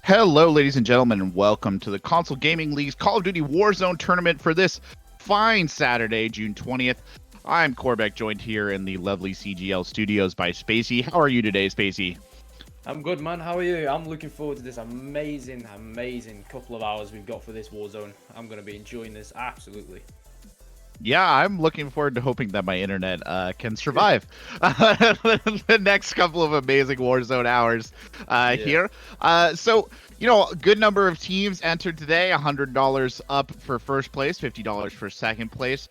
Hello, ladies and gentlemen, and welcome to the Console Gaming League's Call of Duty Warzone tournament for this fine Saturday, June 20th. I'm Corbec, joined here in the lovely CGL studios by Spacy. How are you today, Spacy? I'm good, man. How are you? I'm looking forward to this amazing couple of hours we've got for this Warzone. I'm going to be enjoying this, absolutely. Yeah, I'm looking forward to hoping that my internet can survive the next couple of amazing Warzone hours here. So, a good number of teams entered today. $100 up for first place, $50 for second place.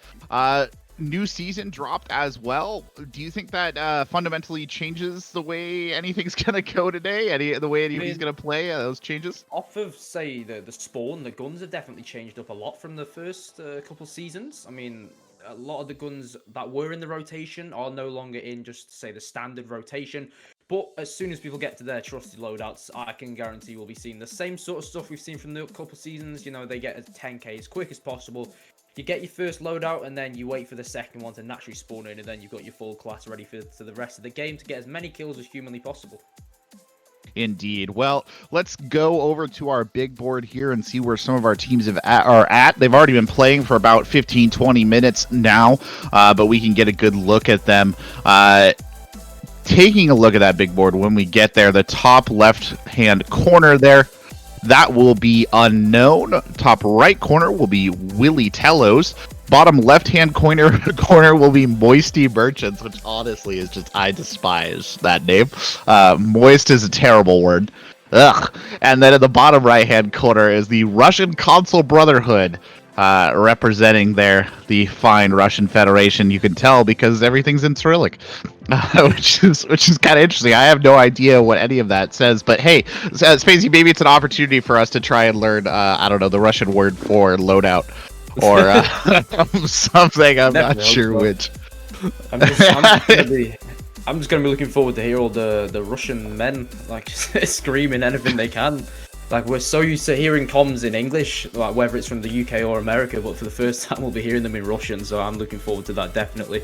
New season dropped as well. Do you think that fundamentally changes the way anything's going to go today? The way anybody's going to play, those changes? Off of, say, the spawn, the guns have definitely changed up a lot from the first couple seasons. I mean, a lot of the guns that were in the rotation are no longer in just, say, the standard rotation. But as soon as people get to their trusted loadouts, I can guarantee we'll be seeing the same sort of stuff we've seen from the couple seasons. You know, they get a 10k as quick as possible. You get your first loadout, and then you wait for the second one to naturally spawn in, and then you've got your full class ready for the rest of the game to get as many kills as humanly possible. Indeed. Well, let's go over to our big board here and see where some of our teams are at. They've already been playing for about 15-20 minutes now, but we can get a good look at them. Taking a look at that big board when we get there, the top left-hand corner there, that will be unknown. Top right corner will be Willie Tellos. Bottom left-hand corner will be Moisty Merchants, which honestly is just, I despise that name. Moist is a terrible word. Ugh. And then at the bottom right-hand corner is the Russian Console Brotherhood, representing there the fine Russian Federation. You can tell because everything's in Cyrillic, which is kind of interesting. I have no idea what any of that says, but hey, Spacey, maybe it's an opportunity for us to try and learn, I don't know, the Russian word for loadout. Or something. I'm not sure which. I'm just gonna be looking forward to hear all the Russian men like screaming anything they can. Like, we're so used to hearing comms in English, like whether it's from the UK or America, but for the first time we'll be hearing them in Russian. So I'm looking forward to that, definitely.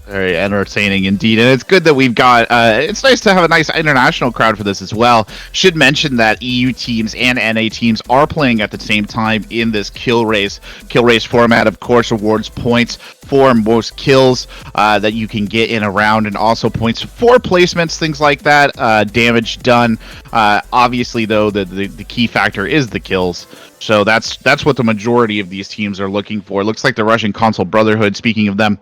Very entertaining indeed, and it's good that we've got. It's nice to have a nice international crowd for this as well. Should mention that EU teams and NA teams are playing at the same time in this kill race. Kill race format, of course, awards points for most kills that you can get in a round, and also points for placements, things like that. Damage done. Obviously, though, the key factor is the kills. So that's what the majority of these teams are looking for. Looks like the Russian Console Brotherhood, speaking of them,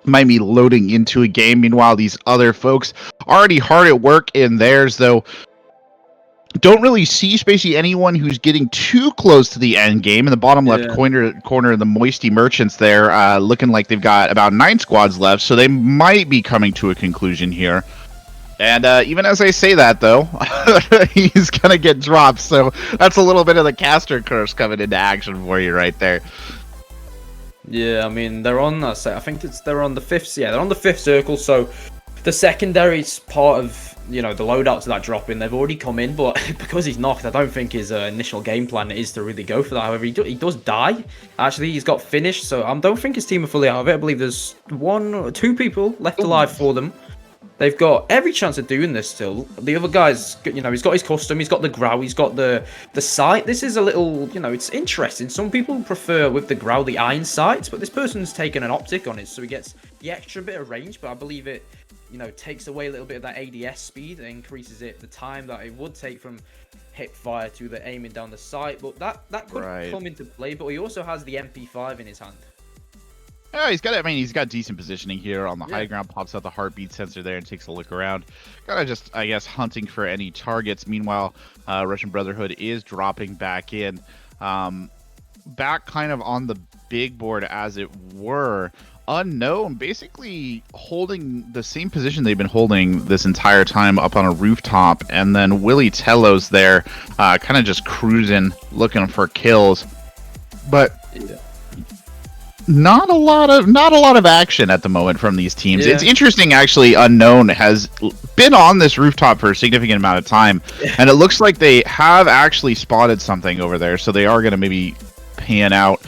might be loading into a game. Meanwhile, these other folks already hard at work in theirs, though. Don't really see, Spacey, anyone who's getting too close to the end game. In the bottom left corner, the Moisty Merchants there, looking like they've got about 9 squads left, so they might be coming to a conclusion here. And even as I say that, though, he's going to get dropped, so that's a little bit of the caster curse coming into action for you right there. Yeah, I mean, they're on, I think they're on the fifth, they're on the fifth circle, so the secondary's part of, the loadouts that drop in, they've already come in, but because he's knocked, I don't think his initial game plan is to really go for that. However, he does die. Actually, he's got finished, so I don't think his team are fully out of it. I believe there's 1 or 2 people left alive for them. They've got every chance of doing this still. The other guy's, he's got his custom, he's got the growl, he's got the sight. This is a little, it's interesting. Some people prefer with the growl the iron sights, but this person's taken an optic on it, so he gets the extra bit of range, but I believe it, takes away a little bit of that ADS speed and increases the time that it would take from hip fire to the aiming down the sight. But that could come into play, but he also has the MP5 in his hand. Yeah, he's got decent positioning here on the high ground, pops out the heartbeat sensor there and takes a look around. Kind of just, I guess, hunting for any targets. Meanwhile, Russian Brotherhood is dropping back in. Back kind of on the big board, as it were. Unknown, basically holding the same position they've been holding this entire time up on a rooftop. And then Willie Tellos there, kind of just cruising, looking for kills. But... yeah. Not a lot of action at the moment from these teams. Yeah. It's interesting, actually. Unknown has been on this rooftop for a significant amount of time, and it looks like they have actually spotted something over there, so they are going to maybe pan out.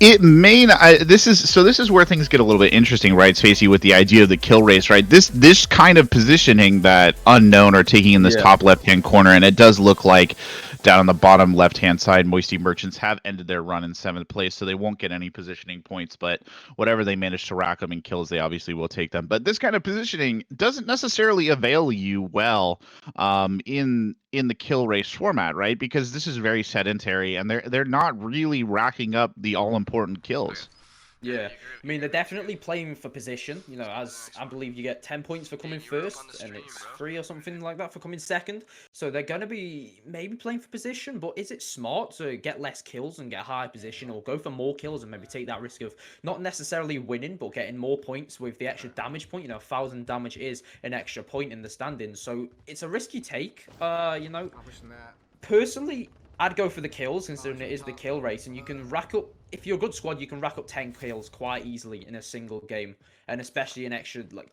It may not, this is where things get a little bit interesting, right, Spacy, with the idea of the kill race, right? This kind of positioning that Unknown are taking in this top left-hand corner, and it does look like down on the bottom left-hand side, Moisty Merchants have ended their run in 7th place, so they won't get any positioning points, but whatever they manage to rack them in kills, they obviously will take them. But this kind of positioning doesn't necessarily avail you well in the kill race format, right? Because this is very sedentary, and they're not really racking up the all important kills. Yeah, I mean, they're definitely playing for position, you know, as I believe you get 10 points for coming first, and it's 3 or something like that for coming second. So they're going to be maybe playing for position, but is it smart to get less kills and get a higher position, or go for more kills and maybe take that risk of not necessarily winning, but getting more points with the extra damage point? You know, 1,000 damage is an extra point in the standings, so it's a risk you take, you know. Personally, I'd go for the kills, considering it is the kill race, and you can rack up, if you're a good squad, you can rack up 10 kills quite easily in a single game, and especially an extra, like,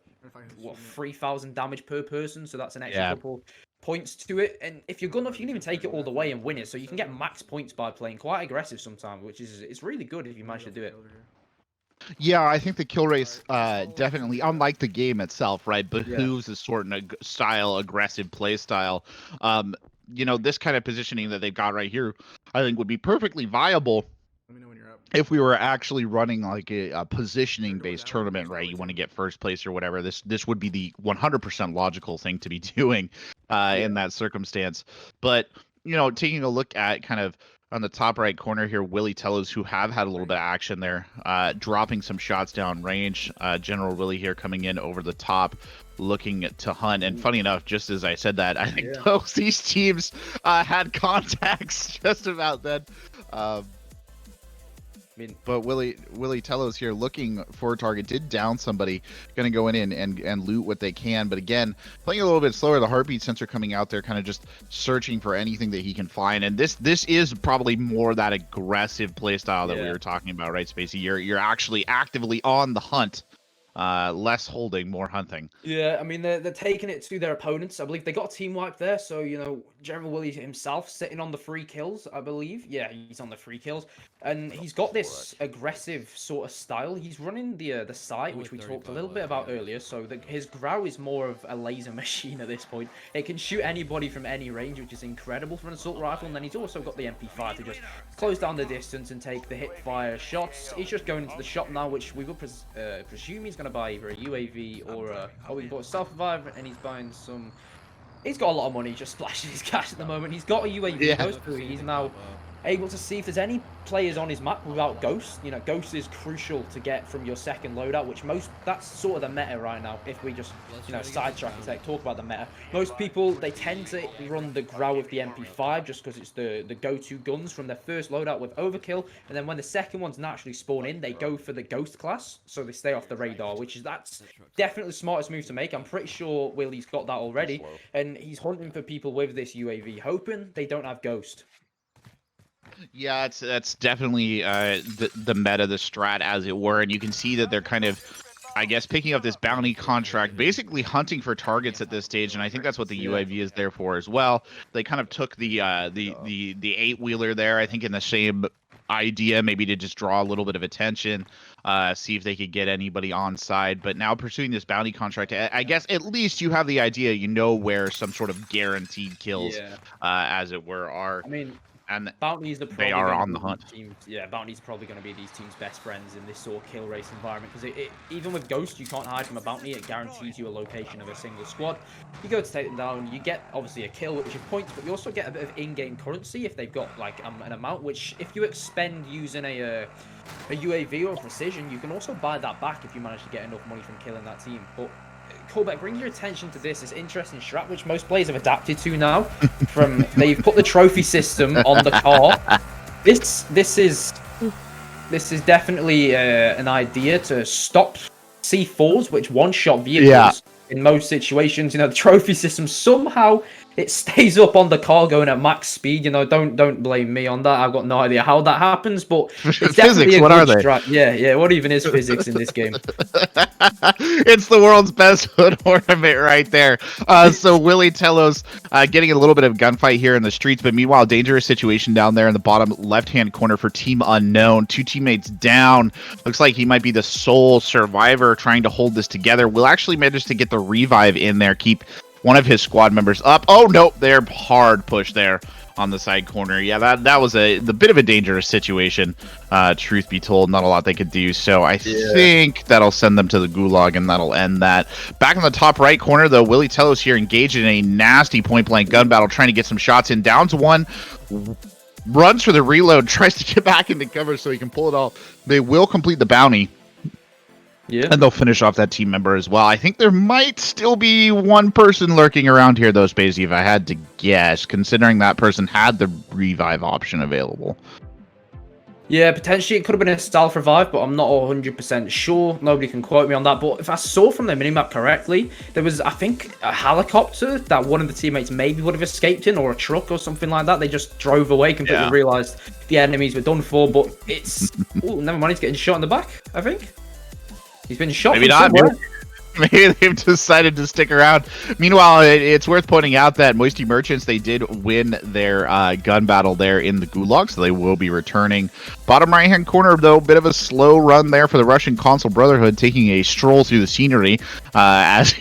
what, 3,000 damage per person, so that's an extra couple points to it, and if you're good enough, you can even take it all the way and win it, so you can get max points by playing quite aggressive sometimes, which is, it's really good if you manage to do it. Yeah, I think the kill race definitely, unlike the game itself, right, behooves a sort of style, aggressive play style. You know, this kind of positioning that they've got right here, I think would be perfectly viable if we were actually running like a positioning based tournament, right? You want to get first place or whatever. This would be the 100% logical thing to be doing in that circumstance. But, you know, taking a look at kind of on the top right corner here, Willie Tellos, who have had a little bit of action there, dropping some shots down range. General Willie here coming in over the top, looking to hunt. And funny enough, just as I said that, I think both these teams had contacts just about then. But Willie Tellos here looking for a target, did down somebody, going to go in and loot what they can. But again, playing a little bit slower, the heartbeat sensor coming out there, kind of just searching for anything that he can find. And this is probably more that aggressive play style that we were talking about, right, Spacy? You're actually actively on the hunt. Less holding, more hunting. Yeah, I mean, they're taking it to their opponents. I believe they got a team wipe there, so, you know, General Willie himself sitting on the 3 kills, I believe. Yeah, he's on the 3 kills. And he's got this aggressive sort of style. He's running the sight, which we talked a little bit about earlier, so his grow is more of a laser machine at this point. It can shoot anybody from any range, which is incredible for an assault rifle, and then he's also got the MP5 to just close down the distance and take the hip-fire shots. He's just going into the shop now, which we will presume he's going to buy either a UAV or a... Oh, he bought a self-revive, and he's buying some... He's got a lot of money, just splashing his cash at the moment. He's got a UAV Ghost, so he's now able to see if there's any players on his map without Ghost. You know, Ghost is crucial to get from your second loadout, which that's sort of the meta right now. If we just, you know, sidetrack and talk about the meta. Most people, they tend to run the Grau with the MP5 just because it's the go-to guns from their first loadout with Overkill. And then when the second ones naturally spawn in, they go for the Ghost class, so they stay off the radar, that's definitely the smartest move to make. I'm pretty sure Willie's got that already. And he's hunting for people with this UAV, hoping they don't have Ghost. Yeah, that's definitely the meta, the strat, as it were, and you can see that they're kind of, I guess, picking up this bounty contract, basically hunting for targets at this stage, and I think that's what the UAV is there for as well. They kind of took the 8-wheeler there, I think, in the same idea, maybe to just draw a little bit of attention, see if they could get anybody on side. But now pursuing this bounty contract, I guess at least you have the idea, you know, where some sort of guaranteed kills, as it were, are. I mean, and bounties are probably on the hunt. Bounties are probably going to be these teams' best friends in this sort of kill race environment, because even with Ghost, you can't hide from a bounty. It guarantees you a location of a single squad. You go to take them down, you get obviously a kill, which is points, but you also get a bit of in-game currency if they've got like an amount, which if you expend using a UAV or a precision, you can also buy that back if you manage to get enough money from killing that team. But Corbec, bring your attention to this interesting strat, which most players have adapted to now. They've put the trophy system on the car. This is definitely an idea to stop C4s, which one-shot vehicles. in most situations. You know, the trophy system somehow it stays up on the car going at max speed. You know, don't blame me on that. I've got no idea how that happens, but it's definitely Physics, a what are good they? strat. Yeah. What even is physics in this game? It's the world's best hood ornament right there. So Willie Telos getting a little bit of gunfight here in the streets, but meanwhile, dangerous situation down there in the bottom left-hand corner for Team Unknown. 2 teammates down. Looks like he might be the sole survivor trying to hold this together. Will actually manage to get the revive in there, keep one of his squad members up. Oh, nope, they're hard push there on the side corner. Yeah, that was the bit of a dangerous situation. Truth be told, not a lot they could do. So I think that'll send them to the gulag, and that'll end that. Back in the top right corner, though, Willie Telos here engaged in a nasty point-blank gun battle, trying to get some shots in. Down to 1. Runs for the reload, tries to get back into cover so he can pull it off. They will complete the bounty. Yeah. And they'll finish off that team member as well. I think there might still be one person lurking around here, though, Spacy, if I had to guess, considering that person had the revive option available. Yeah, potentially it could have been a stealth revive, but I'm not 100% sure. Nobody can quote me on that. But if I saw from the minimap correctly, there was, I think, a helicopter that one of the teammates maybe would have escaped in, or a truck or something like that. They just drove away, completely realized the enemies were done for. But it's... Ooh, never mind, he's getting shot in the back, I think. He's been shot Maybe from not. somewhere. Maybe they've decided to stick around. Meanwhile, it's worth pointing out that Moisty Merchants, they did win their gun battle there in the Gulag, so they will be returning. Bottom right-hand corner, though, bit of a slow run there for the Russian Consul Brotherhood, taking a stroll through the scenery, as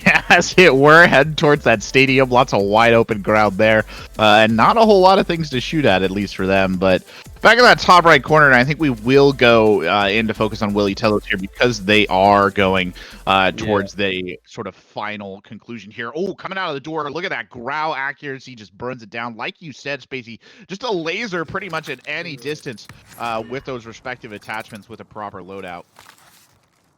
it were, heading towards that stadium. Lots of wide-open ground there, and not a whole lot of things to shoot at least for them, but... Back in that top right corner, and I think we will go in to focus on Willie Telos here because they are going towards the sort of final conclusion here. Oh, coming out of the door, look at that growl accuracy, just burns it down. Like you said, Spacy, just a laser pretty much at any distance with those respective attachments with a proper loadout.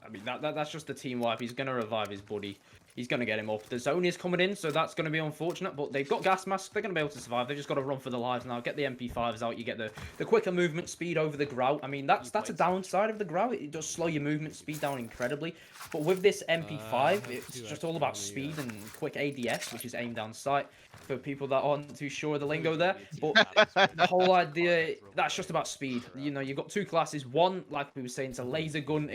I mean, that's just the team wipe. He's going to revive his buddy. He's going to get him up. The zone is coming in, so that's going to be unfortunate. But they've got gas masks. They're going to be able to survive. They've just got to run for their lives now. Get the MP5s out. You get the quicker movement speed over the grout. I mean, that's a downside of the grout. It does slow your movement speed down incredibly. But with this MP5, it's just all about speed and quick ADS, which is aim down sight. For people that aren't too sure of the lingo there, but the whole idea, that's just about speed. You know, you've got 2 classes. One, like we were saying, it's a laser gun.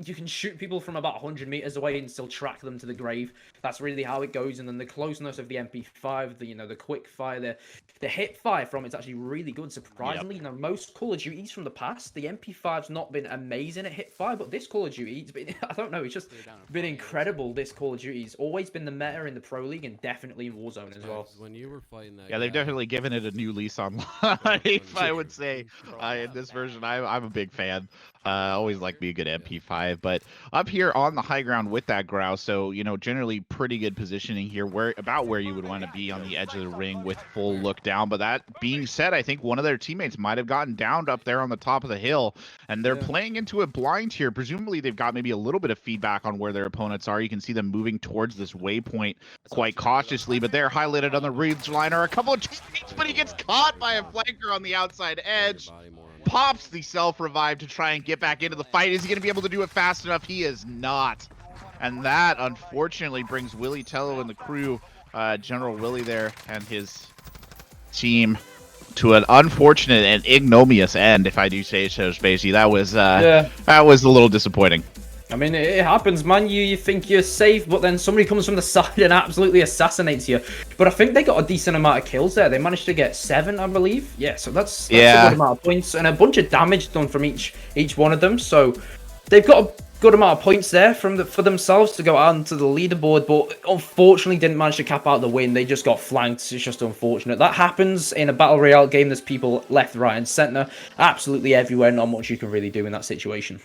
You can shoot people from about 100 meters away and still track them to the grave. That's really how it goes. And then the closeness of the MP5, the quick fire, the hip fire from it's actually really good. Surprisingly, you know, most Call of Duties from the past, the MP5's not been amazing at hip fire, but this Call of Duty, it's been, I don't know, it's just been incredible. This Call of Duty's always been the meta in the Pro League and definitely in Warzone as well. When you were fighting that, they've definitely given it a new lease on life, I would say. In this version, I'm a big fan. Always like me a good MP5, but up here on the high ground with that grouse, so you know, generally pretty good positioning here, about where you would want to be on the edge of the ring with full look down. But that being said, I think one of their teammates might have gotten downed up there on the top of the hill, and they're playing into it blind here. Presumably, they've got maybe a little bit of feedback on where their opponents are. You can see them moving towards this waypoint quite cautiously, but they're highlighted on the ridge line are a couple of teammates, but he gets caught by a flanker on the outside edge. Pops the self-revive to try and get back into the fight. Is he going to be able to do it fast enough? He is not. And that, unfortunately, brings Willie Tello and the crew, General Willie there, and his team to an unfortunate and ignominious end, if I do say so, Spacy. That was a little disappointing. I mean, it happens, man. You think you're safe, but then somebody comes from the side and absolutely assassinates you. But I think they got a decent amount of kills there. They managed to get 7, I believe. Yeah, so that's a good amount of points and a bunch of damage done from each one of them. So they've got a good amount of points there for themselves to go out onto the leaderboard, but unfortunately didn't manage to cap out the win. They just got flanked. It's just unfortunate. That happens in a Battle Royale game. There's people left, right, and center. Absolutely everywhere. Not much you can really do in that situation.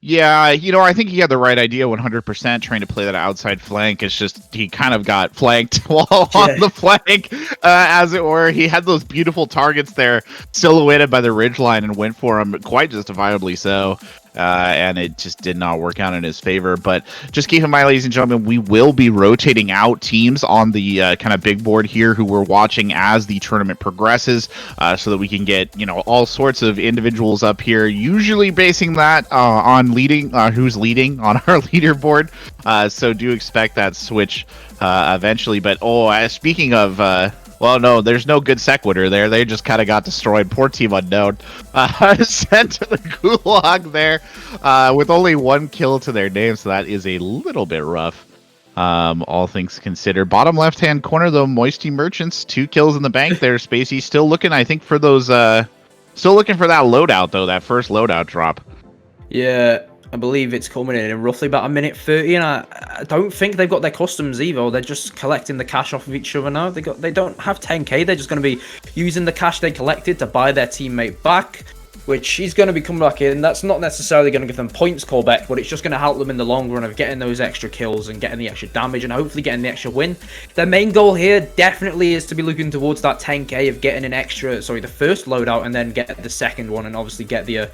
Yeah, you know, I think he had the right idea 100% trying to play that outside flank. It's just he kind of got flanked while on the flank, as it were. He had those beautiful targets there silhouetted by the ridgeline and went for them quite justifiably so. and it just did not work out in his favor. But just keep in mind, ladies and gentlemen, we will be rotating out teams on the kind of big board here who we're watching as the tournament progresses, so that we can get all sorts of individuals up here. Usually basing that on leading, who's leading on our leaderboard. So do expect that switch eventually. But speaking of. Well, no, there's no good sequitur there. They just kind of got destroyed. Poor Team Unknown. Sent to the gulag there with only 1 kill to their name, so that is a little bit rough, all things considered. Bottom left-hand corner, though, Moisty Merchants, 2 kills in the bank there. Spacy still looking, I think, for those... still looking for that loadout, though, that first loadout drop. Yeah, I believe it's coming in roughly about 1:30, and I don't think they've got their customs either. They're just collecting the cash off of each other now. They don't have 10k. They're just going to be using the cash they collected to buy their teammate back, which he's going to be coming back in. That's not necessarily going to give them points, Corbec, but it's just going to help them in the long run of getting those extra kills and getting the extra damage and hopefully getting the extra win. Their main goal here definitely is to be looking towards that 10k of getting the first loadout and then get the second one and obviously get the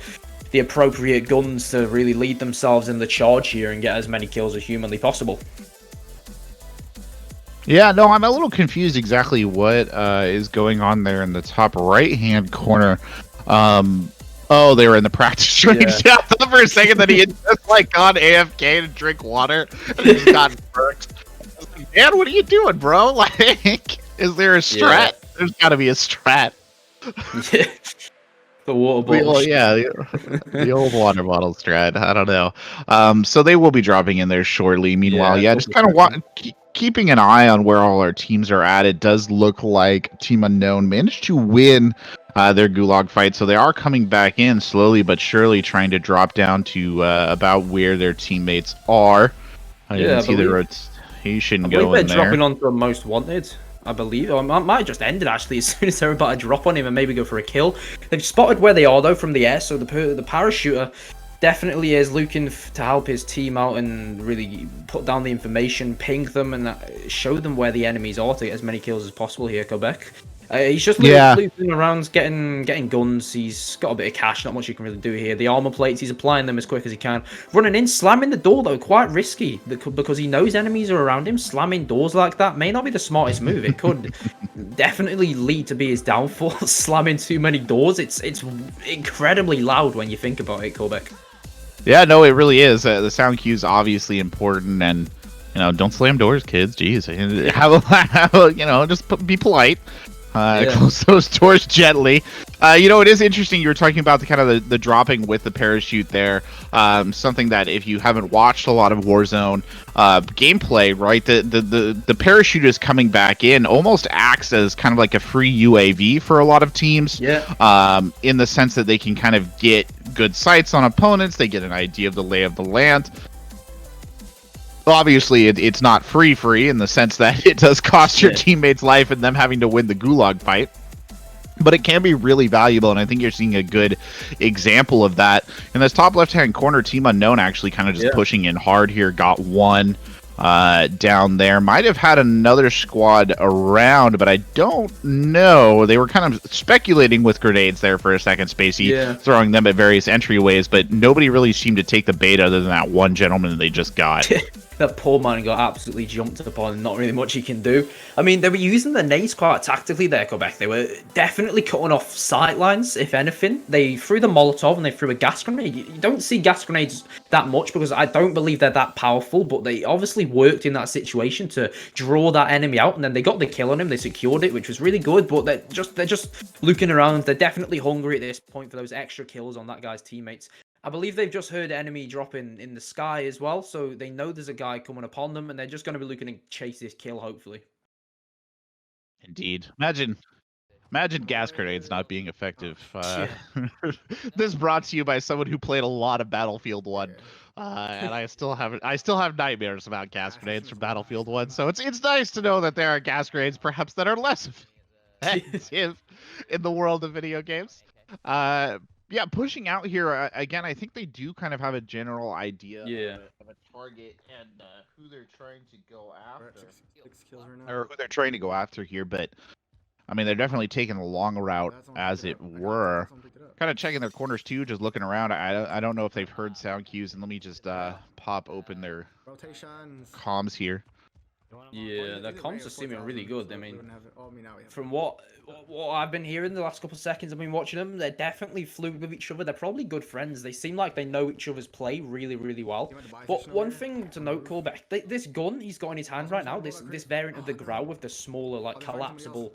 appropriate guns to really lead themselves in the charge here and get as many kills as humanly possible. Yeah, no, I'm a little confused exactly what is going on there in the top right-hand corner. Oh, they were in the practice range. Yeah. I thought for a second that he had just gone AFK to drink water and he just got burnt. I was like, man, what are you doing, bro? Is there a strat? Yeah. There's got to be a strat. Yeah. The water bottle. The old water bottle strat. I don't know. So they will be dropping in there shortly. Meanwhile, just kind of keeping an eye on where all our teams are at. It does look like Team Unknown managed to win their gulag fight, so they are coming back in slowly but surely, trying to drop down to about where their teammates are. You can see the rotation going there. They're dropping onto a most wanted, I believe. Or it might just ended actually as soon as they're about to drop on him and maybe go for a kill. They've spotted where they are though from the air, so the parachuter definitely is looking to help his team out and really put down the information, ping them, and show them where the enemies are to get as many kills as possible here, Corbec. He's just looping around, getting guns. He's got a bit of cash, not much you can really do here. The armor plates, he's applying them as quick as he can. Running in, slamming the door though, quite risky because he knows enemies are around him. Slamming doors like that may not be the smartest move. It could definitely lead to be his downfall. Slamming too many doors, it's incredibly loud when you think about it, Corbec. Yeah, no, it really is. The sound cue is obviously important, and don't slam doors, kids. Jeez, just be polite. Close those doors gently. It is interesting. You were talking about the kind of the dropping with the parachute there. Something that if you haven't watched a lot of Warzone gameplay, right, the parachute is coming back in almost acts as kind of like a free UAV for a lot of teams. Yeah. In the sense that they can kind of get good sights on opponents. They get an idea of the lay of the land. Obviously, it's not free in the sense that it does cost your teammates life and them having to win the gulag fight. But it can be really valuable, and I think you're seeing a good example of that. In this top left-hand corner, Team Unknown actually kind of just pushing in hard here. Got one down there. Might have had another squad around, but I don't know. They were kind of speculating with grenades there for a second, Spacy, throwing them at various entryways, but nobody really seemed to take the bait other than that one gentleman they just got. That poor man got absolutely jumped upon and not really much he can do. I mean, they were using the nades quite tactically there, Corbec. They were definitely cutting off sight lines, if anything. They threw the Molotov and they threw a gas grenade. You don't see gas grenades that much because I don't believe they're that powerful, but they obviously worked in that situation to draw that enemy out, and then they got the kill on him. They secured it, which was really good, but they're just looking around. They're definitely hungry at this point for those extra kills on that guy's teammates. I believe they've just heard enemy dropping in the sky as well, so they know there's a guy coming upon them, and they're just going to be looking to chase this kill, hopefully. Indeed. Imagine gas grenades not being effective. This brought to you by someone who played a lot of Battlefield 1. And I still have nightmares about gas grenades from Battlefield 1, so it's nice to know that there are gas grenades perhaps that are less effective in the world of video games. Yeah, pushing out here, again, I think they do kind of have a general idea of a target and who they're trying to go after. Or who they're trying to go after here, but I mean, they're definitely taking the long route, as it were. Kind of checking their corners too, just looking around. I don't know if they've heard sound cues, and let me just pop open their comms here. Yeah, their comms are seeming really good. I mean, from what I've been hearing the last couple of seconds I've been watching them, they're definitely fluid with each other. They're probably good friends. They seem like they know each other's play really, really well. But one thing to note, Corbec, this gun he's got in his hand right now, this variant of the Grau with the smaller, like, collapsible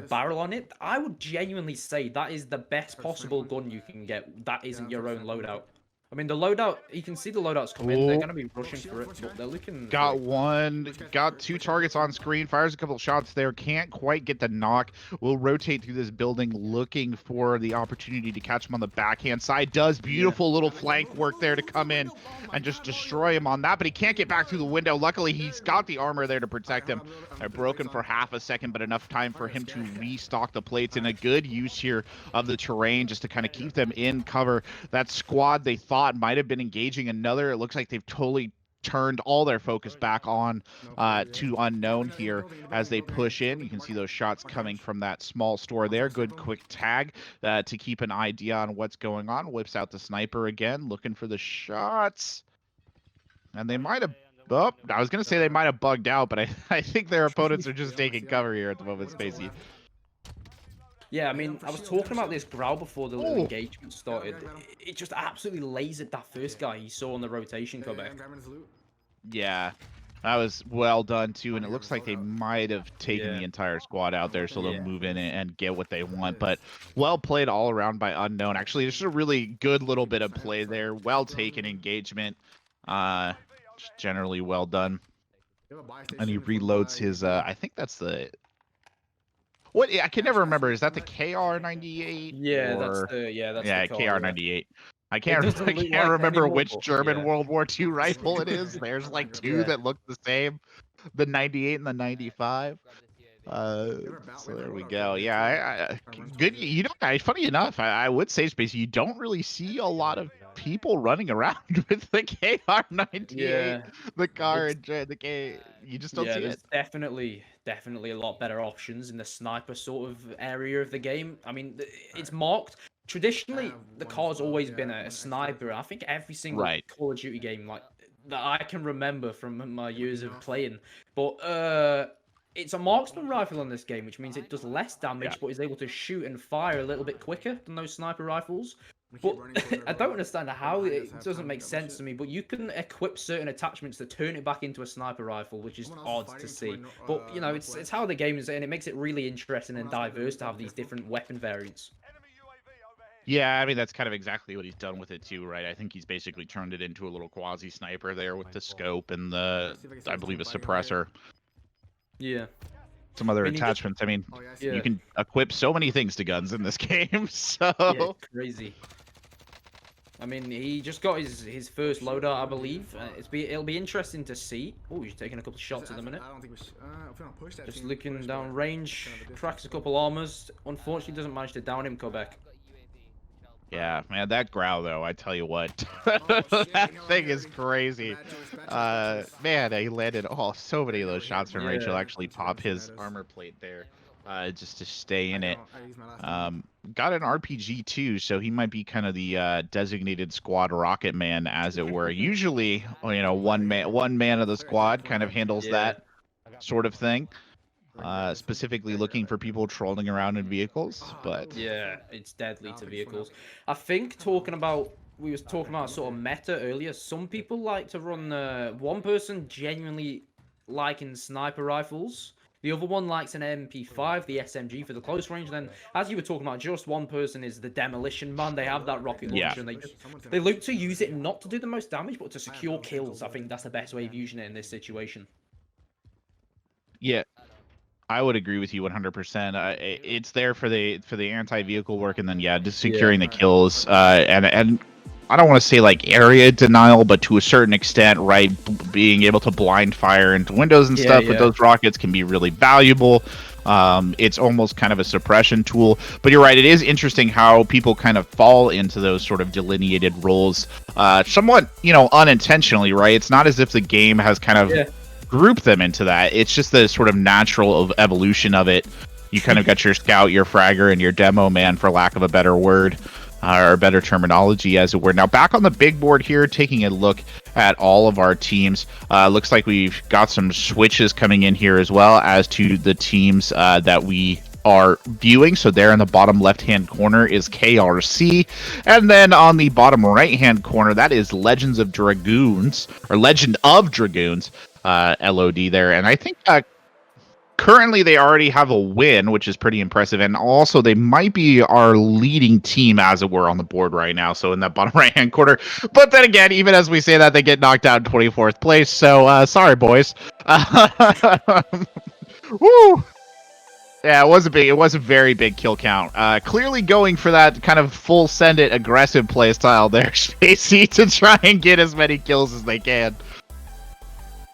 barrel on it, I would genuinely say that is the best possible gun you can get that isn't your own loadout. I mean, the loadout, you can see the loadouts come in. They're going to be rushing for it, but they're looking... Got two targets on screen, fires a couple of shots there, can't quite get the knock. Will rotate through this building looking for the opportunity to catch him on the backhand side. Does beautiful little flank work there to come in and just destroy him on that, but he can't get back through the window. Luckily, he's got the armor there to protect him. They're broken for half a second, but enough time for him to restock the plates, and a good use here of the terrain just to kind of keep them in cover. That squad they thought might have been engaging another. It looks like they've totally turned all their focus back on to unknown here as they push in. You can see those shots coming from that small store there. Good quick tag to keep an idea on what's going on. Whips out the sniper again, looking for the shots. And they might have... Oh, I was going to say they might have bugged out, but I think their opponents are just taking cover here at the moment, Spacy. Yeah, I mean, I was talking about this Grau before the little engagement started. It just absolutely lasered that first guy you saw on the rotation, Corbec. Yeah, that was well done, too, and it looks like they might have taken the entire squad out there, so they'll move in and get what they want. But well played all around by Unknown. Actually, just a really good little bit of play there. Well taken engagement. Just generally well done. And he reloads his, I think that's the... What I can never remember, is that the KR-98? Yeah, or... that's the KR-98. I can't remember which German World War II rifle it is. There's like two that look the same, the 98 and the 95. So there we go. Yeah, good. You know, funny enough, I would say, Space, you don't really see a lot of people running around with the KR-98, the car, the K. You just don't see it. Definitely a lot better options in the sniper sort of area of the game. I mean, it's marked. Traditionally, the car's always been a sniper. I think every single Call of Duty game like that I can remember from my years of playing. But it's a marksman rifle on this game, which means it does less damage, but is able to shoot and fire a little bit quicker than those sniper rifles. But I don't understand how it doesn't make sense to me, but you can equip certain attachments to turn it back into a sniper rifle, which is odd to see. But, you know, it's how the game is, and it makes it really interesting and diverse to have these different weapon variants. Yeah, I mean, that's kind of exactly what he's done with it, too, right? I think he's basically turned it into a little quasi-sniper there with the scope and the, I believe, a suppressor. Yeah. Some other attachments. I mean, you can equip so many things to guns in this game, so... Yeah, crazy. I mean, he just got his first loadout, I believe. It'll be interesting to see. Oh, he's taking a couple of shots at the minute. Just looking down range, cracks a couple armors. Unfortunately, doesn't manage to down him, Corbec. Yeah, man, that Grau, though, I tell you what, that thing is crazy. Man, he landed so many of those shots from Rachel. Actually pop his armor plate there just to stay in it. Got an RPG, too, so he might be kind of the designated squad rocket man, as it were. Usually, you know, one man of the squad kind of handles that sort of thing. Specifically looking for people trolling around in vehicles, but yeah, it's deadly to vehicles. I think we was talking about sort of meta earlier. Some people like to run one person genuinely liking sniper rifles. The other one likes an MP5, the SMG for the close range. Then, as you were talking about, just one person is the demolition man. They have that rocket launcher, and they look to use it not to do the most damage, but to secure kills. I think that's the best way of using it in this situation. Yeah. I would agree with you 100%. It's there for the anti-vehicle work, and then just securing the kills. And I don't want to say like area denial, but to a certain extent, right? Being able to blind fire into windows and stuff with those rockets can be really valuable. It's almost kind of a suppression tool. But you're right, it is interesting how people kind of fall into those sort of delineated roles, somewhat, you know, unintentionally, right? It's not as if the game has kind of group them into that. It's just the sort of natural evolution of it. You kind of got your scout, your fragger, and your demo man, for lack of a better word, or better terminology, as it were. Now, back on the big board here, taking a look at all of our teams. Looks like we've got some switches coming in here as well as to the teams that we are viewing. So there in the bottom left-hand corner is KRC, and then on the bottom right-hand corner, that is Legends of Dragoons, or Legend of Dragoons, LOD there. And I think currently they already have a win, which is pretty impressive, and also they might be our leading team, as it were, on the board right now, so in that bottom right-hand corner. But then again, even as we say that, they get knocked out in 24th place, so sorry, boys. Woo! Yeah, it was a very big kill count. Clearly going for that kind of full send it aggressive play style there, Spacy, to try and get as many kills as they can.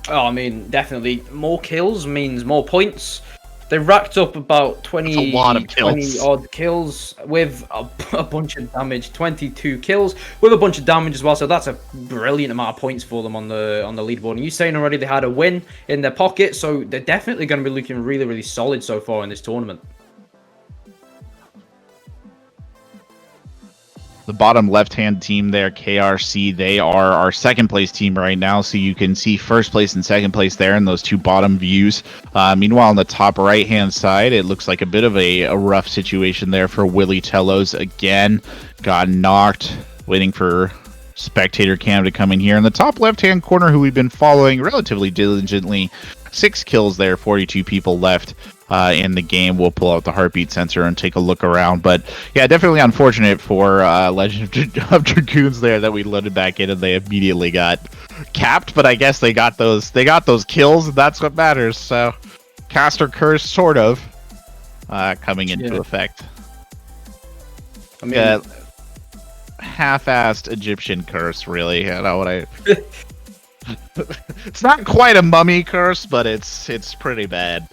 Oh, I mean, definitely more kills means more points. They racked up about 20 odd kills with a bunch of damage. 22 kills with a bunch of damage as well. So that's a brilliant amount of points for them on the leaderboard. And you're saying already they had a win in their pocket, so they're definitely going to be looking really, really solid so far in this tournament. The bottom left-hand team there, KRC, they are our second place team right now, so you can see first place and second place there in those two bottom views. Meanwhile, on the top right-hand side, it looks like a bit of a rough situation there for Willie Tellos. Again, got knocked, waiting for spectator cam to come in here. In the top left-hand corner, who we've been following relatively diligently, 6 kills there, 42 people left in the game. We'll pull out the heartbeat sensor and take a look around. But yeah, definitely unfortunate for Legend of Dragoons there that we loaded back in and they immediately got capped. But I guess they got those kills, and that's what matters. So caster curse sort of coming into effect. I mean, half-assed Egyptian curse, really. You know what I. It's not quite a mummy curse, but it's pretty bad.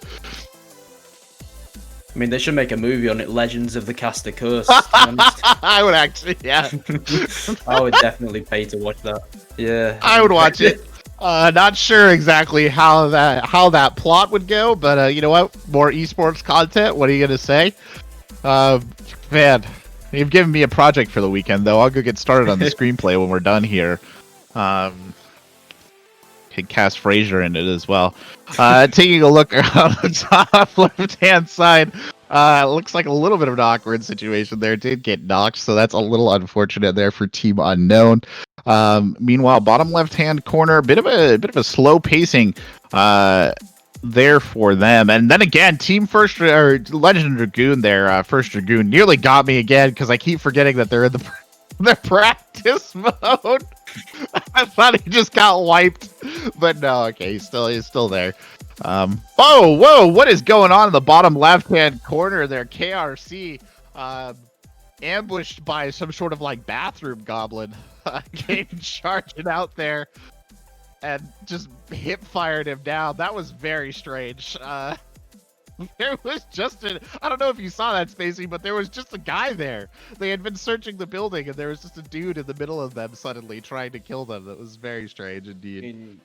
I mean, they should make a movie on it, Legends of the Caster Curse. I would actually, yeah. I would definitely pay to watch that. Yeah. I would watch it. Not sure exactly how that plot would go, but you know what? More esports content. What are you gonna say? Man, you've given me a project for the weekend, though. I'll go get started on the screenplay when we're done here. Can cast Fraser in it as well. Taking a look on the top left-hand side, looks like a little bit of an awkward situation there. Did get knocked, so that's a little unfortunate there for Team Unknown. Meanwhile, bottom left-hand corner, a bit of a slow pacing there for them. And then again, Team First or Legend Dragoon there, First Dragoon nearly got me again because I keep forgetting that they're in the practice mode. I thought he just got wiped, but no. Okay, he's still there. Whoa! What is going on in the bottom left-hand corner there? KRC, ambushed by some sort of like bathroom goblin, came charging out there and just hip-fired him down. That was very strange. There was just I don't know if you saw that, Spacy, but there was just a guy there. They had been searching the building, and there was just a dude in the middle of them suddenly trying to kill them. That was very strange indeed.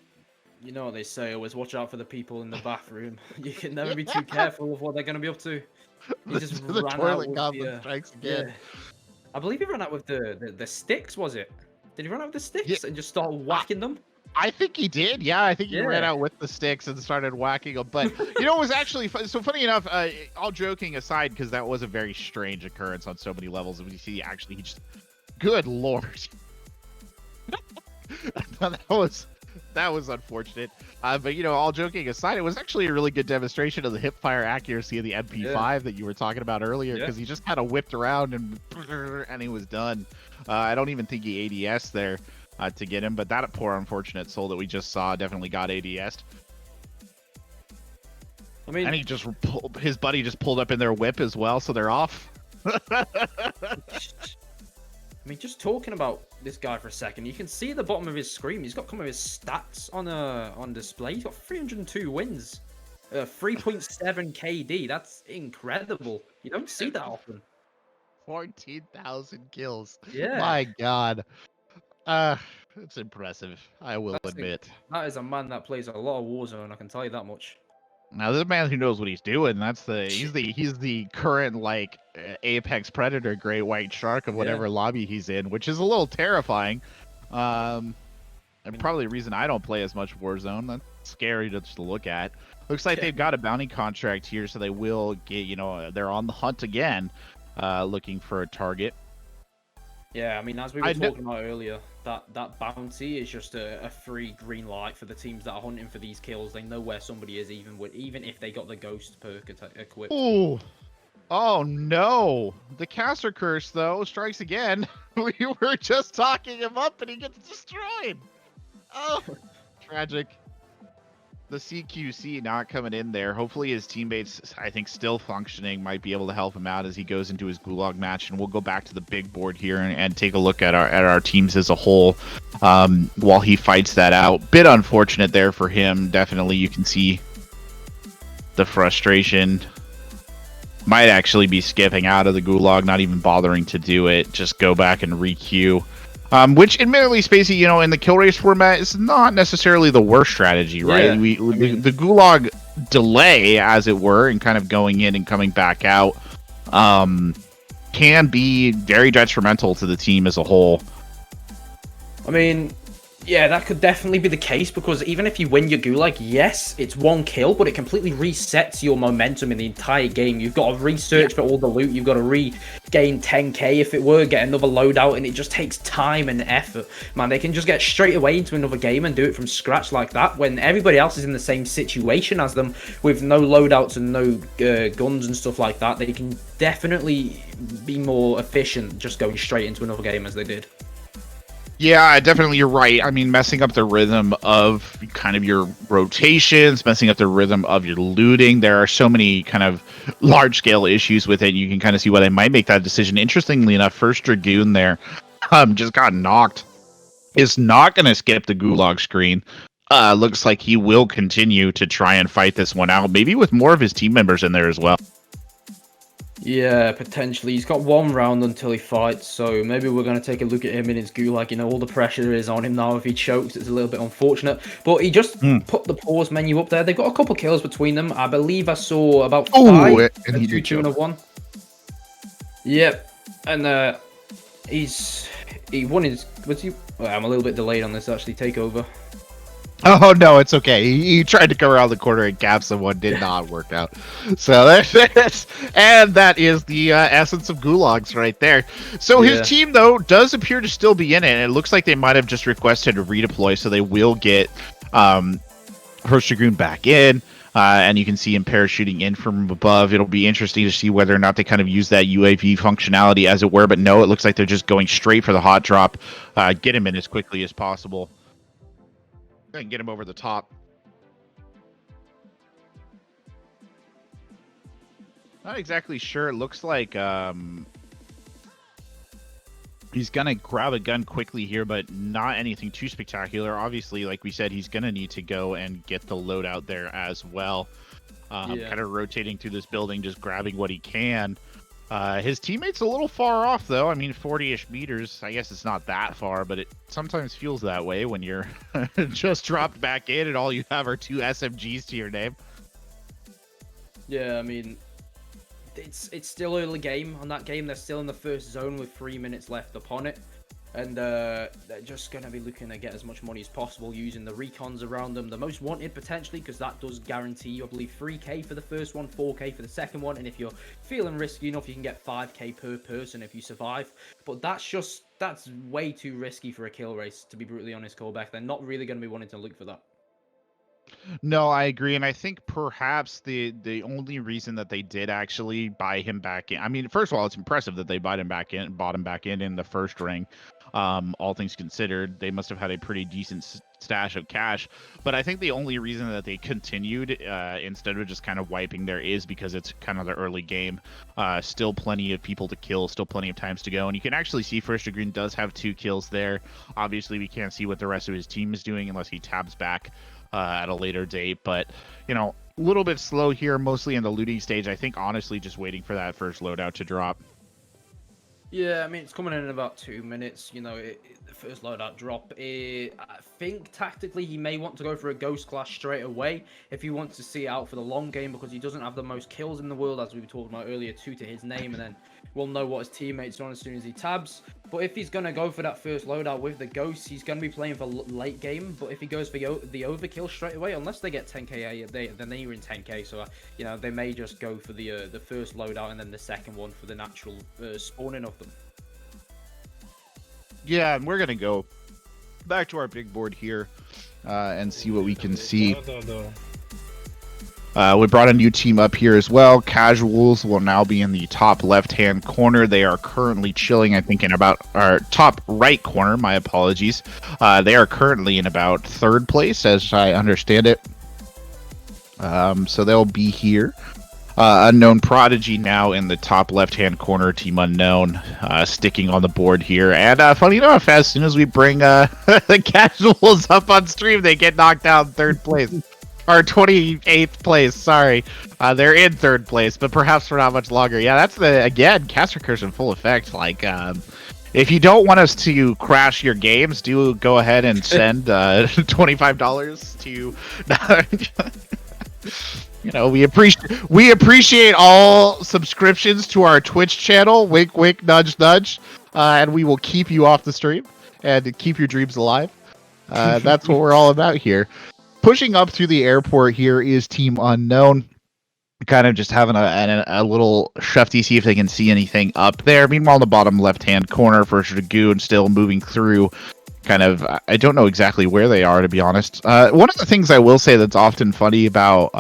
You know what they say, always watch out for the people in the bathroom. You can never be too careful of what they're going to be up to. He just the ran toilet out goblin strikes again. Yeah. I believe he ran out with the sticks, was it? Did he run out with the sticks and just start whacking them? I think he did. Yeah, I think he ran out with the sticks and started whacking them. But, you know, it was actually so funny enough, all joking aside, because that was a very strange occurrence on so many levels. And we see actually, he just, good Lord. That was unfortunate. But, you know, all joking aside, it was actually a really good demonstration of the hip fire accuracy of the MP5 that you were talking about earlier, because he just kind of whipped around and he was done. I don't even think he ADS there. To get him, but that poor unfortunate soul that we just saw definitely got ADS'd. I mean, and his buddy just pulled up in their whip as well, so they're off. I mean, just talking about this guy for a second, you can see at the bottom of his screen, he's got some of his stats on display. He's got 302 wins, 3.7 KD. That's incredible. You don't see that often. 14,000 kills. Yeah. My God. It's impressive, I will admit. That is a man that plays a lot of Warzone, I can tell you that much. Now this man who knows what he's doing. He's the current like apex predator, great white shark of Yeah. whatever lobby he's in, which is a little terrifying. And I mean, probably the reason I don't play as much Warzone. That's scary to just look at. Looks like yeah. they've got a bounty contract here, so they will get, they're on the hunt again, looking for a target. Yeah, I mean, as we were talking about earlier, that bounty is just a free green light for the teams that are hunting for these kills. They know where somebody is, even if they got the ghost perk equipped. Ooh. Oh no! The caster curse though strikes again. We were just talking him up and he gets destroyed. Oh, tragic. The CQC not coming in there. Hopefully his teammates, I think, still functioning, might be able to help him out as he goes into his gulag match. And we'll go back to the big board here and take a look at our teams as a whole while he fights that out. Bit unfortunate there for him. Definitely, you can see the frustration. Might actually be skipping out of the gulag, not even bothering to do it. Just go back and re-queue. Which, admittedly, Spacy, in the kill race format, is not necessarily the worst strategy, right? Yeah, The gulag delay, as it were, and kind of going in and coming back out, can be very detrimental to the team as a whole. I mean, yeah, that could definitely be the case, because even if you win your gulag, yes, it's one kill, but it completely resets your momentum in the entire game. You've got to research for all the loot, you've got to regain 10k if it were, get another loadout, and it just takes time and effort. Man, they can just get straight away into another game and do it from scratch like that, when everybody else is in the same situation as them, with no loadouts and no guns and stuff like that. They can definitely be more efficient just going straight into another game as they did. Yeah, definitely, you're right. I mean, messing up the rhythm of kind of your rotations, messing up the rhythm of your looting. There are so many kind of large-scale issues with it. You can kind of see why they might make that decision. Interestingly enough, First Dragoon there just got knocked. Is not going to skip the gulag screen. Looks like he will continue to try and fight this one out, maybe with more of his team members in there as well. Yeah, potentially. He's got one round until he fights, so maybe we're going to take a look at him in his gulag. All the pressure is on him now. If he chokes, it's a little bit unfortunate. But he just put the pause menu up there. They've got a couple kills between them. I believe I saw about 5. And he did 2 and a 1. Yep. And he won his... Was he... Well, I'm a little bit delayed on this, actually. Take over. Oh, no, it's okay. He tried to come around the corner and cap someone. Did not work out. So and that is the essence of gulags right there. So his team, though, does appear to still be in it. And it looks like they might have just requested a redeploy, so they will get First Dragoon back in. And you can see him parachuting in from above. It'll be interesting to see whether or not they kind of use that UAV functionality, as it were. But no, it looks like they're just going straight for the hot drop. Get him in as quickly as possible. And get him over the top. Not exactly sure. It looks like he's gonna grab a gun quickly here, but not anything too spectacular. Obviously, like we said, he's gonna need to go and get the loadout there as well. Kind of rotating through this building, just grabbing what he can. His teammate's a little far off, though. I mean, 40-ish meters. I guess it's not that far, but it sometimes feels that way when you're just dropped back in and all you have are 2 SMGs to your name. Yeah, I mean, it's still early game on that game. They're still in the first zone with 3 minutes left upon it. And they're just going to be looking to get as much money as possible using the recons around them. The most wanted, potentially, because that does guarantee you, I believe, 3k for the first one, 4k for the second one. And if you're feeling risky enough, you can get 5k per person if you survive. But that's way too risky for a kill race, to be brutally honest, Corbec. They're not really going to be wanting to look for that. No, I agree, and I think perhaps the only reason that they did actually buy him back in, I mean, first of all, it's impressive that they bought him back in the first ring. All things considered, they must have had a pretty decent stash of cash. But I think the only reason that they continued instead of just kind of wiping there is because it's kind of the early game. Still plenty of people to kill, still plenty of times to go, and you can actually see First Dragoon does have 2 kills there. Obviously, we can't see what the rest of his team is doing unless he tabs back at a later date, but a little bit slow here, mostly in the looting stage. I think honestly just waiting for that first loadout to drop. Yeah, I mean, it's coming in about 2 minutes. The first loadout drop. I think tactically he may want to go for a Ghost Clash straight away if he wants to see it out for the long game, because he doesn't have the most kills in the world, as we were talking about earlier, 2 to his name, and then we'll know what his teammates are on as soon as he tabs. But if he's going to go for that first loadout with the Ghost, he's going to be playing for late game. But if he goes for the overkill straight away, unless they get 10k, then they're in 10k. So, they may just go for the first loadout and then the second one for the natural spawning of them. Yeah, and we're going to go back to our big board here and see what we can see. We brought a new team up here as well. Casuals will now be in the top left-hand corner. They are currently chilling, I think, in about our top right corner. My apologies. They are currently in about 3rd place, as I understand it. So they'll be here. Unknown Prodigy now in the top left-hand corner. Team Unknown sticking on the board here. And funny enough, as soon as we bring the Casuals up on stream, they get knocked down 3rd place. Or 28th place, sorry. They're in 3rd place, but perhaps for not much longer. Yeah, that's again, cast recursion in full effect. Like, if you don't want us to crash your games, do go ahead and send $25 to... we appreciate all subscriptions to our Twitch channel. Wink, wink, nudge, nudge. And we will keep you off the stream and keep your dreams alive. That's what we're all about here. Pushing up through the airport here is Team Unknown. Kind of just having a little shufty, see if they can see anything up there. Meanwhile, in the bottom left-hand corner, First Dragoon still moving through. Kind of, I don't know exactly where they are, to be honest. One of the things I will say that's often funny about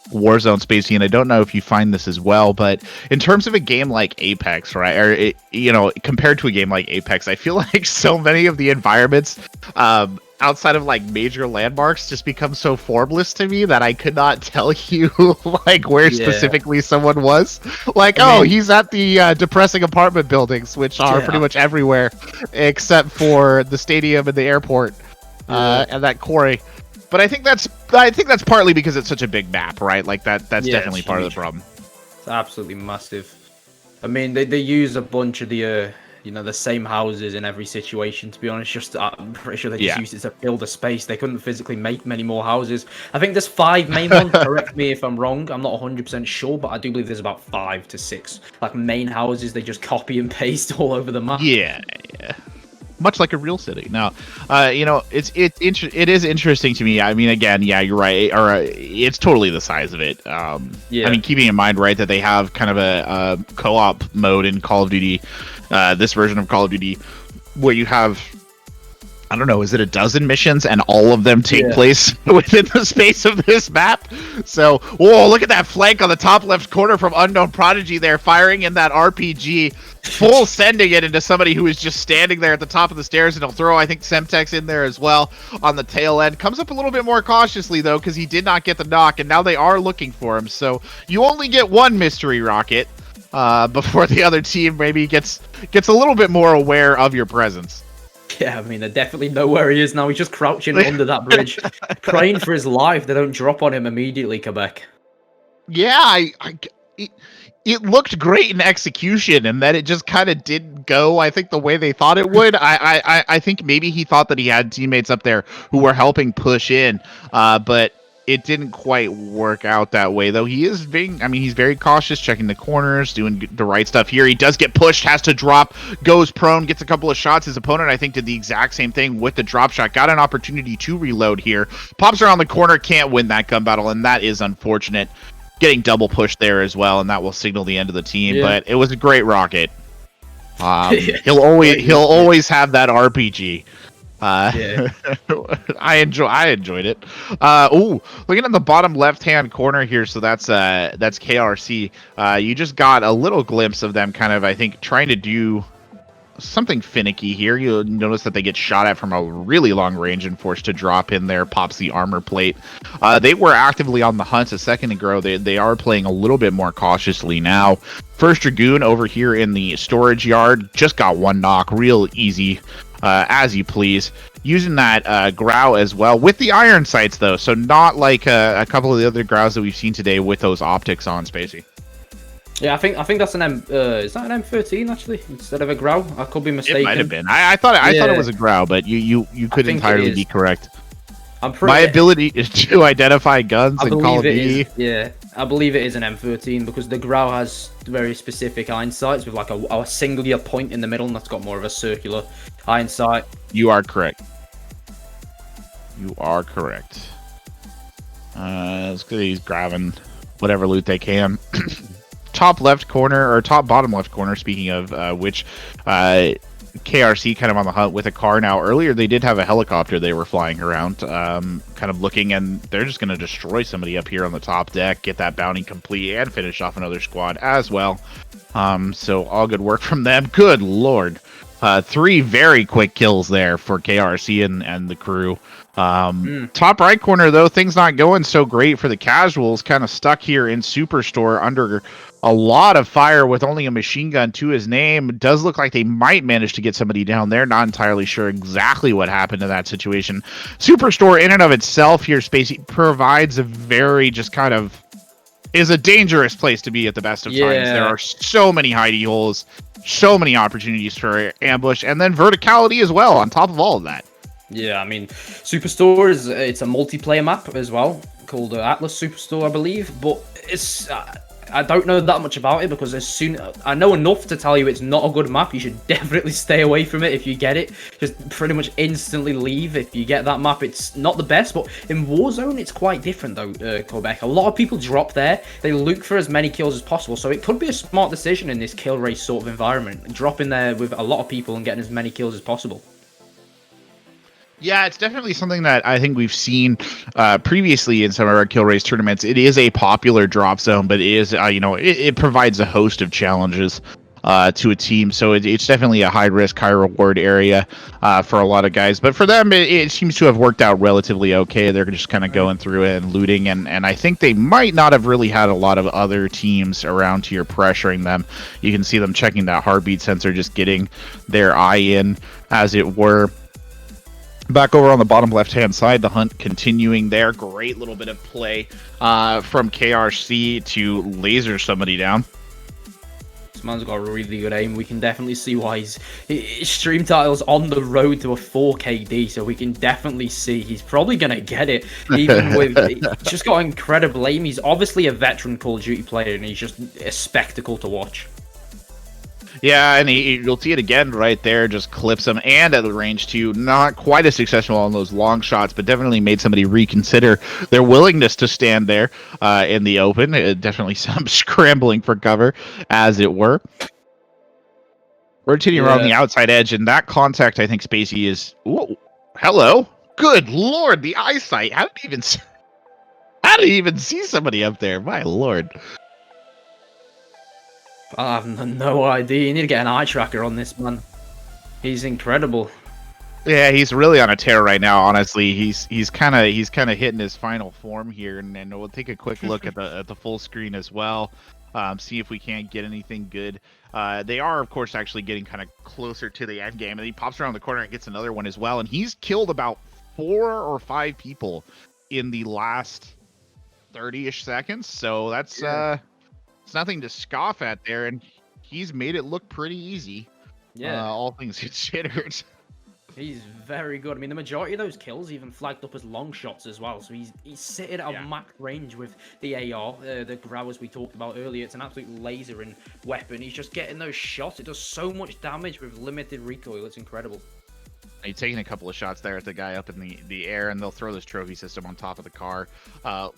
Warzone, Spacy, and I don't know if you find this as well, but in terms of a game like Apex, right, or compared to a game like Apex, I feel like so many of the environments outside of like major landmarks just become so formless to me that I could not tell you like where specifically someone was. Like, he's at the depressing apartment buildings, which are pretty much everywhere except for the stadium and the airport and that quarry. But I think that's partly because it's such a big map, right? Like that's definitely part of the problem. It's absolutely massive. I mean, they use a bunch of the the same houses in every situation, to be honest. I'm pretty sure they just used it to fill the space. They couldn't physically make many more houses. I think there's 5 main ones. Correct me if I'm wrong. I'm not 100% sure, but I do believe there's about 5 to 6 like main houses. They just copy and paste all over the map. Yeah. Much like a real city. Now, it is interesting to me. I mean, again, yeah, you're right. Or it's totally the size of it. I mean, keeping in mind, right, that they have kind of a co-op mode in Call of Duty, this version of Call of Duty, where you have, I don't know, is it a dozen missions and all of them take place within the space of this map? So, whoa, look at that flank on the top left corner from Unknown Prodigy there, firing in that RPG, full sending it into somebody who is just standing there at the top of the stairs, and he'll throw, I think, Semtex in there as well on the tail end. Comes up a little bit more cautiously, though, because he did not get the knock, and now they are looking for him. So, you only get one mystery rocket before the other team maybe gets a little bit more aware of your presence. Yeah, I mean, they definitely know where he is now. He's just crouching under that bridge, praying for his life. They don't drop on him immediately, Corbec. Yeah, it looked great in execution, and then it just kind of didn't go, I think, the way they thought it would. I think maybe he thought that he had teammates up there who were helping push in, but it didn't quite work out that way, though. He's very cautious, checking the corners, doing the right stuff here. He does get pushed, has to drop, goes prone, gets a couple of shots. His opponent, I think, did the exact same thing with the drop shot. Got an opportunity to reload here. Pops around the corner, can't win that gun battle, and that is unfortunate. Getting double pushed there as well, and that will signal the end of the team. But it was a great rocket. He'll always have that RPG. I enjoyed it. Looking at the bottom left-hand corner here, so that's KRC. You just got a little glimpse of them kind of, I think, trying to do something finicky here. You'll notice that they get shot at from a really long range and forced to drop in there, pops the armor plate. They were actively on the hunt a second ago. They are playing a little bit more cautiously now. First Dragoon over here in the storage yard just got one knock, real easy, as you please. Using that Grau as well with the iron sights, though, so not like a couple of the other Graus that we've seen today with those optics on, Spacy. Yeah, I think that's an M. Is that an M13 actually instead of a Grau? I could be mistaken. It might have been. I thought it Yeah, was a Growl, but you I could think it entirely is. be correct. I'm My pretty. ability is to identify guns I in Call believe of it is. Duty. Yeah, I believe it is an M13 because the Grau has very specific iron sights with like a singular point in the middle, and that's got more of a circular iron sight. You are correct. You are correct. It's good he's grabbing whatever loot they can. Top left corner, or top bottom left corner, speaking of which, KRC kind of on the hunt with a car now. Earlier they did have a helicopter they were flying around, kind of looking, and they're just going to destroy somebody up here on the top deck, get that bounty complete, and finish off another squad as well. So all good work from them. Good lord. 3 very quick kills there for KRC and the crew. Top right corner, though, things not going so great for the casuals. Kind of stuck here in Superstore under a lot of fire with only a machine gun to his name. It does look like they might manage to get somebody down there. Not entirely sure exactly what happened to that situation. Superstore in and of itself here, Spacy, provides a very just kind of is a dangerous place to be at the best of times. There are so many hidey holes, so many opportunities for ambush, and then verticality as well on top of all of that. Yeah, I mean, Superstore it's a multiplayer map as well called Atlas Superstore, I believe. But it's I don't know that much about it because I know enough to tell you it's not a good map. You should definitely stay away from it if you get it. Just pretty much instantly leave if you get that map. It's not the best, but in Warzone it's quite different though. Corbec. A lot of people drop there. They look for as many kills as possible, so it could be a smart decision in this kill race sort of environment. Dropping there with a lot of people and getting as many kills as possible. Yeah, it's definitely something that I think we've seen previously in some of our kill race tournaments. It is a popular drop zone, but it is, it provides a host of challenges to a team. So it's definitely a high risk, high reward area for a lot of guys. But for them, it seems to have worked out relatively okay. They're just kind of going through it and looting. And I think they might not have really had a lot of other teams around here pressuring them. You can see them checking that heartbeat sensor, just getting their eye in, as it were. Back over on the bottom left-hand side, the hunt continuing there. Great little bit of play from KRC to laser somebody down. This man's got a really good aim. We can definitely see why his stream title's on the road to a 4KD, so we can definitely see he's probably going to get it. Even with, he's just got incredible aim. He's obviously a veteran Call of Duty player, and he's just a spectacle to watch. Yeah, and you'll see it again right there, just clips him, and at the range too. Not quite as successful on those long shots, but definitely made somebody reconsider their willingness to stand there in the open. Definitely some scrambling for cover, as it were. Rotating around the outside edge, and that contact, I think Spacy is... Ooh, hello? Good lord, the eyesight! How did he even see somebody up there? My lord. I have no idea. You need to get an eye tracker on this man. He's incredible. Yeah, he's really on a tear right now. Honestly, he's kind of hitting his final form here, and we'll take a quick look at the full screen as well. See if we can't get anything good. They are, of course, actually getting kind of closer to the end game, and he pops around the corner and gets another one as well. And he's killed about 4 or 5 people in the last 30-ish seconds. So that's it's nothing to scoff at there, and he's made it look pretty easy. Yeah, all things considered. He's very good. I mean, the majority of those kills even flagged up as long shots as well. So he's sitting at a max range with the AR, the Grau, as we talked about earlier. It's an absolute laser and weapon. He's just getting those shots. It does so much damage with limited recoil. It's incredible. He's taking a couple of shots there at the guy up in the air, and they'll throw this trophy system on top of the car.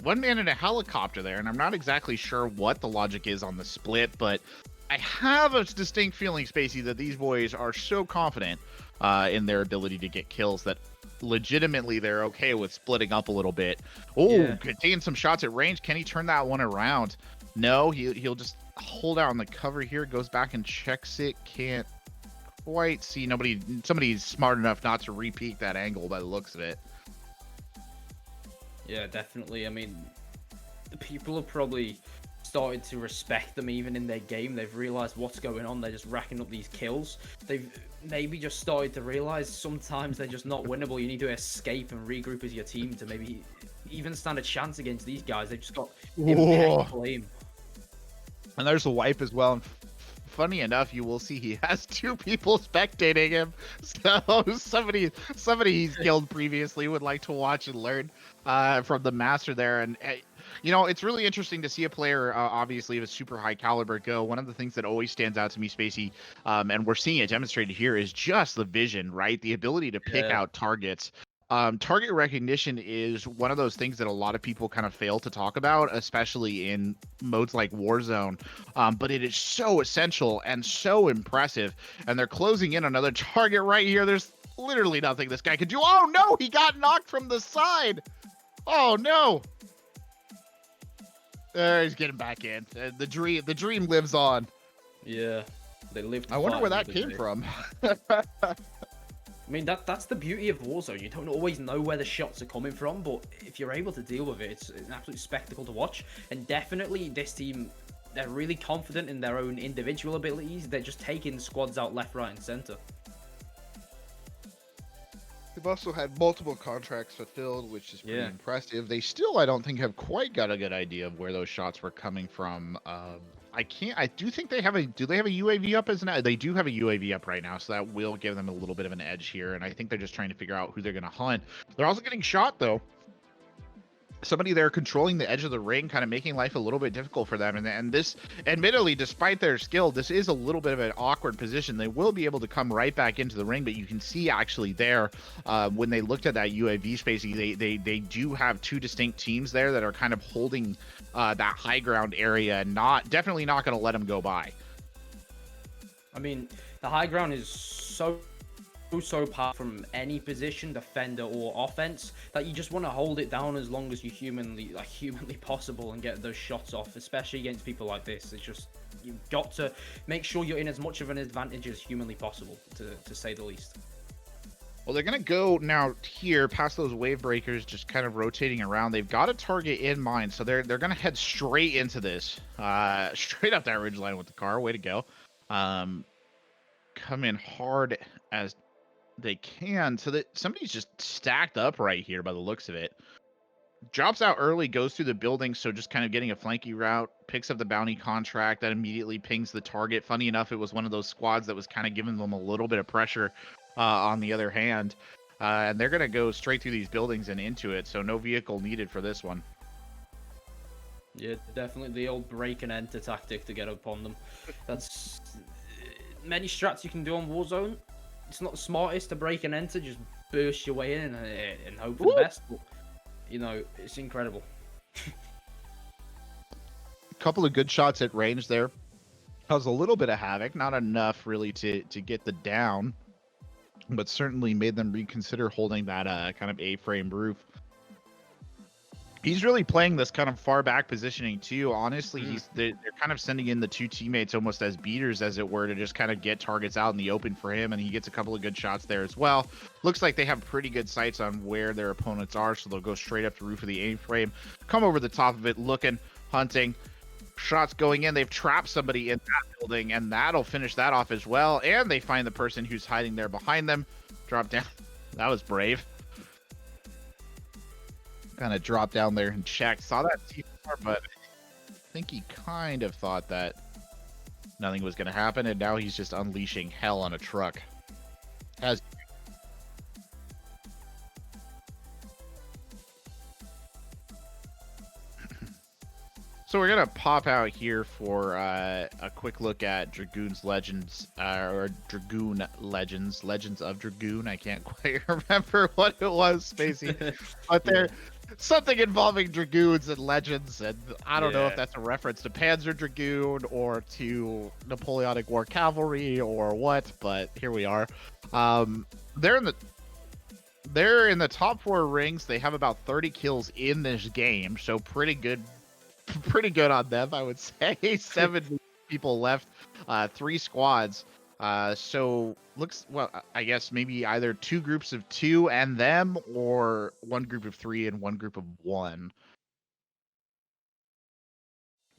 One man in a helicopter there, and I'm not exactly sure what the logic is on the split, but I have a distinct feeling, Spacy, that these boys are so confident in their ability to get kills that legitimately they're okay with splitting up a little bit. Oh, taking some shots at range. Can he turn that one around? No, he'll just hold out on the cover here, goes back and checks it. Can't quite see somebody's smart enough not to re-peek that angle by the looks of it. Yeah, definitely. I mean, the people have probably started to respect them even in their game. They've realized what's going on. They're just racking up these kills. They've maybe just started to realize sometimes they're just not winnable. You need to escape and regroup as your team to maybe even stand a chance against these guys. They've just got impeccable aim. And there's a wipe as well. And funny enough, you will see he has 2 people spectating him. So somebody he's killed previously would like to watch and learn from the master there. And you know, it's really interesting to see a player, obviously, of a super high caliber go. One of the things that always stands out to me, Spacy, and we're seeing it demonstrated here, is just the vision, right? The ability to pick out targets. Target recognition is one of those things that a lot of people kind of fail to talk about, especially in modes like Warzone. But it is so essential and so impressive. And they're closing in another target right here. There's literally nothing this guy could do. Oh no, he got knocked from the side. Oh no. He's getting back in. The dream lives on. Yeah, they live. I wonder where that came from. I mean, that's the beauty of Warzone. You don't always know where the shots are coming from, but if you're able to deal with it, it's an absolute spectacle to watch. And definitely, this team, they're really confident in their own individual abilities. They're just taking squads out left, right, and center. They've also had multiple contracts fulfilled, which is pretty impressive. They still, I don't think, have quite got a good idea of where those shots were coming from. I do think they have a. Do they have a UAV up as an? They do have a UAV up right now, so that will give them a little bit of an edge here. And I think they're just trying to figure out who they're going to hunt. They're also getting shot though. Somebody there controlling the edge of the ring, kind of making life a little bit difficult for them. And this, admittedly, despite their skill, this is a little bit of an awkward position. They will be able to come right back into the ring, but you can see actually there, when they looked at that UAV space, they do have 2 distinct teams there that are kind of holding that high ground area, and definitely not going to let them go by. I mean, the high ground is so apart from any position, defender or offense, that you just want to hold it down as long as you humanly possible and get those shots off, especially against people like this. It's just, you've got to make sure you're in as much of an advantage as humanly possible, to say the least. Well, they're going to go now here past those wave breakers, just kind of rotating around. They've got a target in mind, so they're going to head straight into this, straight up that ridgeline with the car. Way to go. Come in hard as they can, so that somebody's just stacked up right here by the looks of it. Drops out early, goes through the building, so just kind of getting a flanky route, picks up the bounty contract, that immediately pings the target. Funny enough, it was one of those squads that was kind of giving them a little bit of pressure on the other hand. And they're going to go straight through these buildings and into it, so no vehicle needed for this one. Yeah, definitely the old break and enter tactic to get up on them. That's many strats you can do on Warzone. It's not the smartest to break and enter, just burst your way in and hope for the best. But, you know, it's incredible. A couple of good shots at range there. Caused a little bit of havoc, not enough really to get the down, but certainly made them reconsider holding that kind of A-frame roof. He's really playing this kind of far back positioning too. Honestly, they're kind of sending in the 2 teammates almost as beaters, as it were, to just kind of get targets out in the open for him, and he gets a couple of good shots there as well. Looks like they have pretty good sights on where their opponents are, so they'll go straight up the roof of the A-frame, come over the top of it, looking, hunting. Shots going in. They've trapped somebody in that building, and that'll finish that off as well. And they find the person who's hiding there behind them. Drop down. That was brave. Kind of dropped down there and checked. Saw that C4, but I think he kind of thought that nothing was going to happen, and now he's just unleashing hell on a truck. So we're going to pop out here for a quick look at Dragoon's Legends, or Dragoon Legends, Legends of Dragoon. I can't quite remember what it was, Spacy. But they're something involving Dragoons and Legends, and I don't know if that's a reference to Panzer Dragoon or to Napoleonic War Cavalry or what, but here we are. They're in the top 4 rings. They have about 30 kills in this game, so pretty good on them, I would say. 7 people left, 3 squads. So looks, well, I guess maybe either 2 groups of 2 and them, or 1 group of 3 and 1 group of 1.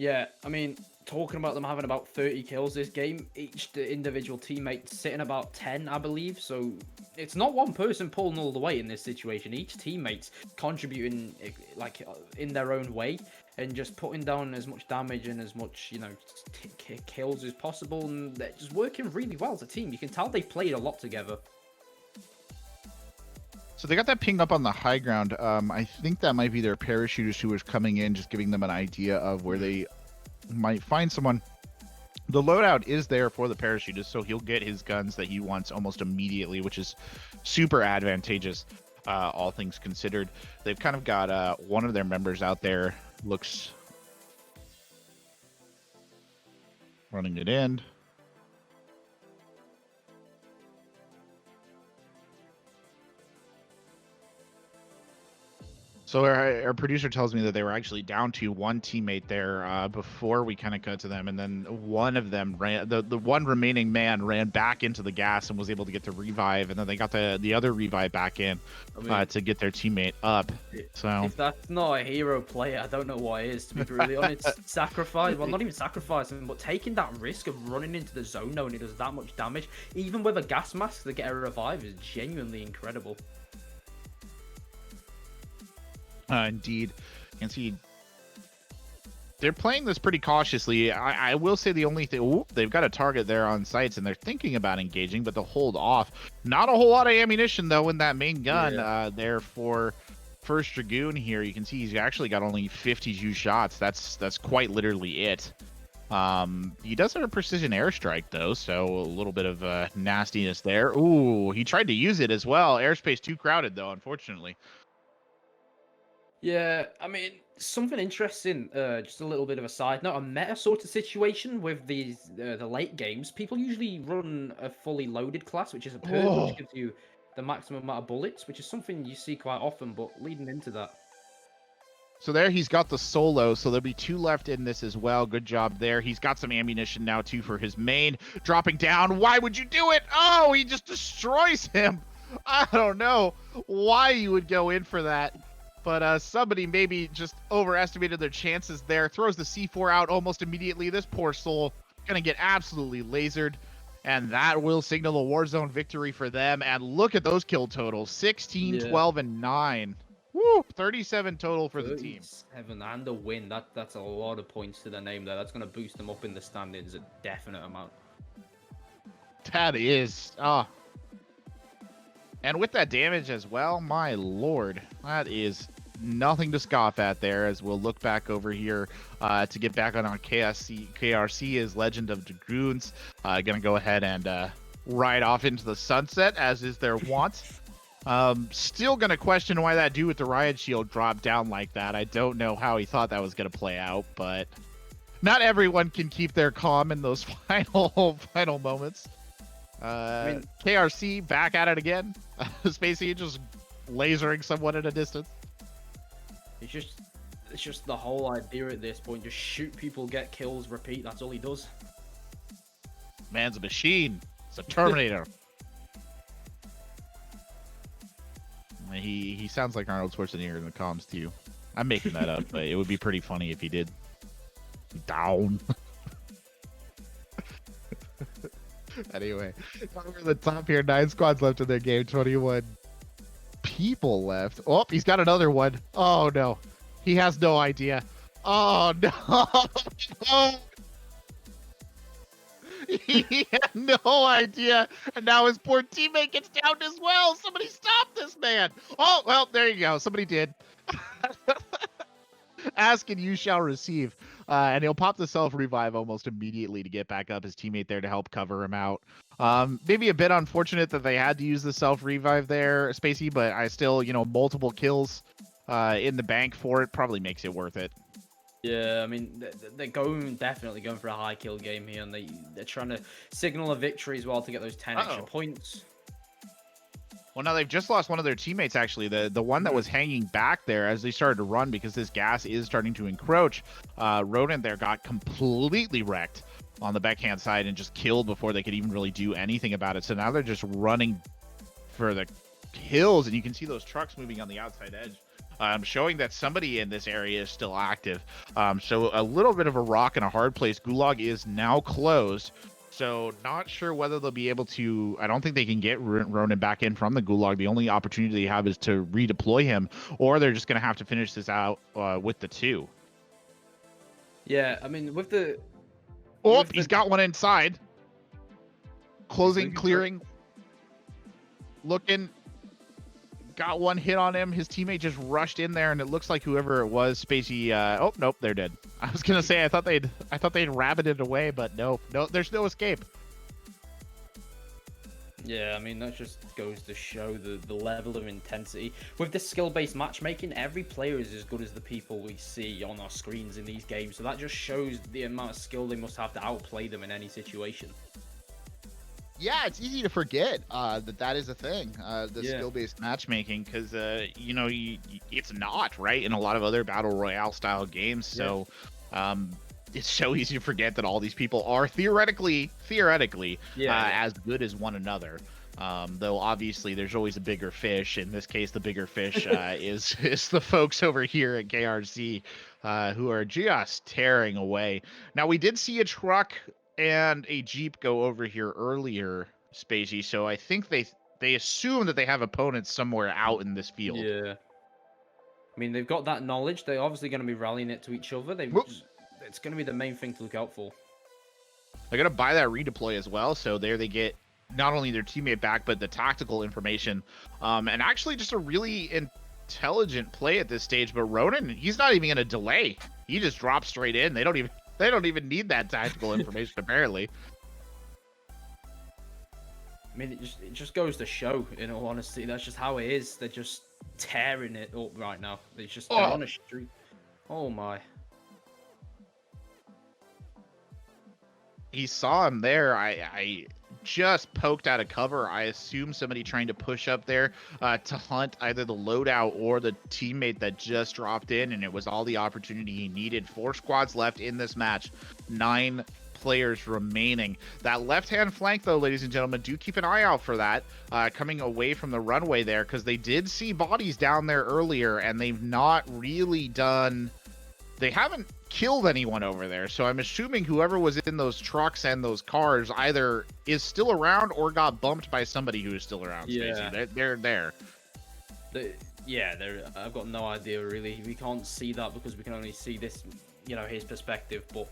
Yeah, I mean, talking about them having about 30 kills this game, each individual teammate sitting about 10, I believe. So it's not one person pulling all the weight in this situation. Each teammate's contributing like in their own way and just putting down as much damage and as much, you know, kills as possible. And they're just working really well as a team. You can tell they played a lot together. So they got that ping up on the high ground. I think that might be their parachutist who was coming in, just giving them an idea of where they might find someone. The loadout is there for the parachutist, so he'll get his guns that he wants almost immediately, which is super advantageous, all things considered. They've kind of got one of their members out there, looks running it in. So our producer tells me that they were actually down to one teammate there before we kind of cut to them, and then one of them ran. The one remaining man ran back into the gas and was able to get the revive, and then they got the other revive back in to get their teammate up. So if that's not a hero player, I don't know what is. To be brutally honest, sacrifice. Well, not even sacrificing, but taking that risk of running into the zone knowing it does that much damage, even with a gas mask to get a revive, is genuinely incredible. Indeed. You can see they're playing this pretty cautiously. I will say the only thing, they've got a target there on sights and they're thinking about engaging, but they'll hold off. Not a whole lot of ammunition though in that main gun there for First Dragoon here. You can see he's actually got only 52 shots. That's quite literally it. He does have a precision airstrike though, so a little bit of nastiness there. Ooh, he tried to use it as well. Airspace too crowded though, unfortunately. Yeah, I mean, something interesting, just a little bit of a side note, a meta sort of situation with these the late games. People usually run a fully loaded class, which is a perk, which gives you the maximum amount of bullets, which is something you see quite often, but leading into that. So there he's got the solo, so there'll be 2 left in this as well. Good job there. He's got some ammunition now, too, for his main. Dropping down. Why would you do it? Oh, he just destroys him. I don't know why you would go in for that. But somebody maybe just overestimated their chances there. Throws the C4 out almost immediately. This poor soul going to get absolutely lasered. And that will signal a Warzone victory for them. And look at those kill totals. 16, 12, and 9. Woo! 37 total for the team. 37 and a win. That's a lot of points to their name there. That's going to boost them up in the standings a definite amount. That is... And with that damage as well, my lord, that is nothing to scoff at there, as we'll look back over here to get back on our KRC is Legend of Dragoons. Gonna go ahead and ride off into the sunset, as is their wont. Still gonna question why that dude with the riot shield dropped down like that. I don't know how he thought that was gonna play out, but not everyone can keep their calm in those final moments. I mean, KRC back at it again. Spacy just lasering someone at a distance. It's just the whole idea at this point. Just shoot people, get kills, repeat. That's all he does. Man's a machine. It's a Terminator. He sounds like Arnold Schwarzenegger in the comms too. I'm making that up, but it would be pretty funny if he did. Down. Anyway, over the top here, 9 squads left in their game, 21 people left. Oh, he's got another one. Oh no, he has no idea. Oh no. He had no idea, and now his poor teammate gets downed as well. Somebody stop this man. Oh, well, there you go. Somebody did. Ask and you shall receive. And he'll pop the self-revive almost immediately to get back up. His teammate there to help cover him out. Maybe a bit unfortunate that they had to use the self-revive there, Spacy, but I still, multiple kills in the bank for it probably makes it worth it. Yeah, I mean, they're definitely going for a high kill game here, and they're trying to signal a victory as well to get those 10 extra points. Well, now they've just lost one of their teammates, actually. The one that was hanging back there as they started to run because this gas is starting to encroach. Rodent there got completely wrecked on the backhand side and just killed before they could even really do anything about it. So now they're just running for the kills, and you can see those trucks moving on the outside edge showing that somebody in this area is still active. So a little bit of a rock and a hard place. Gulag is now closed. So not sure whether they'll be able to. I don't think they can get Ronan back in from the Gulag. The only opportunity they have is to redeploy him, or they're just going to have to finish this out with the 2. Yeah, I mean, with the... Oh, he's got one inside. Closing, clearing. Looking. Got one hit on him. His teammate just rushed in there, and it looks like whoever it was, Spacy. Oh nope, they're dead. I was gonna say I thought they'd rabbited away, but no, there's no escape. Yeah, I mean, that just goes to show the level of intensity. With the skill-based matchmaking, every player is as good as the people we see on our screens in these games, so that just shows the amount of skill they must have to outplay them in any situation. Yeah, it's easy to forget that is a thing, the skill-based matchmaking, because, it's not, right, in a lot of other Battle Royale-style games, so it's so easy to forget that all these people are theoretically as good as one another. Though obviously there's always a bigger fish. In this case, the bigger fish is the folks over here at KRC who are just tearing away. Now, we did see a truck and a Jeep go over here earlier, Spacy, so I think they assume that they have opponents somewhere out in this field. Yeah. I mean, they've got that knowledge. They're obviously going to be rallying it to each other. It's going to be the main thing to look out for. They're going to buy that redeploy as well, so there they get not only their teammate back, but the tactical information. And actually just a really intelligent play at this stage, but Ronan, he's not even going to delay. He just drops straight in. They don't even need that tactical information, apparently. I mean, it just goes to show, in all honesty, that's just how it is. They're just tearing it up right now. They're on a streak. Oh my. He saw him there. I just poked out of cover. I assume somebody trying to push up there to hunt either the loadout or the teammate that just dropped in, and it was all the opportunity he needed. 4 squads left in this match. 9 players remaining. That left-hand flank, though, ladies and gentlemen, do keep an eye out for that coming away from the runway there, because they did see bodies down there earlier, and they've not really done... They haven't killed anyone over there, so I'm assuming whoever was in those trucks and those cars either is still around or got bumped by somebody who is still around. Yeah. Spacy. They're there. I've got no idea, really. We can't see that because we can only see this, his perspective, but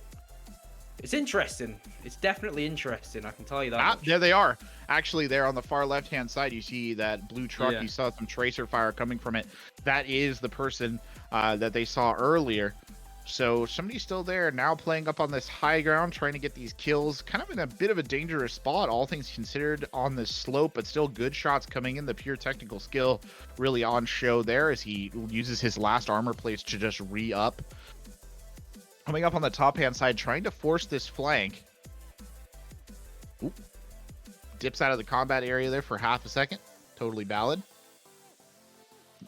it's interesting. It's definitely interesting, I can tell you that. There they are. Actually, there on the far left-hand side, you see that blue truck. Yeah. You saw some tracer fire coming from it. That is the person that they saw earlier. So somebody's still there now, playing up on this high ground, trying to get these kills, kind of in a bit of a dangerous spot, all things considered, on this slope, but still good shots coming in. The pure technical skill really on show there as he uses his last armor place to just re-up. Coming up on the top-hand side, trying to force this flank. Oop. Dips out of the combat area there for half a second. Totally valid.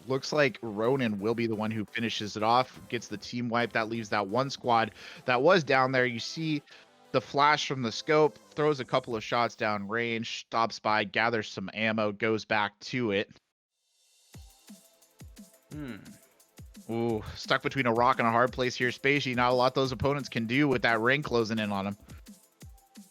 Looks like Ronan will be the one who finishes it off, gets the team wipe. That leaves that one squad that was down there. You see the flash from the scope, throws a couple of shots down range, stops by, gathers some ammo, goes back to it. Ooh, stuck between a rock and a hard place here. Spacy, not a lot those opponents can do with that ring closing in on him.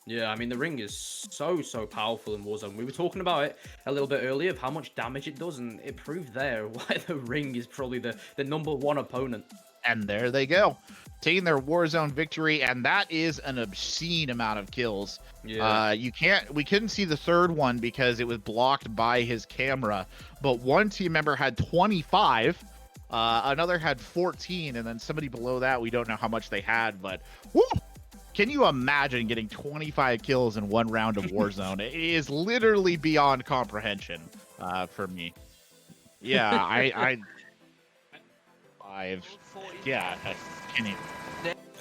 Yeah, I mean, the ring is so powerful in Warzone. We were talking about it a little bit earlier of how much damage it does, and it proved there why the ring is probably the #1 opponent. And there they go, taking their Warzone victory, and that is an obscene amount of kills. Yeah. We couldn't see the third one because it was blocked by his camera, but one team member had 25, another had 14, and then somebody below that, we don't know how much they had, but whoo! Can you imagine getting 25 kills in one round of Warzone? It is literally beyond comprehension for me. Yeah, I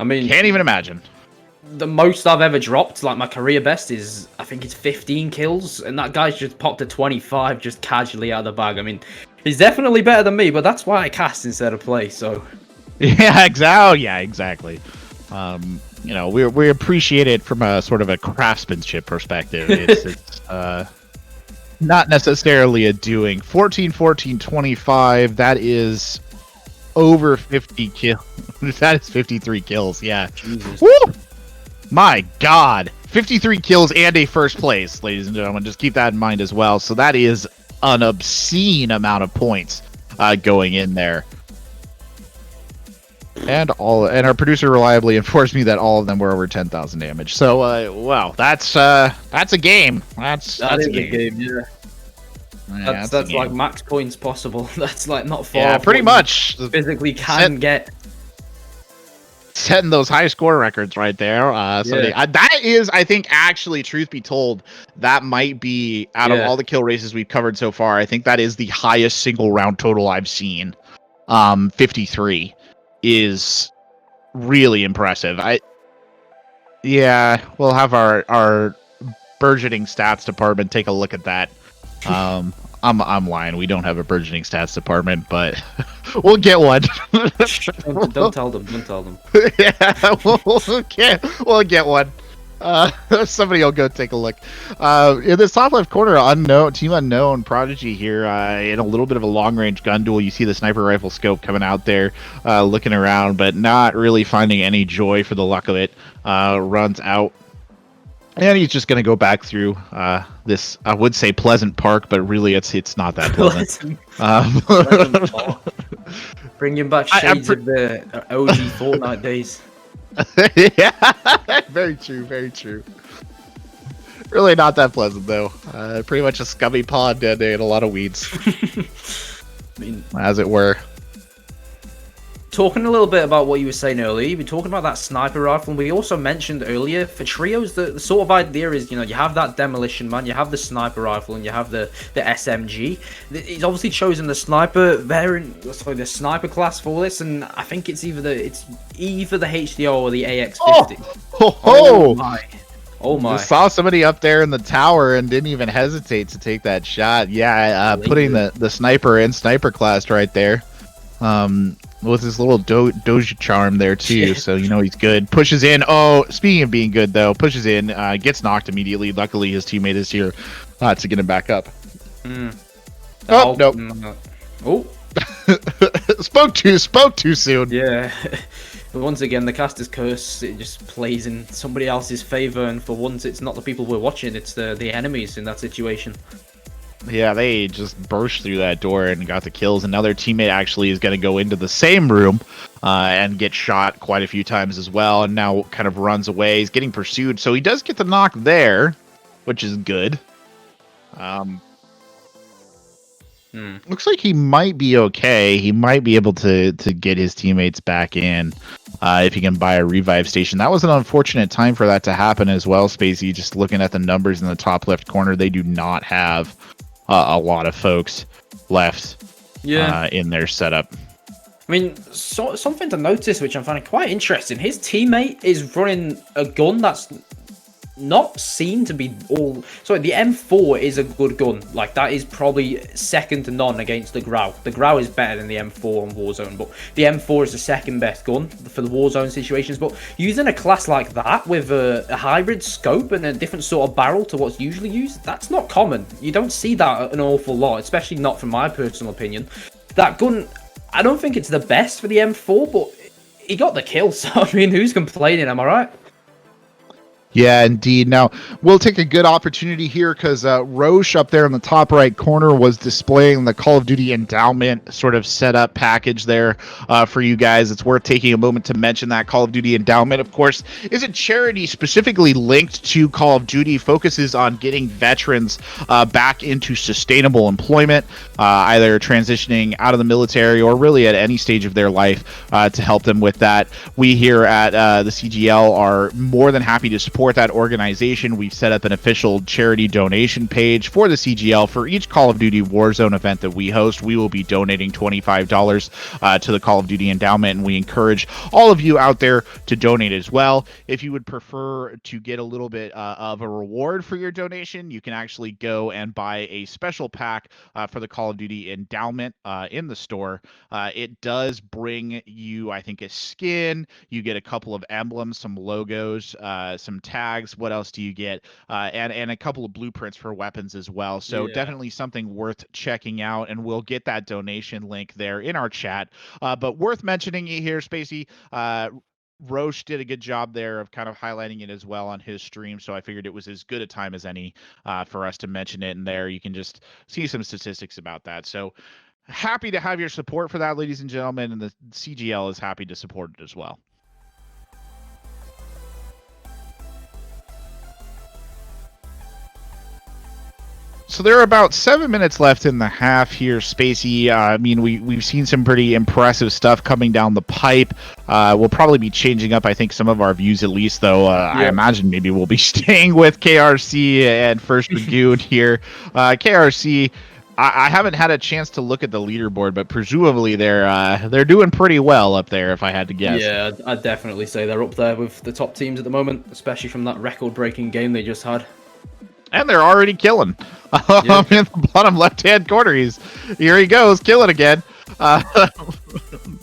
can't even imagine. The most I've ever dropped, like my career best, is I think it's 15 kills, and that guy's just popped a 25 just casually out of the bag. I mean, he's definitely better than me, but that's why I cast instead of play. So yeah, exactly. We appreciate it from a sort of a craftsmanship perspective. It's not necessarily a doing. 14, 14, 25. That is over 50 kills. That is 53 kills. Yeah. Jesus. Woo! My God. 53 kills and a first place, ladies and gentlemen. Just keep that in mind as well. So that is an obscene amount of points going in there. And our producer reliably informs me that all of them were over 10,000 damage. So wow, that's a game. That's a game. Yeah. Yeah, that's like max points possible. That's like not far. Yeah, pretty much. Physically can get. Setting those high score records right there. That is, I think, actually, truth be told, that might be out of all the kill races we've covered so far. I think that is the highest single round total I've seen. 53 is really impressive. We'll have our burgeoning stats department take a look at that. I'm lying. We don't have a burgeoning stats department, but we'll get one. Don't tell them. Don't tell them. Yeah, we'll get one. Somebody will go take a look. In this top left corner, Team Unknown Prodigy here in a little bit of a long range gun duel. You see the sniper rifle scope coming out there, looking around, but not really finding any joy for the luck of it. Runs out. And he's just going to go back through this, I would say, pleasant park, but really it's not that pleasant. Bringing back shades of the OG Fortnite days. Yeah, very true, very true. Really not that pleasant, though. Pretty much a scummy pond and a lot of weeds. I mean, as it were. Talking a little bit about what you were saying earlier, you were talking about that sniper rifle, and we also mentioned earlier, for trios, the sort of idea is, you have that demolition man, you have the sniper rifle, and you have the SMG. He's obviously chosen the sniper the sniper class for this, and I think it's either the HDR or the AX50. Oh my. Oh my. Just saw somebody up there in the tower and didn't even hesitate to take that shot. Yeah, putting the sniper in sniper class right there. With his little doja charm there too, so he's good. Pushes in. Oh, speaking of being good though, pushes in, gets knocked immediately. Luckily, his teammate is here to get him back up. Oh, nope. Oh, spoke too soon. Yeah. But once again, the caster's curse, it just plays in somebody else's favor, and for once, it's not the people we're watching; it's the enemies in that situation. Yeah, they just burst through that door and got the kills. Another teammate actually is going to go into the same room and get shot quite a few times as well, and now kind of runs away. He's getting pursued, so he does get the knock there, which is good. Looks like he might be okay. He might be able to get his teammates back in if he can buy a revive station. That was an unfortunate time for that to happen as well, Spacy. Just looking at the numbers in the top left corner, they do not have a lot of folks left in their setup. I mean, something to notice, which I'm finding quite interesting. His teammate is running a gun that's not seen to be all. Sorry, the M4 is a good gun. Like, that is probably second to none against the Grau. The Grau is better than the M4 on Warzone, but the M4 is the second best gun for the Warzone situations. But using a class like that with a hybrid scope and a different sort of barrel to what's usually used, that's not common. You don't see that an awful lot, especially not from my personal opinion. That gun, I don't think it's the best for the M4, but he got the kill, so I mean, who's complaining, am I right? Yeah, indeed. Now, we'll take a good opportunity here because Roche up there in the top right corner was displaying the Call of Duty Endowment sort of setup package there for you guys. It's worth taking a moment to mention that Call of Duty Endowment, of course, is a charity specifically linked to Call of Duty, focuses on getting veterans back into sustainable employment, either transitioning out of the military or really at any stage of their life to help them with that. We here at the CGL are more than happy to support that organization. We've set up an official charity donation page for the CGL. For each Call of Duty Warzone event that we host, we will be donating $25 to the Call of Duty Endowment, and we encourage all of you out there to donate as well. If you would prefer to get a little bit of a reward for your donation, you can actually go and buy a special pack for the Call of Duty Endowment in the store. It does bring you, I think, a skin. You get a couple of emblems, some logos, some tags. What else do you get? And a couple of blueprints for weapons as well. So definitely something worth checking out, and we'll get that donation link there in our chat. But worth mentioning here, Spacy. Roche did a good job there of kind of highlighting it as well on his stream, so I figured it was as good a time as any for us to mention it. And there you can just see some statistics about that. So happy to have your support for that, ladies and gentlemen, and the CGL is happy to support it as well. So there are about 7 minutes left in the half here, Spacy. I mean, we've seen some pretty impressive stuff coming down the pipe. We'll probably be changing up, I think, some of our views at least, though. I imagine maybe we'll be staying with KRC and First Dragoon here. KRC, I haven't had a chance to look at the leaderboard, but presumably they're doing pretty well up there, if I had to guess. Yeah, I'd definitely say they're up there with the top teams at the moment, especially from that record-breaking game they just had. And they're already killing. In the bottom left-hand corner, here he goes, killing again.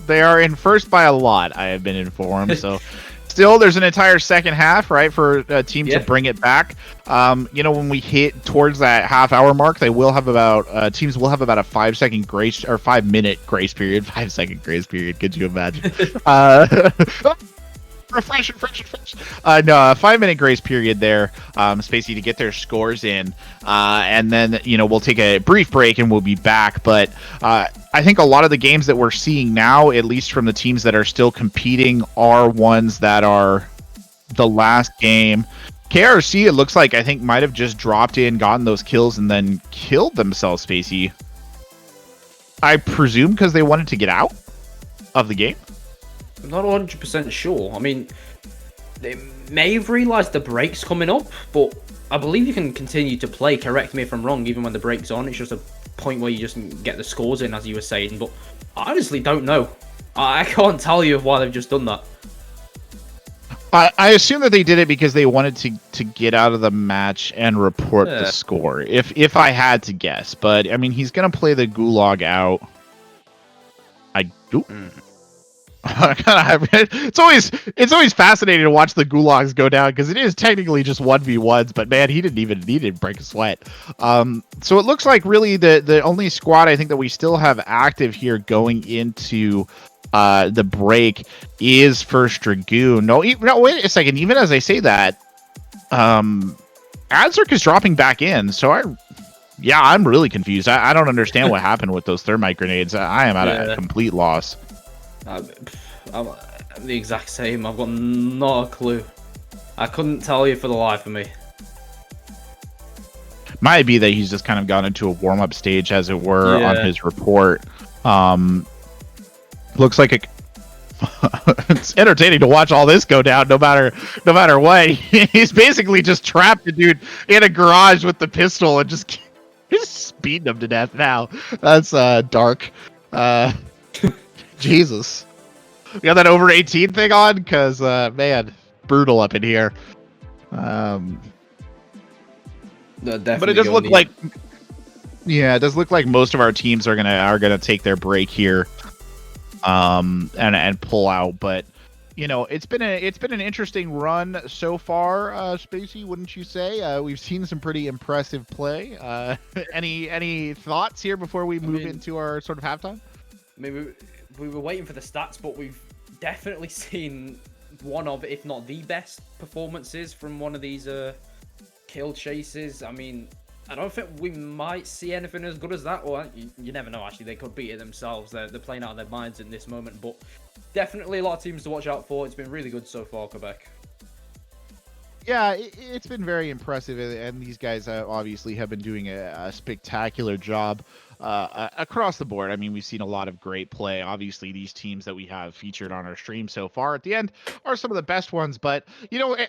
They are in first by a lot, I have been informed. So, still, there's an entire second half, right, for a team to bring it back. When we hit towards that half-hour mark, they will have about teams will have about a 5-second grace or 5-minute grace period. 5-second grace period. Could you imagine? Refresh. No, a 5-minute grace period there, Spacy, to get their scores in, and then we'll take a brief break and we'll be back. But I think a lot of the games that we're seeing now, at least from the teams that are still competing, are ones that are the last game. KRC, it looks like, I think, might have just dropped in, gotten those kills, and then killed themselves, Spacy. I presume because they wanted to get out of the game. I'm not 100% sure. I mean, they may have realised the break's coming up, but I believe you can continue to play, correct me if I'm wrong, even when the break's on. It's just a point where you just get the scores in, as you were saying, but I honestly don't know. I can't tell you why they've just done that. I assume that they did it because they wanted to get out of the match and report the score, if I had to guess. But, I mean, he's going to play the gulag out. It's always fascinating to watch the gulags go down because it is technically just 1v1s, but man, he didn't break a sweat. So it looks like really the only squad I think that we still have active here going into the break is First Dragoon. No, wait a second. Even as I say that, Adzerk is dropping back in, so I'm really confused. I don't understand what happened with those thermite grenades. I am at a complete loss. I'm the exact same. I've got not a clue. I couldn't tell you for the life of me. Might be that he's just kind of gone into a warm-up stage, as it were, on his report. Looks like it's entertaining to watch all this go down, no matter what. He's basically just trapped a dude in a garage with the pistol and just speeding him to death now. That's dark. Jesus. You got that over 18 thing on? Because, man, brutal up in here. But it does look like... Yeah, it does look like most of our teams are gonna take their break here, and pull out. But it's been an interesting run so far, Spacy, wouldn't you say? We've seen some pretty impressive play. Any thoughts here before we move into our sort of halftime? Maybe we were waiting for the stats, but we've definitely seen one of, if not the best performances from one of these kill chases. I mean, I don't think we might see anything as good as that, or you never know, actually. They could beat it themselves. They're playing out of their minds in this moment, but definitely a lot of teams to watch out for. It's been really good so far, Corbec. Yeah, it's been very impressive, and these guys obviously have been doing a spectacular job across the board. I mean, we've seen a lot of great play. Obviously, these teams that we have featured on our stream so far at the end are some of the best ones. But,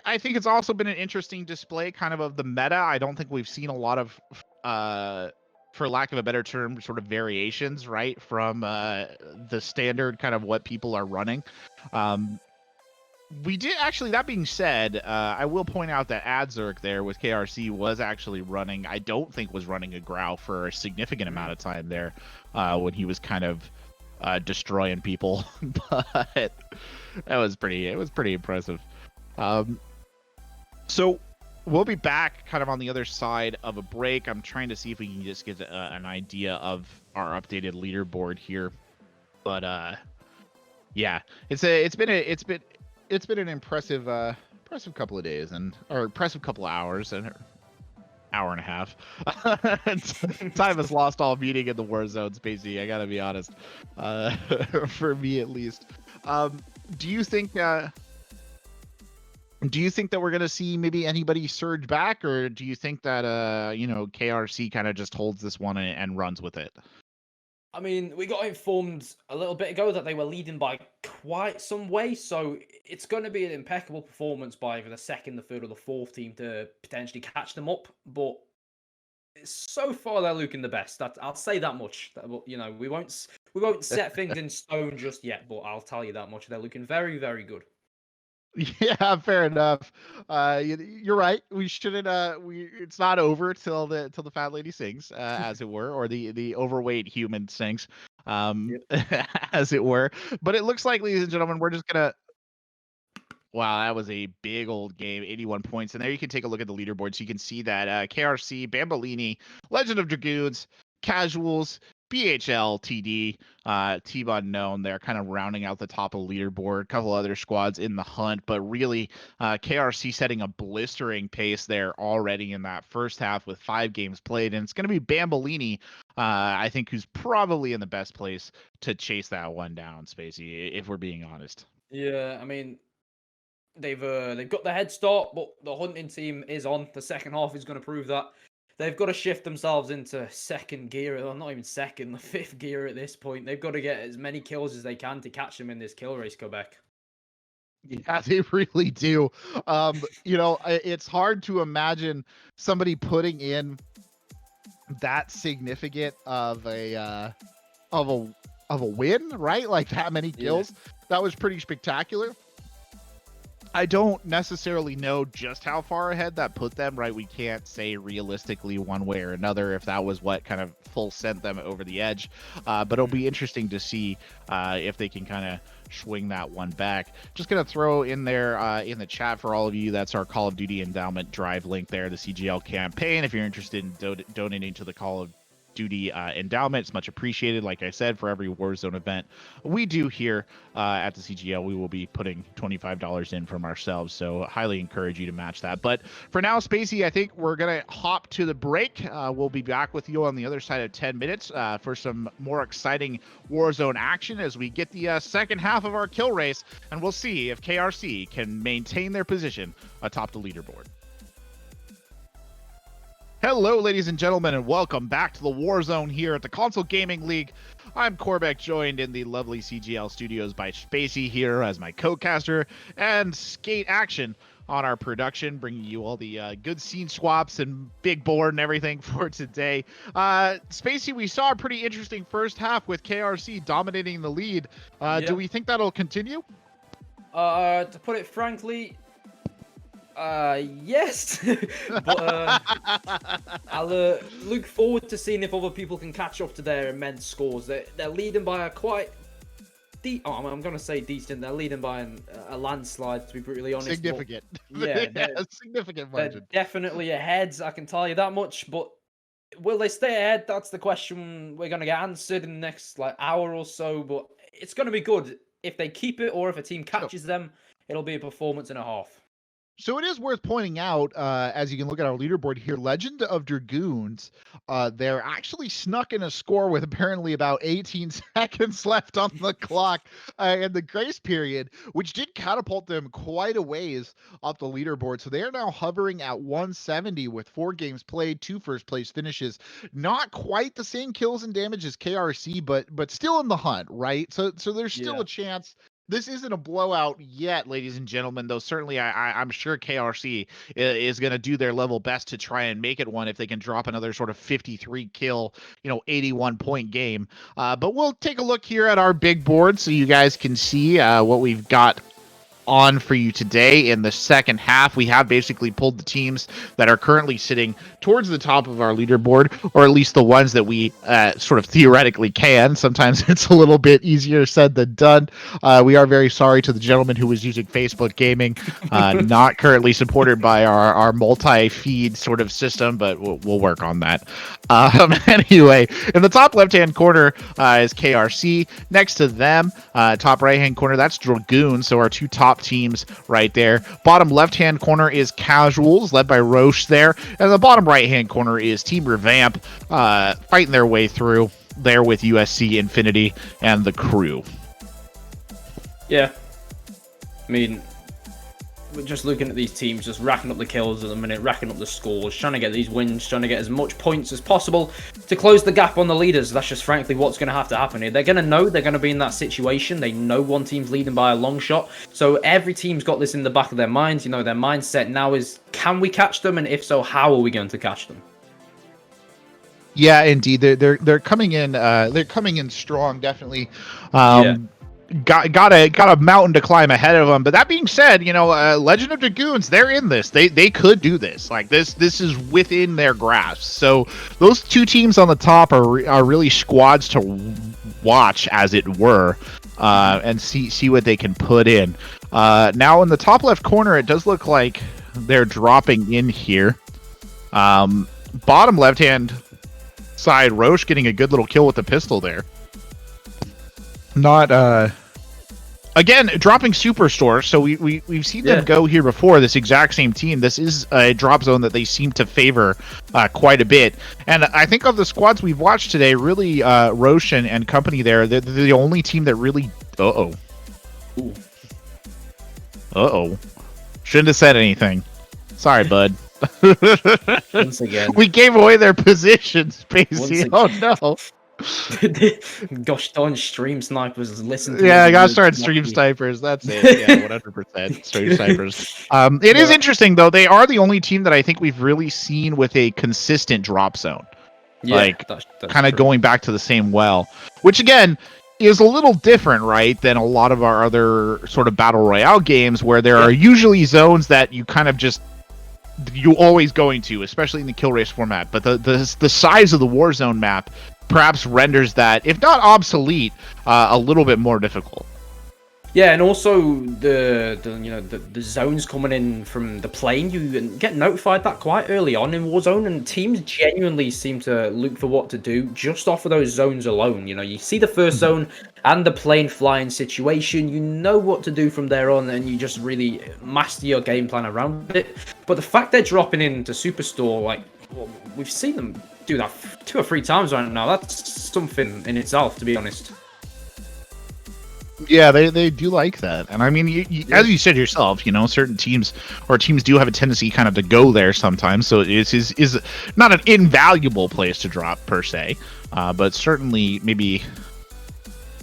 I think it's also been an interesting display kind of the meta. I don't think we've seen a lot of, for lack of a better term, sort of variations, right, from the standard kind of what people are running. We did actually, that being said, I will point out that Adzerk there with KRC was actually running, I don't think was running a Growl for a significant amount of time there when he was kind of destroying people. But it was pretty impressive. So we'll be back kind of on the other side of a break. I'm trying to see if we can just get an idea of our updated leaderboard here. But yeah, it's been an impressive couple of days or impressive couple of hours and hour and a half. Time has lost all meaning in the Warzone, Spacy. I gotta be honest, for me at least. Do you think? Do you think that we're gonna see maybe anybody surge back, or do you think that KRC kind of just holds this one and runs with it? I mean, we got informed a little bit ago that they were leading by quite some way, so it's going to be an impeccable performance by either the second, the third, or the fourth team to potentially catch them up. But so far, they're looking the best. I'll say that much. We won't set things in stone just yet, but I'll tell you that much. They're looking very, very good. Yeah, fair enough. You're right. We shouldn't. It's not over till the fat lady sings, as it were, or the overweight human sings, as it were. But it looks like, ladies and gentlemen, we're just gonna. Wow, that was a big old game, 81 points. And there you can take a look at the leaderboard. So you can see that KRC, Bambolini, Legend of Dragoons, Casuals, BHL, TD, Team Unknown. They're kind of rounding out the top of the leaderboard. A couple other squads in the hunt, but really KRC setting a blistering pace there already in that first half with 5 games played. And it's going to be Bambolini, I think, who's probably in the best place to chase that one down, Spacy, if we're being honest. Yeah, I mean, they've got the head start, but the hunting team is on. The second half is going to prove that. They've got to shift themselves into second gear, or not even second, the 5th gear at this point. They've got to get as many kills as they can to catch them in this kill race, Corbec. Yeah, they really do. It's hard to imagine somebody putting in that significant of a win, right? Like that many kills. Yeah. That was pretty spectacular. I don't necessarily know just how far ahead that put them, right? We can't say realistically one way or another if that was what kind of full sent them over the edge. But it'll be interesting to see if they can kind of swing that one back. Just going to throw in there in the chat for all of you, that's our Call of Duty Endowment Drive link there, the CGL campaign. If you're interested in donating to the Call of Duty endowment, it's much appreciated. Like I said, for every Warzone event we do here at the CGL, we will be putting $25 in from ourselves, so highly encourage you to match that. But for now, Spacy, I think we're gonna hop to the break. We'll be back with you on the other side of 10 minutes for some more exciting Warzone action as we get the second half of our kill race, and we'll see if KRC can maintain their position atop the leaderboard. Hello, ladies and gentlemen, and welcome back to the Warzone here at the Console Gaming League. I'm Corbec, joined in the lovely CGL studios by Spacy here as my co-caster, and Skate Action on our production, bringing you all the good scene swaps and big board and everything for today. Spacy, we saw a pretty interesting first half with KRC dominating the lead. Do we think that'll continue? To put it frankly, yes. But I'll look forward to seeing if other people can catch up to their immense scores. They're leading by a quite I'm going to say decent. They're leading by a landslide, to be brutally honest. Significant. But, yeah, a significant margin. They're definitely ahead, I can tell you that much. But will they stay ahead? That's the question we're going to get answered in the next hour or so. But it's going to be good if they keep it, or if a team catches them, it'll be a performance and a half. So it is worth pointing out, as you can look at our leaderboard here, Legend of Dragoons, they're actually snuck in a score with apparently about 18 seconds left on the clock in the grace period, which did catapult them quite a ways up the leaderboard. So they are now hovering at 170 with 4 games played, 2 first place finishes. Not quite the same kills and damage as KRC, but still in the hunt, right? So there's still a chance. This isn't a blowout yet, ladies and gentlemen, though certainly I'm sure KRC is going to do their level best to try and make it one if they can drop another sort of 53 kill, 81 point game. But we'll take a look here at our big board so you guys can see what we've got on for you today. In the second half, we have basically pulled the teams that are currently sitting towards the top of our leaderboard, or at least the ones that we sort of theoretically can. Sometimes it's a little bit easier said than done. We are very sorry to the gentleman who was using Facebook Gaming, not currently supported by our multi-feed sort of system, but we'll work on that. Anyway, in the top left-hand corner is KRC. Next to them, top right-hand corner, that's Dragoon. So our two top teams right there. Bottom left-hand corner is Casuals, led by Roche there. And the bottom right-hand corner is Team Revamp, fighting their way through there with USC Infinity and the crew. Yeah. I mean, we're just looking at these teams, just racking up the kills at the minute, racking up the scores, trying to get these wins, trying to get as much points as possible to close the gap on the leaders. That's just frankly what's going to have to happen here. They're going to know they're going to be in that situation. They know one team's leading by a long shot. So every team's got this in the back of their minds. You know, their mindset now is, can we catch them? And if so, how are we going to catch them? Yeah, indeed. They're coming in. They're coming in strong, definitely. Yeah. Got a mountain to climb ahead of them. But that being said, you know, Legend of Dragoons, they're in this. They could do this. Like this is within their grasp. So those two teams on the top are really squads to watch, as it were, and see what they can put in. Now in the top left corner, it does look like they're dropping in here. Bottom left hand side, Roche getting a good little kill with the pistol there. Not again dropping Superstore, so we've seen them go here before. This exact same team. This is a drop zone that they seem to favor quite a bit. And I think of the squads we've watched today, really Roche and company there, they're the only team that really shouldn't have said anything. Sorry, bud. Once again, we gave away their positions, Spacy. Oh no. Gosh darn stream snipers, listen to me. I gotta start stream snipers. That's it. Yeah, 100% stream snipers. It is interesting though. They are the only team that I think we've really seen with a consistent drop zone. Yeah, like that's kind of going back to the same well, which again is a little different, right, than a lot of our other sort of battle royale games where there are usually zones that you kind of just always going to, especially in the kill race format. But the size of the Warzone map perhaps renders that, if not obsolete, a little bit more difficult. Yeah, and also the zones coming in from the plane, you get notified that quite early on in Warzone, and teams genuinely seem to look for what to do just off of those zones alone. You know, you see the first zone and the plane flying situation, you know what to do from there on, and you just really master your game plan around it. But the fact they're dropping into Superstore, like, well, we've seen them do that 2 or 3 times right now. That's something in itself, to be honest. Yeah, they do like that. And I mean, as you said yourself, you know, certain teams do have a tendency kind of to go there sometimes. So it is not an invaluable place to drop per se, but certainly maybe,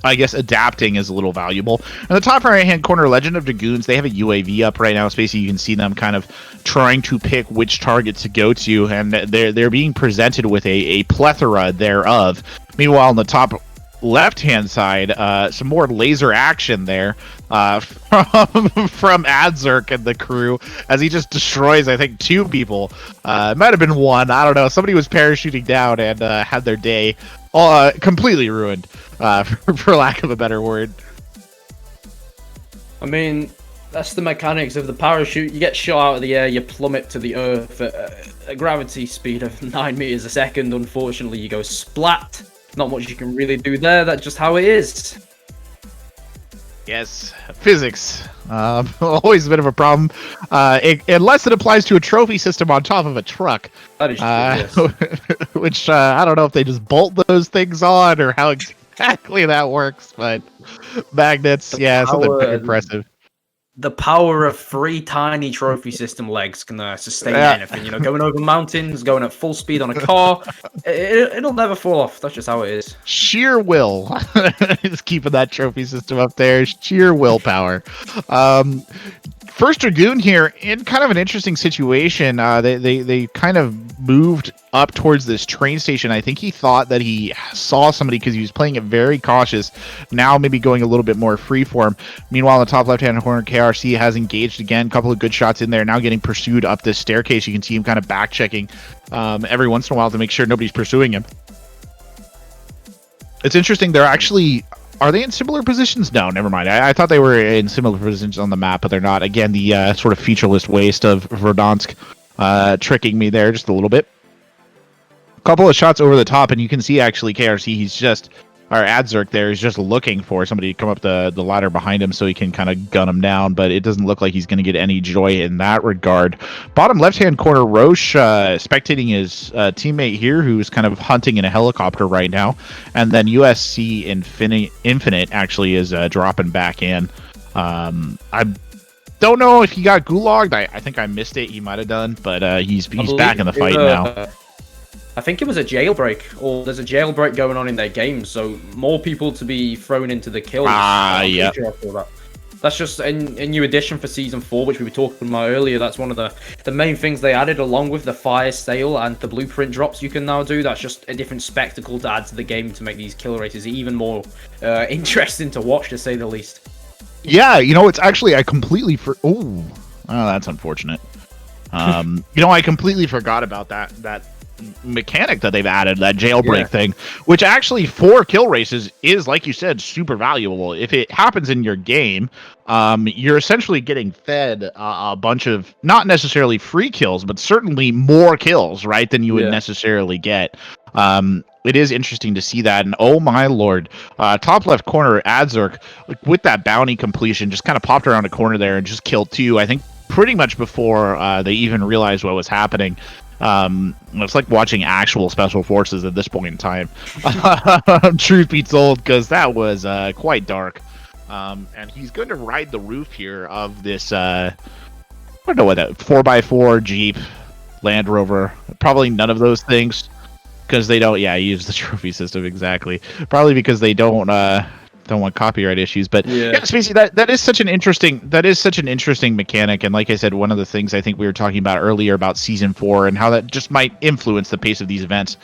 I guess, adapting is a little valuable. In the top right-hand corner, Legend of Dragoons, they have a UAV up right now. Spacey, you can see them kind of trying to pick which targets to go to, and they're being presented with a plethora thereof. Meanwhile, on the top left-hand side, some more laser action there from Adzerk and the crew as he just destroys, I think, 2 people. It might have been 1. I don't know. Somebody was parachuting down and had their day completely ruined, for lack of a better word. I mean, that's the mechanics of the parachute. You get shot out of the air, you plummet to the earth at a gravity speed of 9 meters a second. Unfortunately, you go splat. Not much you can really do there. That's just how it is. Yes, physics. Always a bit of a problem. Unless it applies to a trophy system on top of a truck. That is true, yes. Which, I don't know if they just bolt those things on or how exactly that works, but magnets, something pretty impressive. The power of 3 tiny trophy system legs can sustain anything. You know, going over mountains, going at full speed on a car, it'll never fall off. That's just how it is. Sheer will is keeping that trophy system up there. Sheer willpower. First Dragoon here in kind of an interesting situation. They kind of moved up towards this train station. I think he thought that he saw somebody because he was playing it very cautious. Now maybe going a little bit more freeform. Meanwhile, in the top left-hand corner, KRC has engaged again. A couple of good shots in there. Now getting pursued up this staircase. You can see him kind of back-checking every once in a while to make sure nobody's pursuing him. It's interesting. They're actually... Are they in similar positions? No, never mind. I thought they were in similar positions on the map, but they're not. Again, the sort of featureless waste of Verdansk tricking me there just a little bit. A couple of shots over the top, and you can see actually KRC, he's just... Or Adzerk there is just looking for somebody to come up the ladder behind him so he can kind of gun him down, but it doesn't look like he's going to get any joy in that regard. Bottom left-hand corner, Roche spectating his teammate here, who's kind of hunting in a helicopter right now, and then USC Infinite actually is dropping back in. I don't know if he got gulagged. I think I missed it. He might have done, but he's back in the fight now. I think it was a jailbreak, or there's a jailbreak going on in their games, so more people to be thrown into the kills. Yeah. That's just a new addition for Season 4, which we were talking about earlier. That's one of the main things they added, along with the fire sale and the blueprint drops you can now do. That's just a different spectacle to add to the game to make these kill races even more interesting to watch, to say the least. Yeah, it's actually, I completely... Oh, that's unfortunate. I completely forgot about that mechanic that they've added, that jailbreak thing, which actually for kill races is, like you said, super valuable. If it happens in your game, you're essentially getting fed a bunch of not necessarily free kills, but certainly more kills, right, than you would necessarily get. It is interesting to see that, and oh my lord, top left corner, Adzerk, with that bounty completion, just kind of popped around a corner there and just killed two, I think pretty much before they even realized what was happening. It's like watching actual special forces at this point in time. Truth be told, because that was quite dark. And he's going to ride the roof here of this, I don't know what that 4x4 Jeep, Land Rover. Probably none of those things, because they don't. Yeah, use the trophy system exactly. Probably because they don't want copyright issues, but yeah, Spacy, that is such an interesting mechanic, and like I said, one of the things I think we were talking about earlier about Season 4 and how that just might influence the pace of these events.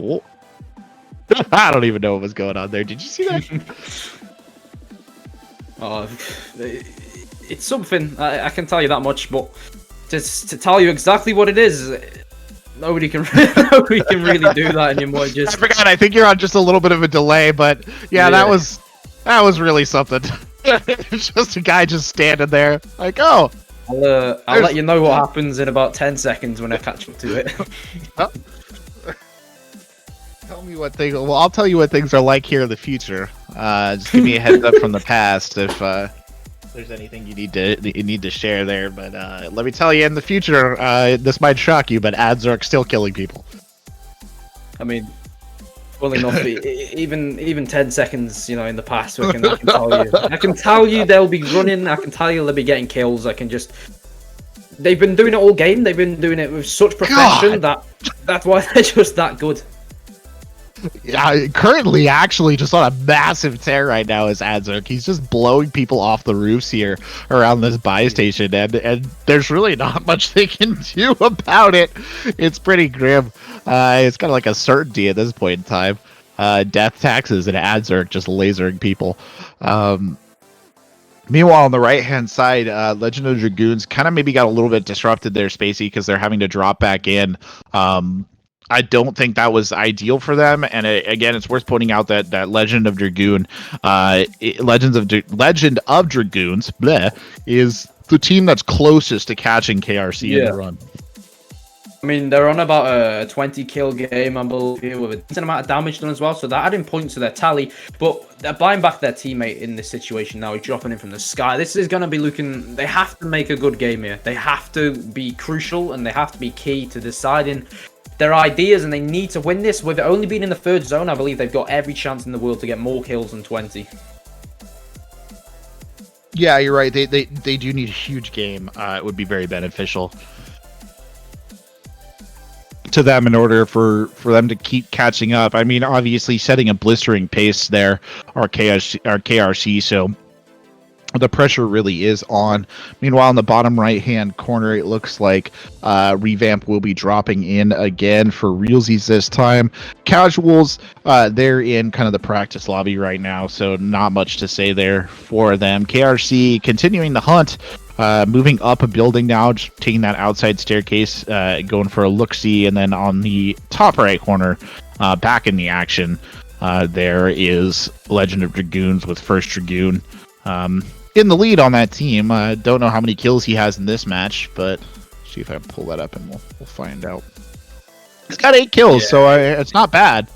Oh. I don't even know what was going on there. Did you see that? It's something, I can tell you that much, but just to tell you exactly what it is, nobody can really do that anymore. I forgot. I think you're on just a little bit of a delay, but yeah. That was really something. It's just a guy just standing there, like, oh. I'll let you know what happens in about 10 seconds when I catch up to it. Tell me what things. Well, I'll tell you what things are like here in the future. Just give me a heads up from the past if there's anything you need to share there. But let me tell you, in the future, this might shock you, but Adzerk still killing people. I mean, well enough, even 10 seconds, in the past, I can tell you. I can tell you they'll be running. I can tell you they'll be getting kills. They've been doing it all game. They've been doing it with such perfection that's why they're just that good. Yeah, currently, actually, just on a massive tear right now is Adzerk. He's just blowing people off the roofs here around this buy station, and there's really not much they can do about it. It's pretty grim. It's kind of like a certainty at this point in time. Death taxes and Adzerk just lasering people. Meanwhile, on the right-hand side, Legend of Dragoons kind of maybe got a little bit disrupted there, Spacy, because they're having to drop back in. I don't think that was ideal for them, and again, it's worth pointing out that Legend of Dragoon, Legend of Dragoons, is the team that's closest to catching KRC in the run. I mean, they're on about a 20 kill game, I believe, with a decent amount of damage done as well, so they're adding points to their tally, but they're buying back their teammate in this situation now. He's dropping in from the sky. This is going to be looking... They have to make a good game here. They have to be crucial, and they have to be key to deciding their ideas, and they need to win this. With it only being in the third zone, I believe they've got every chance in the world to get more kills than 20. Yeah, you're right. They do need a huge game. It would be very beneficial to them in order for them to keep catching up. I mean, obviously setting a blistering pace there are KRC, so the pressure really is on. Meanwhile, in the bottom right-hand corner, it looks like Revamp will be dropping in again for realsies this time. Casuals, they're in kind of the practice lobby right now, so not much to say there for them. KRC continuing the hunt, moving up a building now, just taking that outside staircase, going for a look-see, and then on the top right corner, back in the action, there is Legend of Dragoons with First Dragoon. In the lead on that team. Don't know how many kills he has in this match, but see if I can pull that up and we'll find out. He's got 8 kills, so it's not bad.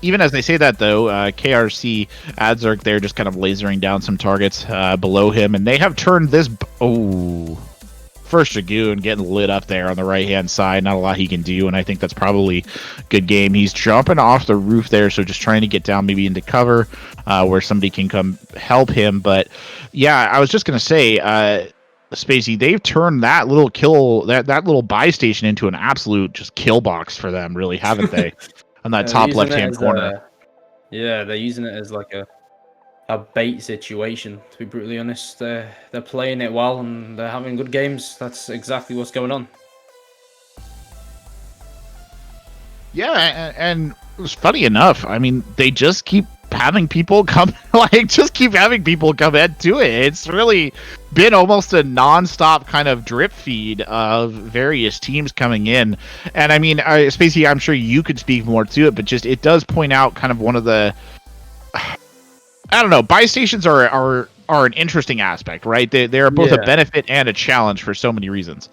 Even as they say that, though, KRC Adzerk there just kind of lasering down some targets below him, and they have turned this... First Dragoon getting lit up there on the right-hand side. Not a lot he can do, and I think that's probably a good game. He's jumping off the roof there, so just trying to get down maybe into cover where somebody can come help him. But, yeah, I was just going to say, Spacy, they've turned that little that little buy station into an absolute just kill box for them, really, haven't they? On that top left-hand corner. Yeah, they're using it as like a bait situation, to be brutally honest. They're playing it well and they're having good games. That's exactly what's going on. Yeah, and it was funny enough. I mean, they just keep having people come into it. It's really been almost a non-stop kind of drip feed of various teams coming in. And I mean, Spacey, I'm sure you could speak more to it, but just it does point out kind of one of the... I don't know. Buy stations are an interesting aspect, right? They are both a benefit and a challenge for so many reasons.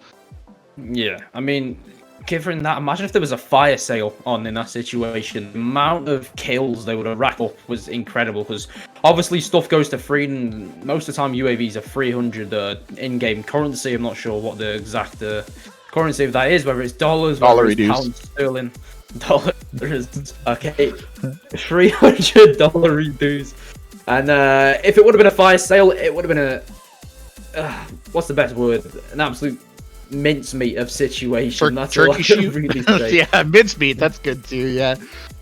Yeah, I mean, given that, imagine if there was a fire sale on in that situation. The amount of kills they would have racked up was incredible, because obviously stuff goes to free, and most of the time UAVs are 300 in-game currency. I'm not sure what the exact currency of that is, whether it's dollars, whether it's pounds sterling. Dollars, okay, $300 reduce. And if it would have been a fire sale, it would have been a what's the best word? An absolute mincemeat of situation. That's all I can really say. Yeah, mincemeat. That's good too. Yeah,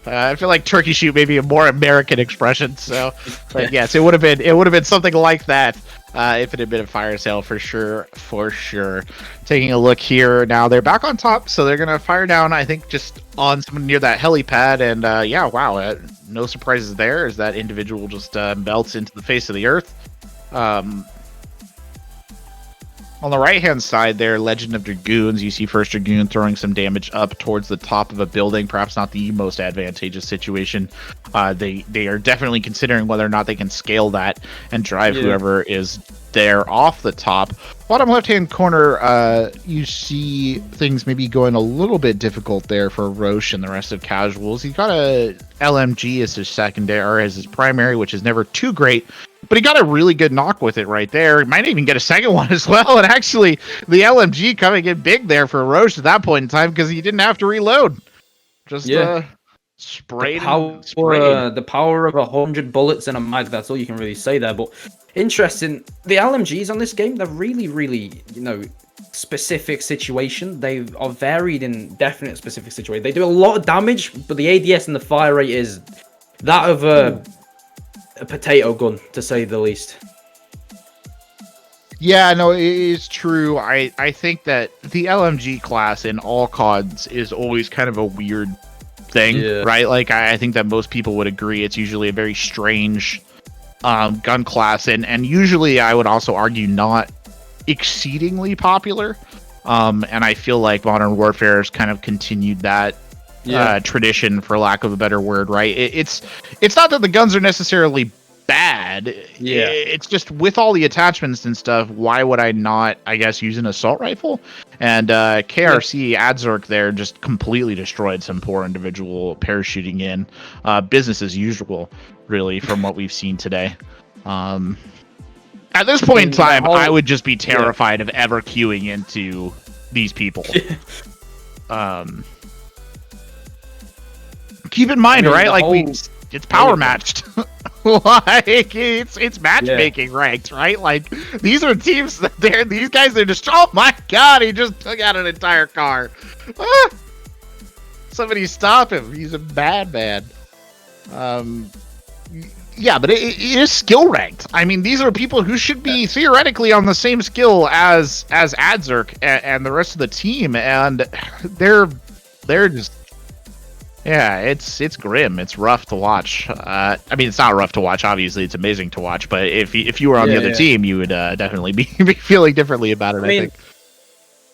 I feel like turkey shoot may be a more American expression. So, but yes, it would have been something like that if it had been a fire sale for sure. For sure. Taking a look here now, they're back on top, so they're gonna fire down. I think just on someone near that helipad, and yeah, wow. No surprises there as that individual just melts into the face of the earth. On the right-hand side there, Legend of Dragoons, you see First Dragoon throwing some damage up towards the top of a building. Perhaps not the most advantageous situation. They are definitely considering whether or not they can scale that and drive whoever is there off the top. Bottom left-hand corner, you see things maybe going a little bit difficult there for Roche and the rest of Casuals. He's got a LMG as his secondary, or as his primary, which is never too great. But he got a really good knock with it right there. He might even get a second one as well. And actually, the LMG coming in big there for Roche at that point in time because he didn't have to reload. Just sprayed. The power of 100 bullets in a mag. That's all you can really say there. But interesting. The LMGs on this game, they're really, really, specific situation. They are varied in definite specific situation. They do a lot of damage, but the ADS and the fire rate is that of a potato gun, to say the least. Yeah, no, it is true. I think that the LMG class in all CODs is always kind of a weird thing, right? Like, I think that most people would agree it's usually a very strange gun class, and usually I would also argue not exceedingly popular. And I feel like Modern Warfare has kind of continued that tradition, for lack of a better word, right? It's not that the guns are necessarily bad. It's just with all the attachments and stuff, why would I not, I guess, use an assault rifle? And KRC Adzork there just completely destroyed some poor individual parachuting in. Business as usual, really, from what we've seen today. At this point in time, I would just be terrified of ever queuing into these people. Keep in mind, right? Like, it's power matched. Like, it's matchmaking ranked, right? Like, these are teams that these guys are just, oh my god, he just took out an entire car. Somebody stop him. He's a bad man. Yeah, but it is skill ranked. I mean, these are people who should be theoretically on the same skill as Adzerk and the rest of the team, and they're just it's grim. It's rough to watch. I mean, it's not rough to watch. Obviously, it's amazing to watch. But if you were on the other team, you would definitely be feeling differently about it. I think.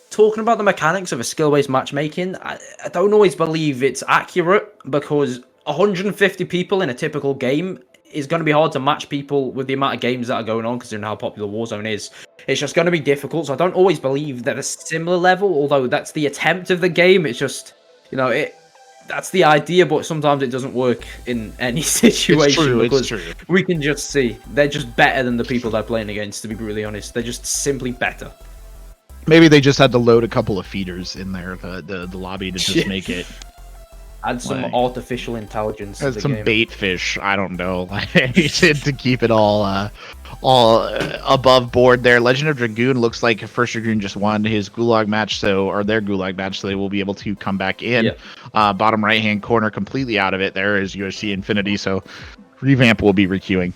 Talking about the mechanics of a skill-based matchmaking, I don't always believe it's accurate because 150 people in a typical game is going to be hard to match people with the amount of games that are going on, considering how popular Warzone is. It's just going to be difficult, so I don't always believe that a similar level, although that's the attempt of the game. It's just, that's the idea, but sometimes it doesn't work in any situation. It's true. We can just see they're just better than the people they're playing against, to be brutally honest. They're just simply better. Maybe they just had to load a couple of feeders in there, the lobby, to just make it. Add some artificial intelligence. Add some bait fish. I don't know, to keep it all above board there. Legend of Dragoon looks like First Dragoon just won his Gulag match, or their Gulag match, so they will be able to come back in. Yeah. Bottom right hand corner, completely out of it. There is USC Infinity, so Revamp will be requeuing.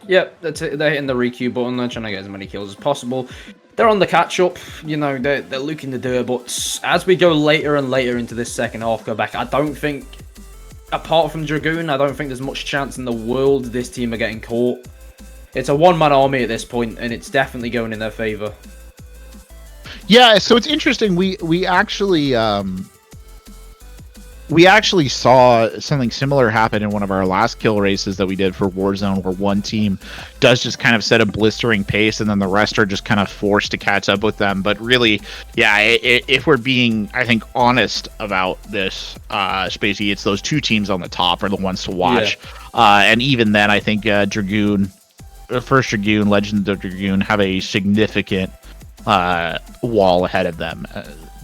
Yep, that's it. They're hitting the requeue button. They're trying to get as many kills as possible. They're on the catch-up. They're looking to do it. But as we go later and later into this second half, go back, I don't think, apart from Dragoon, I don't think there's much chance in the world this team are getting caught. It's a one-man army at this point, and it's definitely going in their favor. Yeah, so it's interesting. We actually saw something similar happen in one of our last kill races that we did for Warzone, where one team does just kind of set a blistering pace and then the rest are just kind of forced to catch up with them. But really, yeah, if we're being, I think, honest about this, Spacy, it's those two teams on the top are the ones to watch. Yeah. And even then, I think Dragoon, First Dragoon, Legend of Dragoon have a significant wall ahead of them.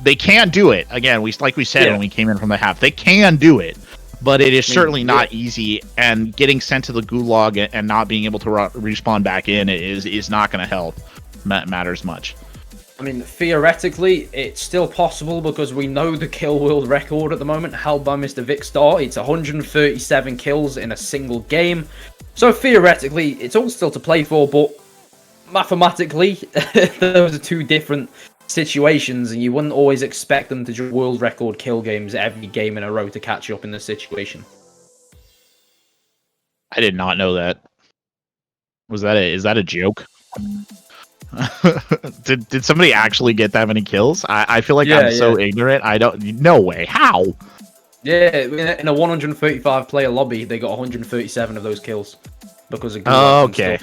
They can do it. Again, like we said when we came in from the half, they can do it, but it is certainly not easy. And getting sent to the gulag and not being able to respawn back in is not going to help matters much. I mean, theoretically, it's still possible because we know the kill world record at the moment held by Mr. Vicstar. It's 137 kills in a single game. So theoretically, it's all still to play for, but mathematically, those are two different situations, and you wouldn't always expect them to do world record kill games every game in a row to catch you up in this situation. I did not know that. Is that a joke? did somebody actually get that many kills? I feel like I'm so ignorant. No way. How? Yeah, in a 135 player lobby, they got 137 of those kills because of okay.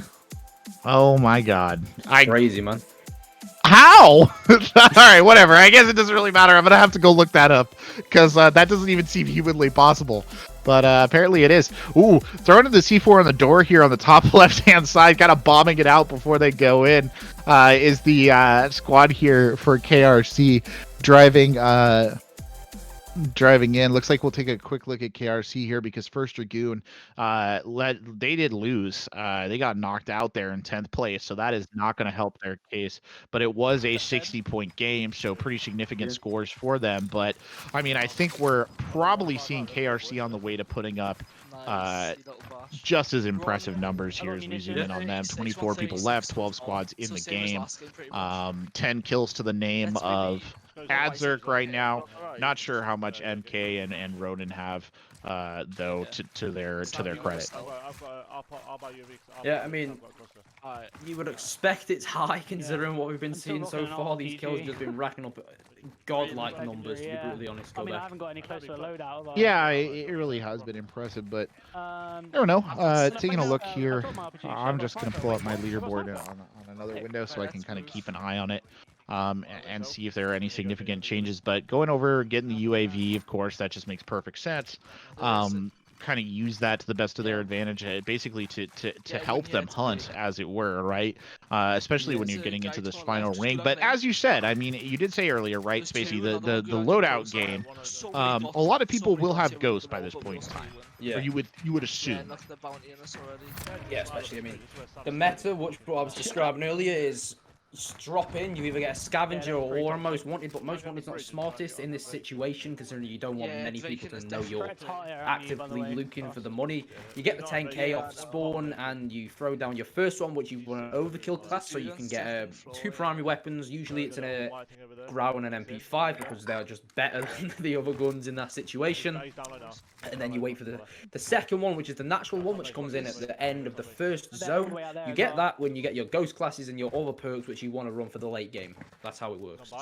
Oh my god. Crazy, man. How? All right, whatever. I guess it doesn't really matter. I'm going to have to go look that up because that doesn't even seem humanly possible. But apparently it is. Ooh, throwing in the C4 on the door here on the top left-hand side, kind of bombing it out before they go in, is the squad here for KRC driving in. Looks like we'll take a quick look at KRC here because First Dragoon, they did lose. They got knocked out there in 10th place, so that is not going to help their case. But it was a 60-point game, so pretty significant scores for them. But, I mean, I think we're probably seeing KRC on the way to putting up just as impressive numbers here as we zoom in on them. 24 people left, 12 squads in the game, 10 kills to the name of Adzerk right now. Not sure how much MK and Ronin have, though, to their credit. Yeah, I mean, you would expect it's high considering what we've been seeing so far. These kills have just been racking up godlike numbers, to be brutally honest. I mean, I haven't got any closer to loadout. Yeah, it really has been impressive, but I don't know. Taking a look here, I'm just going to pull up my leaderboard on another window so I can kind of keep an eye on it. And see if there are any significant changes. But going over, getting the UAV, of course, that just makes perfect sense. Kind of use that to the best of their advantage, basically to help them hunt, as it were, right? Especially when you're getting into this final ring. But as you said, I mean, you did say earlier, right, Spacy, the loadout game, a lot of people will have Ghost by this point in time. Yeah. Or you would assume. Yeah, especially, I mean, the meta, which I was describing earlier, is just drop in. You either get a scavenger or a most wanted, but most wanted is not the smartest in this situation, considering you don't want many people to know you're actively looking for the money. You get the 10k off spawn, and you throw down your first one, which you want an overkill class, so you can get 2 primary weapons. Usually it's in a Grau and an MP5 because they are just better than the other guns in that situation. And then you wait for the second one, which is the natural one, which comes in at the end of the first zone. You get that when you get your ghost classes and your other perks, which you want to run for the late game. That's how it works.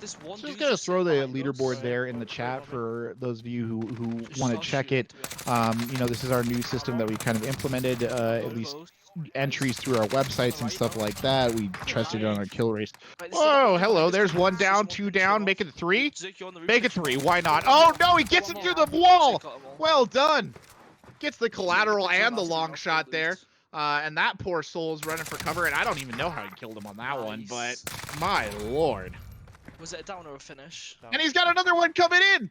Just gonna throw the leaderboard there in the chat for those of you who want to check it. You know, this is our new system that we kind of implemented, at least entries through our websites and stuff like that. We tested it on our kill race. Oh, hello. There's 1 down, 2 down. Make it 3. Make it 3. Why not? Oh, no, he gets it through the wall. Well done. Gets the collateral and the long shot there. And that poor soul's running for cover, and I don't even know how he killed him on that one, but my lord. Was it a down or a finish? And he's got another one coming in.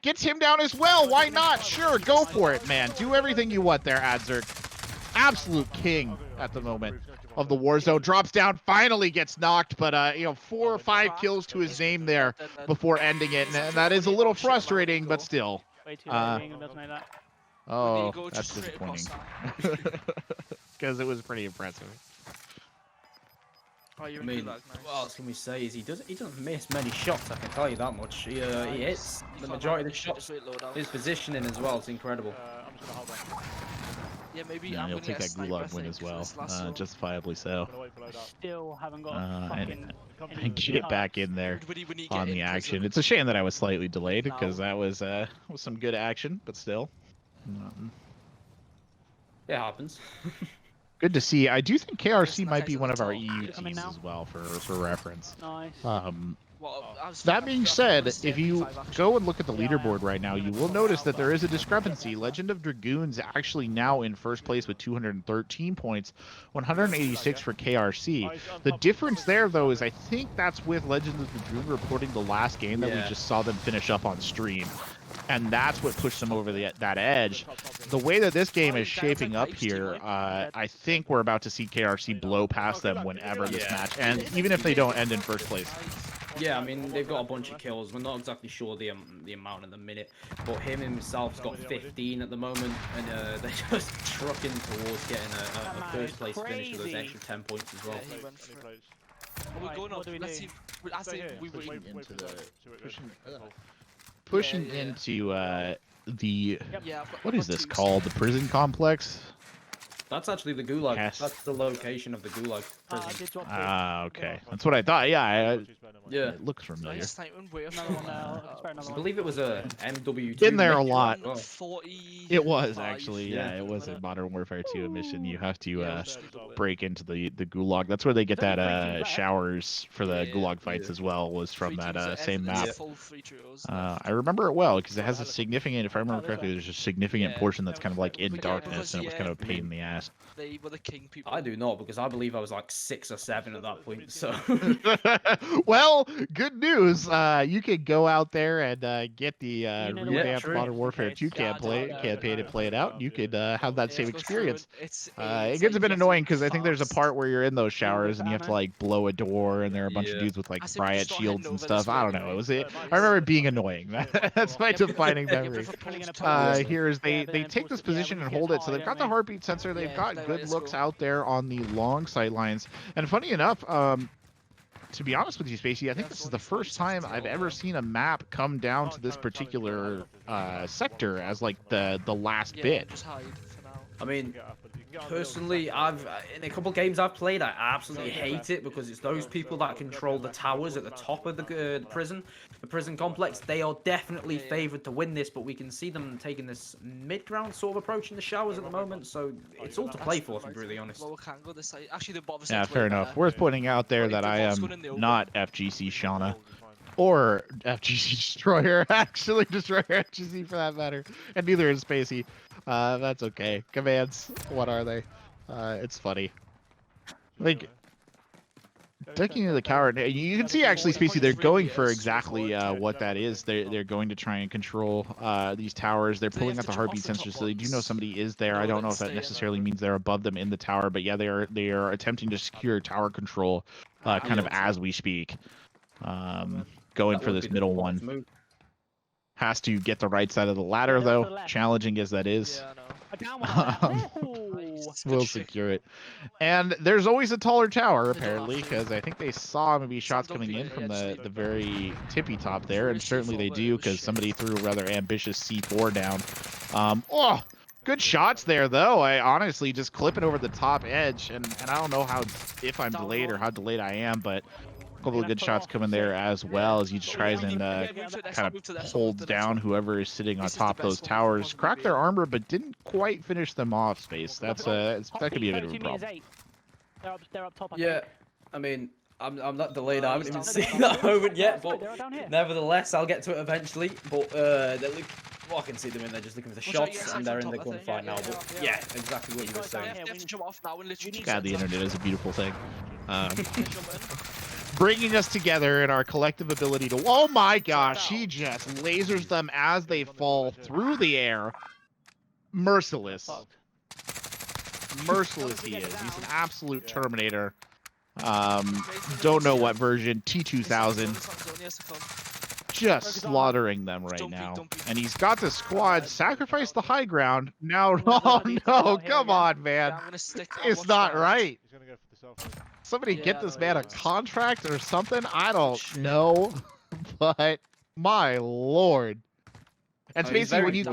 Gets him down as well. Why not? Sure, go for it, man. Do everything you want there, Adzerk. Absolute king at the moment of the Warzone. Drops down, finally gets knocked, but you know, 4 or 5 kills to his name there before ending it, and that is a little frustrating, but still. Oh, that's disappointing. Because it was pretty impressive. Oh, you're I mean, what else can we say? Is he doesn't miss many shots. I can tell you that much. He hits the majority of the shots. His positioning as well is incredible. Yeah, maybe Yeah, he'll take that gulag win as well, justifiably so. Still haven't got And get back in there on the action. It's a shame that I was slightly delayed because that was some good action, but still. It happens. Good to see. I do think KRC might be one of our EU teams as well, for reference. Nice. That being said, if you go and look at the leaderboard right now, you will notice that there is a discrepancy. Legend of Dragoons actually now in first place with 213 points, 186 for KRC. The difference there, though, is I think that's with Legend of Dragoon reporting the last game that we just saw them finish up on stream. And that's what pushed them over that edge. The way that this game is shaping up here, I think we're about to see KRC blow past them whenever this match, and even if they don't end in first place. Yeah, I mean, they've got a bunch of kills. We're not exactly sure the amount at the minute, but him himself's got 15 at the moment, and they're just trucking towards getting a first place finish with those extra 10 points as well. We're going up. Let's see. I say we were Into the pushing into the what is this called? The prison complex? That's actually the gulag. Yes. That's the location of the gulag prison. Ah, okay. That's what I thought. Yeah, Yeah. it looks familiar. I believe it was a MW2. Been there a lot. Oh. 40. It was actually, yeah, it was a Modern Warfare 2 mission. You have to break into the gulag. That's where they get that showers for the gulag fights as well. Was from that same map. I remember it well because it has a significant. If I remember correctly, there's a significant portion that's kind of like in darkness, and it was kind of a pain in the ass. They were the king people. I do not, because I believe I was like 6 or 7 at that point. So. Well, good news. You can go out there and get the revamped Modern Warfare 2 campaign and play it out. You could have that same experience. It gets a bit annoying because I think there's a part where you're in those showers and you have to like blow a door, and there are a bunch of dudes with like riot shields and stuff. I don't know. I remember it being annoying. That's my defining memory. Here is they take this position and hold it. So they've got the heartbeat sensor. They've got good looks out there on the long sight lines. And funny enough, to be honest with you, Spacy, I think this is the first time I've ever seen a map come down to this particular sector as like the last bit. I mean, personally, in a couple games I've played, I absolutely hate it because it's those people that control the towers at the top of the prison complex. They are definitely favored to win this, but we can see them taking this mid-ground sort of approach in the showers at the moment, so it's all to play for, to be really honest. Yeah, fair enough. Worth pointing out there that I am not FGC Shauna. Or FGC Destroyer, actually Destroyer FGC for that matter, and neither is Spacy. That's okay. Commands, what are they? It's funny. I think Sticking to the coward, you can see actually, Spacy, they're going for exactly what that is. They're going to try and control these towers. They're pulling out the heartbeat sensors, so they do know somebody is there. I don't know if that necessarily means they're above them in the tower, but yeah, they are attempting to secure tower control, kind of as we speak. Going for this middle one. Has to get the right side of the ladder, though, challenging as that is. We'll secure it. And there's always a taller tower, apparently, because I think they saw maybe shots coming in from the very tippy top there, and certainly they do, because somebody threw a rather ambitious C4 down. Oh, good shots there, though. I honestly just clipping over the top edge, and I don't know if I'm delayed or how delayed I am, but a couple of good shots coming there as well as he tries and kind of holds down whoever is sitting on top of those towers. Cracked their armor, but didn't quite finish them off, Space. That could be a bit of a problem. They're up top. Yeah, I mean, I'm not delayed. I haven't even seen that moment yet, but nevertheless, I'll get to it eventually. But well, I can see them in there just looking for the shots, and they're in the gunfight now. But yeah, exactly what you were saying. God, the internet is a beautiful thing. Bringing us together in our collective ability to... Oh my gosh, he just lasers them as they fall through the air. Merciless. Merciless he is. He's an absolute Terminator. Don't know what version. T2000. Just slaughtering them right now. And he's got the squad. Sacrifice the high ground. Now, oh no, come on, man. It's not right. Somebody get this man a contract or something? I don't know. But my lord. And basically when you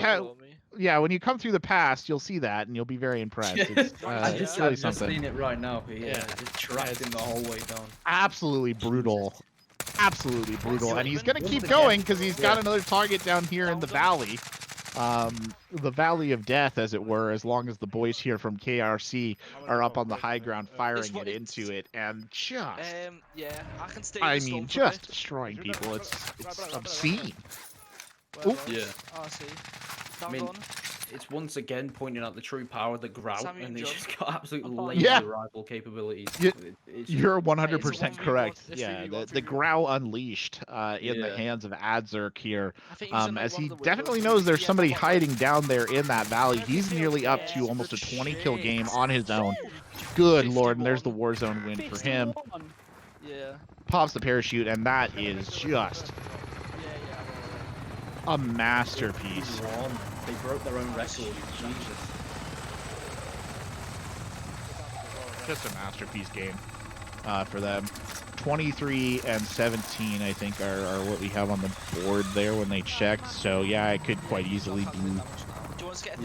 when you come through the past, you'll see that and you'll be very impressed. It's, I've it's really just something. seen it right now. Yeah, just tracked him the whole way down. Absolutely brutal. Absolutely brutal. And he's gonna keep going because he's got another target down here in the valley. The Valley of Death, as it were, as long as the boys here from KRC are up on the high ground firing it into it, and just, I mean, just destroying people. It's obscene. Yeah. I mean, it's once again pointing out the true power of the Grout, and they just got absolute laser rifle capabilities. You're 100% correct. Yeah, the Grout unleashed in the hands of Adzerk here, as he definitely knows there's somebody hiding down there in that valley. He's nearly up to almost a 20-kill game on his own. Good lord, and there's the Warzone win for him. Pops the parachute, and that is just a masterpiece. They broke their own record. Jesus. Just a masterpiece game for them. 23 and 17, I think, are what we have on the board there when they checked. So yeah, I could quite easily do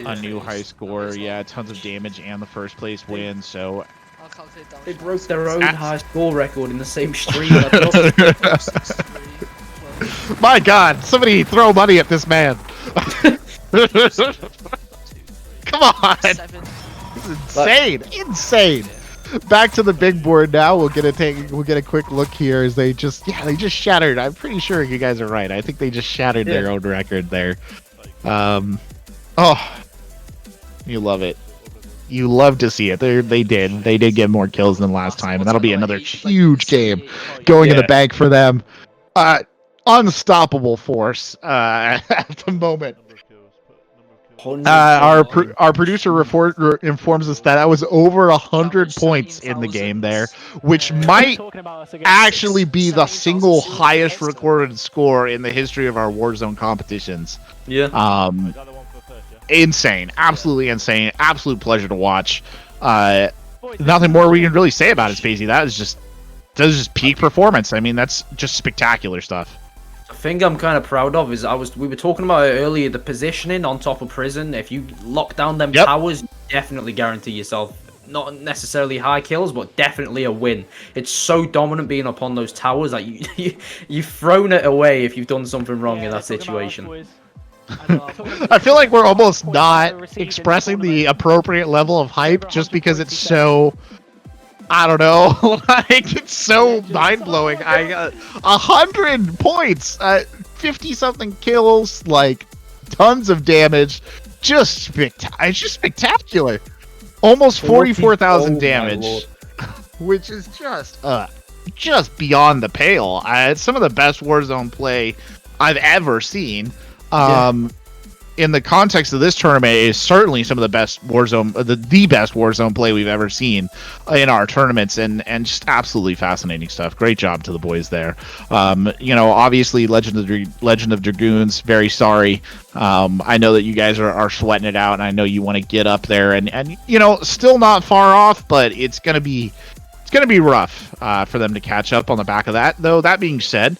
a new high score. Yeah, tons of damage and the first place win. So they broke their own high score record in the same stream. My God! Somebody throw money at this man. Come on! This is insane! Insane! Back to the big board now. We'll get a quick look here as they just shattered. I'm pretty sure you guys are right. I think they just shattered their own record there. Oh, you love it. You love to see it. They did get more kills than last time, and that'll be another huge game going in the bank for them. Unstoppable force at the moment. Our producer informs us that was over 100 points in the game there, which might actually be the single highest recorded score in the history of our Warzone competitions. Yeah. Insane. Absolutely insane. Absolute pleasure to watch. Nothing more we can really say about it, Spacy. That is just peak performance. I mean, that's just spectacular stuff. The thing I'm kind of proud of is we were talking about it earlier, the positioning on top of prison. If you lock down them towers, you definitely guarantee yourself not necessarily high kills, but definitely a win. It's so dominant being up on those towers that you've thrown it away if you've done something wrong in that situation. I feel like we're almost not expressing the appropriate level of hype just because it's so, I don't know, like it's so mind-blowing. 100 points, 50-something kills, like tons of damage, it's just spectacular. Almost 44,000 damage, which is just just beyond the pale. It's some of the best Warzone play I've ever seen. In the context of this tournament, is certainly some of the best Warzone, the best Warzone play we've ever seen in our tournaments, and just absolutely fascinating stuff. Great job to the boys there. Obviously, Legend of Dragoons, very sorry. I know that you guys are sweating it out, and I know you want to get up there, and still not far off, but it's gonna be rough for them to catch up on the back of that. Though that being said,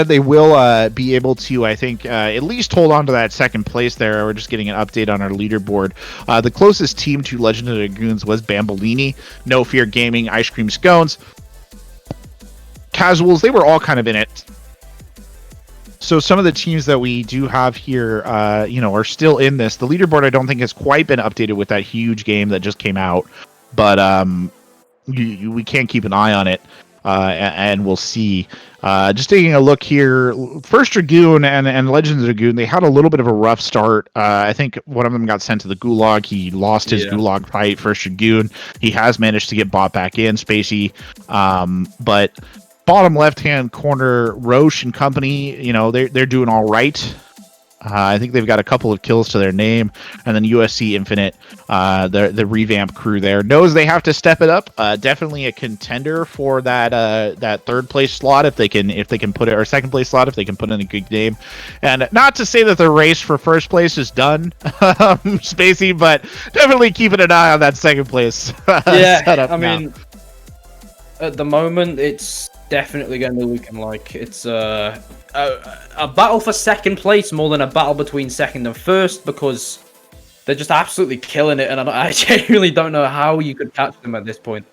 they will be able to, I think, at least hold on to that second place there. We're just getting an update on our leaderboard. The closest team to Legend of Dragoons was Bambolini, No Fear Gaming, Ice Cream Scones, Casuals. They were all kind of in it. So some of the teams that we do have here, are still in this. The leaderboard, I don't think, has quite been updated with that huge game that just came out. But we can keep an eye on it. And we'll see. Just taking a look here, First Dragoon and Legends Dragoon, they had a little bit of a rough start. I think one of them got sent to the Gulag. He lost his Gulag fight, First Dragoon. He has managed to get bought back in, Spacy. But bottom left-hand corner, Roche and company, they're doing all right. I think they've got a couple of kills to their name, and then USC Infinite, the revamp crew there, knows they have to step it up. Definitely a contender for that third place slot if they can put it, or second place slot if they can put in a good game. And not to say that the race for first place is done, Spacy, but definitely keeping an eye on that second place. Yeah, I mean, at the moment it's definitely going to be looking like it's a battle for second place more than a battle between second and first, because they're just absolutely killing it, and I genuinely don't know how you could catch them at this point.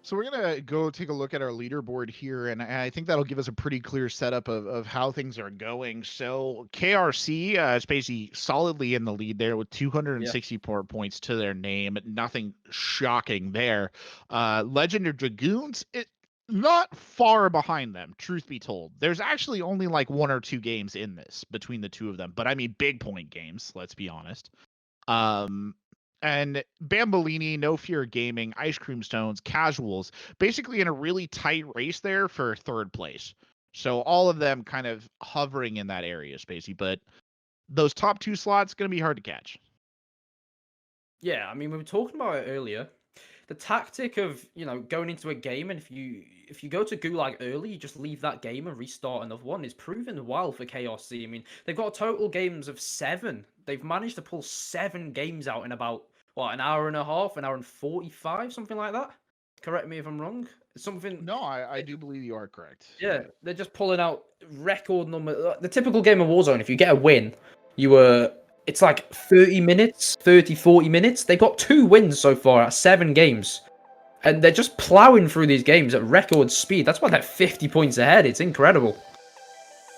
So we're going to go take a look at our leaderboard here, and I think that'll give us a pretty clear setup of how things are going. So KRC is basically solidly in the lead there with 264 points to their name. Nothing shocking there. Legend of Dragoons, not far behind them, truth be told. There's actually only like 1 or 2 games in this between the two of them, but I mean big point games, let's be honest. And Bambolini, No Fear Gaming, Ice Cream Stones, Casuals, basically in a really tight race there for third place. So all of them kind of hovering in that area, Spacey. But those top 2 slots going to be hard to catch. Yeah, I mean, we were talking about it earlier. The tactic of, going into a game, and if you go to Gulag early, you just leave that game and restart another one, is proven well for KRC. I mean, they've got total games of 7. They've managed to pull 7 games out in about, an hour and a half, an hour and 45, something like that? Correct me if I'm wrong. Something. No, I do believe you are correct. Yeah, they're just pulling out record number. The typical game of Warzone, if you get a win, it's like 40 minutes. They got 2 wins so far at 7 games. And they're just plowing through these games at record speed. That's why they're 50 points ahead. It's incredible.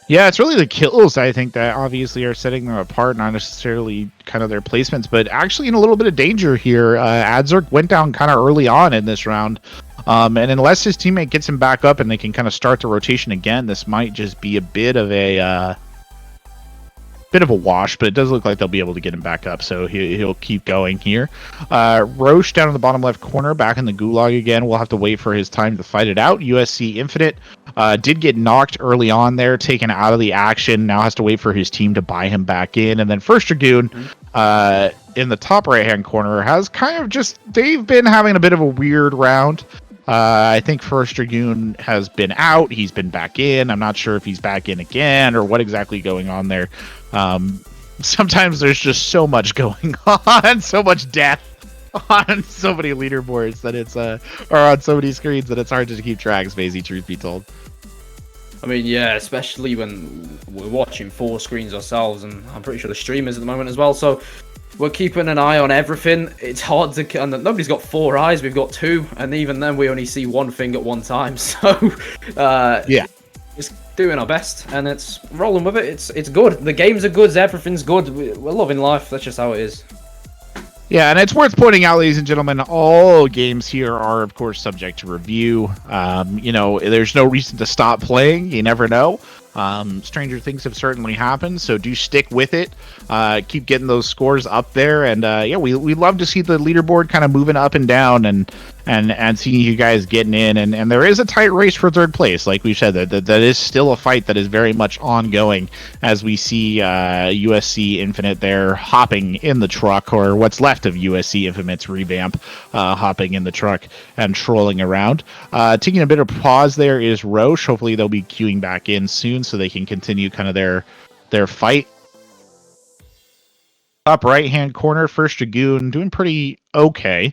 Yeah, it's really the kills, I think, that obviously are setting them apart, not necessarily kind of their placements, but actually in a little bit of danger here. Adzork went down kind of early on in this round, and unless his teammate gets him back up and they can kind of start the rotation again, this might just be a bit of a wash, but it does look like they'll be able to get him back up, so he'll keep going here. Roche down in the bottom left corner, back in the Gulag again. We'll have to wait for his time to fight it out. USC Infinite did get knocked early on there, taken out of the action, now has to wait for his team to buy him back in. And then First Dragoon in the top right hand corner has kind of they've been having a bit of a weird round. I think First Dragoon has been out. He's been back in. I'm not sure if he's back in again or what exactly going on there. Sometimes there's just so much going on, so much death on so many leaderboards that it's or on so many screens that it's hard to keep track, Spazy, truth be told. I mean, yeah, especially when we're watching 4 screens ourselves, and I'm pretty sure the streamers at the moment as well, so we're keeping an eye on everything. It's hard to, and nobody's got 4 eyes, we've got 2, and even then we only see one thing at one time, so yeah, just doing our best, and it's rolling with it. It's good. The games are good, everything's good. We're loving life. That's just how it is. Yeah, and it's worth pointing out, ladies and gentlemen, all games here are, of course, subject to review. There's no reason to stop playing. You never know. Stranger things have certainly happened, so do stick with it. Keep getting those scores up there, and yeah, we love to see the leaderboard kind of moving up and down, and seeing you guys getting in, and there is a tight race for third place. Like we said, that is still a fight that is very much ongoing, as we see USC Infinite there hopping in the truck, or what's left of USC Infinite's revamp, hopping in the truck and trolling around. Taking a bit of pause there is Roche. Hopefully they'll be queuing back in soon so they can continue kind of their fight. Top right hand corner, First Dragoon doing pretty okay.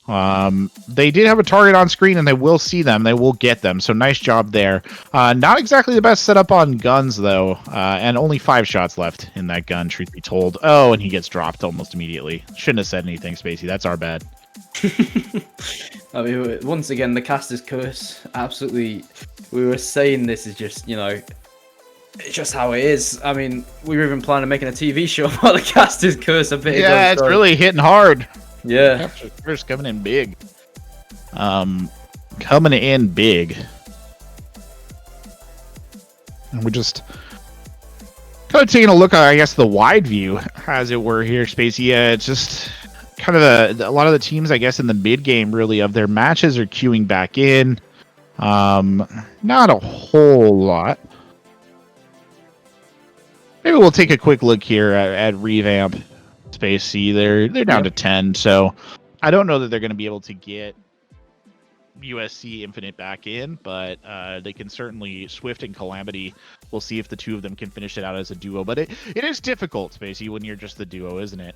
They did have a target on screen, and they will see them. They will get them. So nice job there. Not exactly the best setup on guns, though. And only 5 shots left in that gun, truth be told. Oh, and he gets dropped almost immediately. Shouldn't have said anything, Spacy. That's our bad. I mean, once again, the caster's curse. Absolutely. We were saying this is just, you know, it's just how it is. I mean, we were even planning on making a TV show about the caster's curse a bit ago. Yeah, it's really hitting hard. Yeah. First coming in big. Coming in big. And we're just kind of taking a look at, I guess, the wide view, as it were, here, Spacey. Yeah, it's just kind of a lot of the teams, I guess, in the mid game, really, of their matches are queuing back in. Not a whole lot. Maybe we'll take a quick look here at Revamp. Spacey, they're down to 10, so I don't know that they're going to be able to get USC Infinite back in, but they can certainly. Swift and Calamity, we'll see if the two of them can finish it out as a duo, but it is difficult, Spacey, when you're just the duo, isn't it?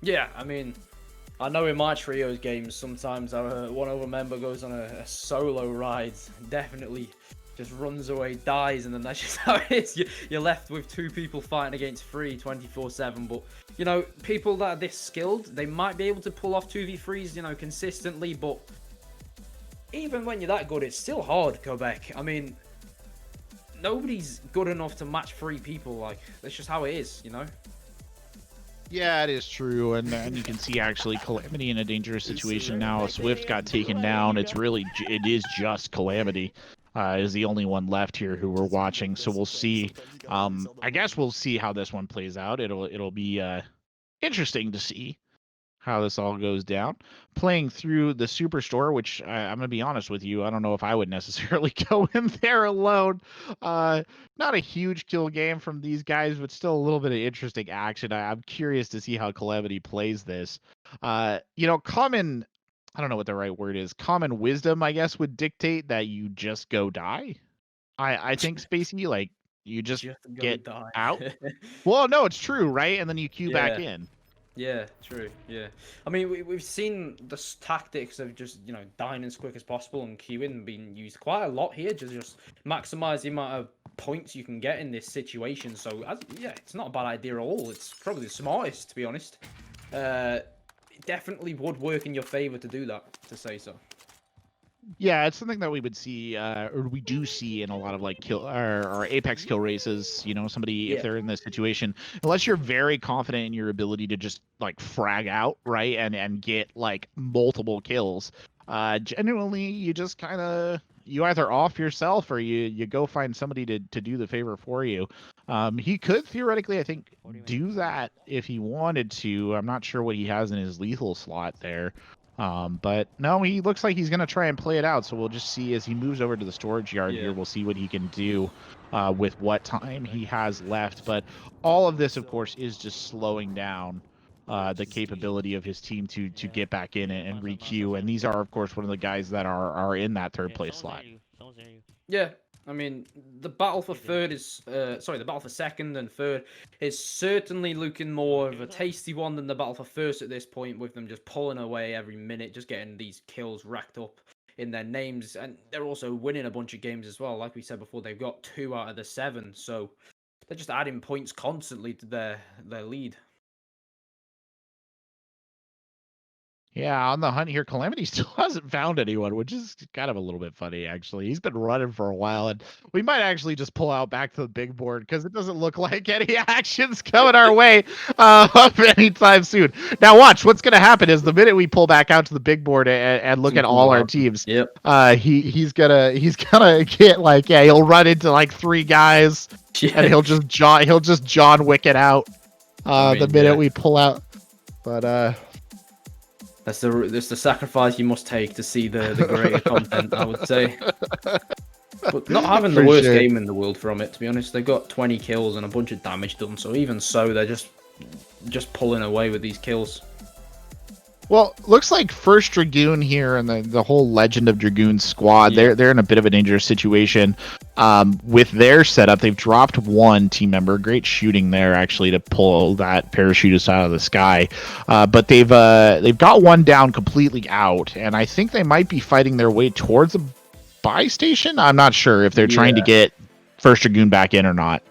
Yeah, I mean, I know in my trios games sometimes one other member goes on a solo ride, definitely just runs away, dies, and then that's just how it is. You're left with 2 people fighting against 3 24/7. But, you know, people that are this skilled, they might be able to pull off 2v3s, you know, consistently. But even when you're that good, it's still hard, Corbec. I mean, nobody's good enough to match 3 people. Like, that's just how it is, you know? Yeah, it is true, and you can see actually Calamity in a dangerous situation now. Swift got taken down. It is just Calamity. Is the only one left here who we're watching, so we'll see. I guess we'll see how this one plays out. It'll be interesting to see how this all goes down. Playing through the Superstore, which I'm gonna be honest with you, I don't know if I would necessarily go in there alone. Not a huge kill game from these guys, but still a little bit of interesting action. I'm curious to see how Calamity plays this. You know, I don't know what the right word is. Common wisdom, I guess, would dictate that you just go die. I think, Spacey, like, you just get die. out. Well, no, it's true, right? And then you queue back in. Yeah, true. Yeah, I mean, we've seen the tactics of just, you know, dying as quick as possible and queuing being used quite a lot here to just maximize the amount of points you can get in this situation. So, yeah, it's not a bad idea at all. It's probably the smartest, to be honest. It definitely would work in your favor to do that, to say so. Yeah, it's something that we would see, or we do see in a lot of like kill or Apex kill races. You know, somebody if they're in this situation, unless you're very confident in your ability to just like frag out, right, and get like multiple kills. Genuinely, you just kind of you either off yourself or you go find somebody to do the favor for you. He could theoretically, I think, do that if he wanted to. I'm not sure what he has in his lethal slot there. But no, he looks like he's going to try and play it out. So we'll just see as he moves over to the storage yard here. We'll see what he can do with what time he has left. But all of this, of course, is just slowing down the capability of his team to get back in and re-queue. And these are, of course, one of the guys that are in that third place slot. Yeah, I mean, the battle for third is, the battle for second and third is certainly looking more of a tasty one than the battle for first at this point, with them just pulling away every minute, just getting these kills racked up in their names. And they're also winning a bunch of games as well. Like we said before, they've got 2 out of the 7, so they're just adding points constantly to their lead. Yeah, on the hunt here, Calamity still hasn't found anyone, which is kind of a little bit funny, actually. He's been running for a while, and we might actually just pull out back to the big board because it doesn't look like any action's coming our way anytime soon. Now, watch. What's going to happen is the minute we pull back out to the big board and look at all our teams, Yep. he's gonna get like, yeah, he'll run into like 3 guys, and he'll just John Wick it out the minute we pull out. But that's the sacrifice you must take to see the greater content, I would say. But not having the worst game in the world from it, to be honest. They've got 20 kills and a bunch of damage done, so even so, they're just pulling away with these kills. Well, looks like First Dragoon here and the whole Legend of Dragoon squad, they're in a bit of a dangerous situation with their setup. They've dropped 1 team member. Great shooting there, actually, to pull that parachutist out of the sky. But they've got 1 down completely out, and I think they might be fighting their way towards a buy station. I'm not sure if they're trying to get First Dragoon back in or not.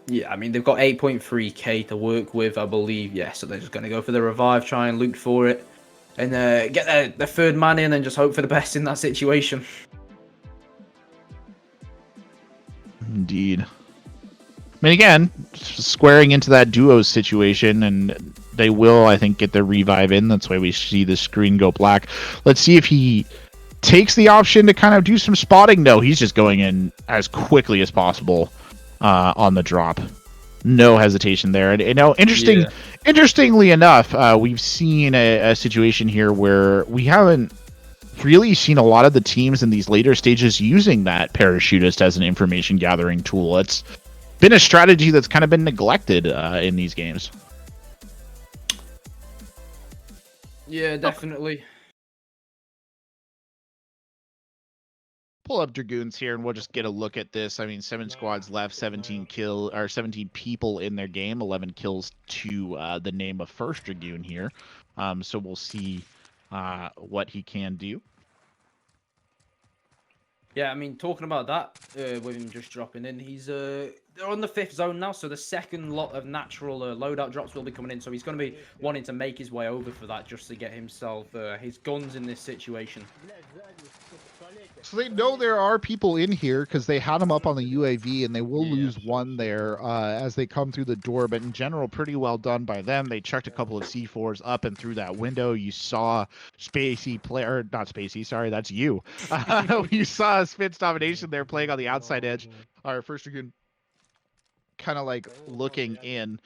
Yeah, I mean, they've got 8.3k to work with, I believe. Yeah, so they're just going to go for the revive, try and loot for it. And get their 3rd man in and just hope for the best in that situation. Indeed. I mean, again, squaring into that duo situation, and they will, I think, get their revive in. That's why we see the screen go black. Let's see if he takes the option to kind of do some spotting. No, he's just going in as quickly as possible on the drop. No hesitation there. And interestingly enough, we've seen a situation here where we haven't really seen a lot of the teams in these later stages using that parachutist as an information gathering tool. It's been a strategy that's kind of been neglected in these games. Yeah, definitely. Pull up Dragoons here and we'll just get a look at this. I mean, 7 squads left, 17 people in their game, 11 kills to the name of First Dragoon here. So we'll see what he can do. Yeah, I mean, talking about that, with him just dropping in, they're on the 5th zone now, so the second lot of natural loadout drops will be coming in, so he's going to be wanting to make his way over for that just to get himself his guns in this situation. So they know there are people in here because they had them up on the UAV, and they will lose 1 there as they come through the door. But in general, pretty well done by them. They chucked a couple of C4s up and through that window. You saw Spacy play, or not Spacy, sorry, that's you. You saw Spitz domination there playing on the outside edge. Our First Dragoon kind of like looking in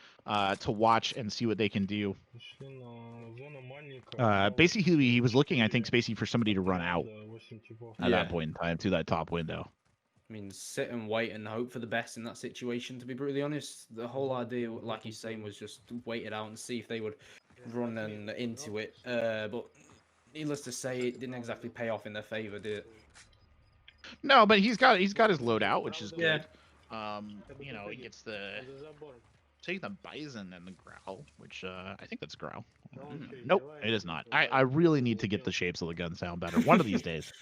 to watch and see what they can do. Basically, he was looking, I think, Spacey, for somebody to run out at that point in time through that top window. I mean, sit and wait and hope for the best in that situation, to be brutally honest. The whole idea, like he's saying, was just wait it out and see if they would run into it. But needless to say, it didn't exactly pay off in their favor, did it? No, but he's got his loadout, which is good. You know, he gets take the Bison and the Growl, which I think that's Growl. Nope, it is not. I really need to get the shapes of the gun sound better one of these days.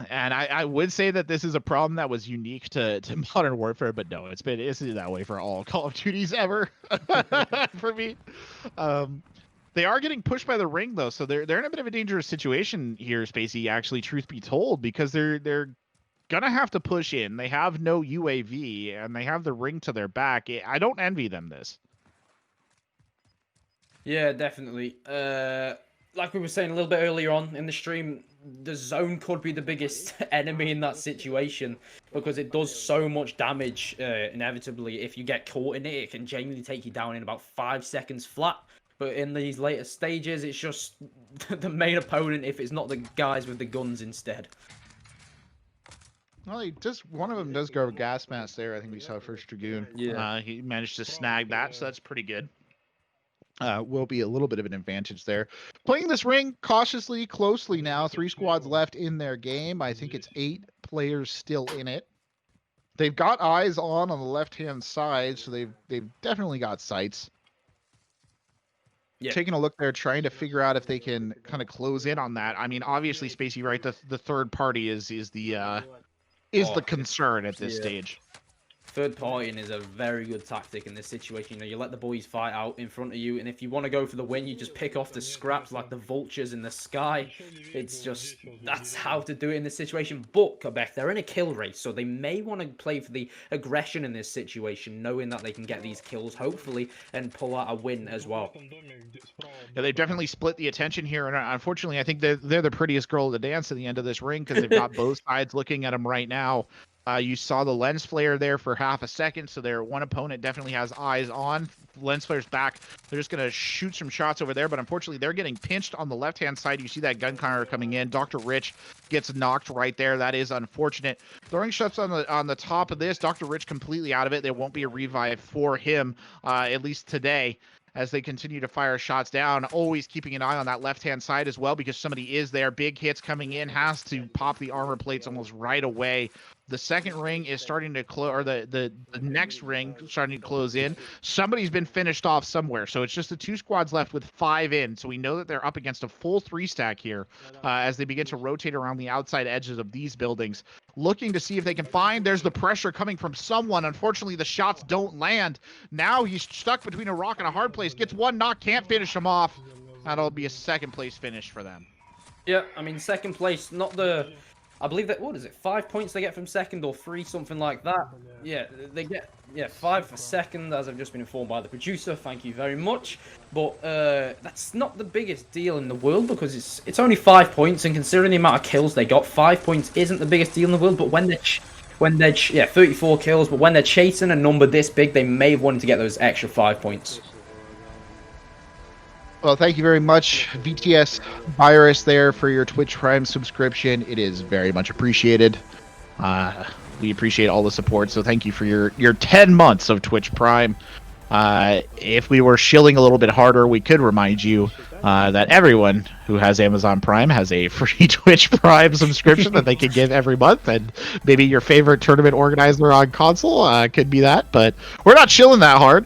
And I would say that this is a problem that was unique to Modern Warfare, but no, it's been that way for all Call of Duties ever for me. They are getting pushed by the ring though, so they're in a bit of a dangerous situation here, Spacey. Actually, truth be told, because they're gonna have to push in. They have no UAV and they have the ring to their back. I don't envy them this. Yeah, definitely. Like we were saying a little bit earlier on in the stream, the zone could be the biggest enemy in that situation because it does so much damage. Inevitably, if you get caught in it, it can genuinely take you down in about 5 seconds flat. But in these later stages, it's just the main opponent if it's not the guys with the guns instead. Well, one of them does go gas mask there. I think we saw First Dragoon. Yeah. He managed to snag that, so that's pretty good. Will be a little bit of an advantage there. Playing this ring cautiously, closely now. 3 squads left in their game. I think it's 8 players still in it. They've got eyes on the left-hand side, so they've definitely got sights. Yeah. Taking a look there, trying to figure out if they can kind of close in on that. I mean, obviously, Spacey, right? The third party is the concern at this stage. third partying is a very good tactic in this situation. You know, you let the boys fight out in front of you, and if you want to go for the win, you just pick off the scraps like the vultures in the sky. It's just, that's how to do it in this situation. But Corbec, they're in a kill race, so they may want to play for the aggression in this situation, knowing that they can get these kills, hopefully, and pull out a win as well. Yeah, they've definitely split the attention here, and unfortunately, I think they're the prettiest girl at the dance at the end of this ring because they've got both sides looking at them right now. You saw the lens flare there for half a second, so their one opponent definitely has eyes on. Lens flare's back. They're just going to shoot some shots over there, but unfortunately, they're getting pinched on the left-hand side. You see that gun counter coming in. Dr. Rich gets knocked right there. That is unfortunate. Throwing shots on the top of this. Dr. Rich completely out of it. There won't be a revive for him, at least today, as they continue to fire shots down. Always keeping an eye on that left-hand side as well, because somebody is there. Big hits coming in. Has to pop the armor plates almost right away. The second ring is starting to close, or the next ring starting to close in. Somebody's been finished off somewhere, so it's just the 2 squads left with 5 in. So we know that they're up against a full 3 stack here as they begin to rotate around the outside edges of these buildings, looking to see if they can find. There's the pressure coming from someone. Unfortunately, the shots don't land. Now he's stuck between a rock and a hard place. Gets one knock, can't finish him off. That'll be a second place finish for them. Yeah, I mean, second place, not the... I believe that, what is it, 5 points they get from second or 3, something like that. Yeah, they get, 5 for second, as I've just been informed by the producer. Thank you very much. But that's not the biggest deal in the world, because it's only 5 points, and considering the amount of kills they got, 5 points isn't the biggest deal in the world. But when they're 34 kills, but when they're chasing a number this big, they may have wanted to get those extra 5 points. Well, thank you very much, VTS Virus, there for your Twitch Prime subscription. It is very much appreciated. We appreciate all the support, so thank you for your 10 months of Twitch Prime. If we were shilling a little bit harder, we could remind you that everyone who has Amazon Prime has a free Twitch Prime subscription that they can give every month, and maybe your favorite tournament organizer on console could be that, but we're not shilling that hard.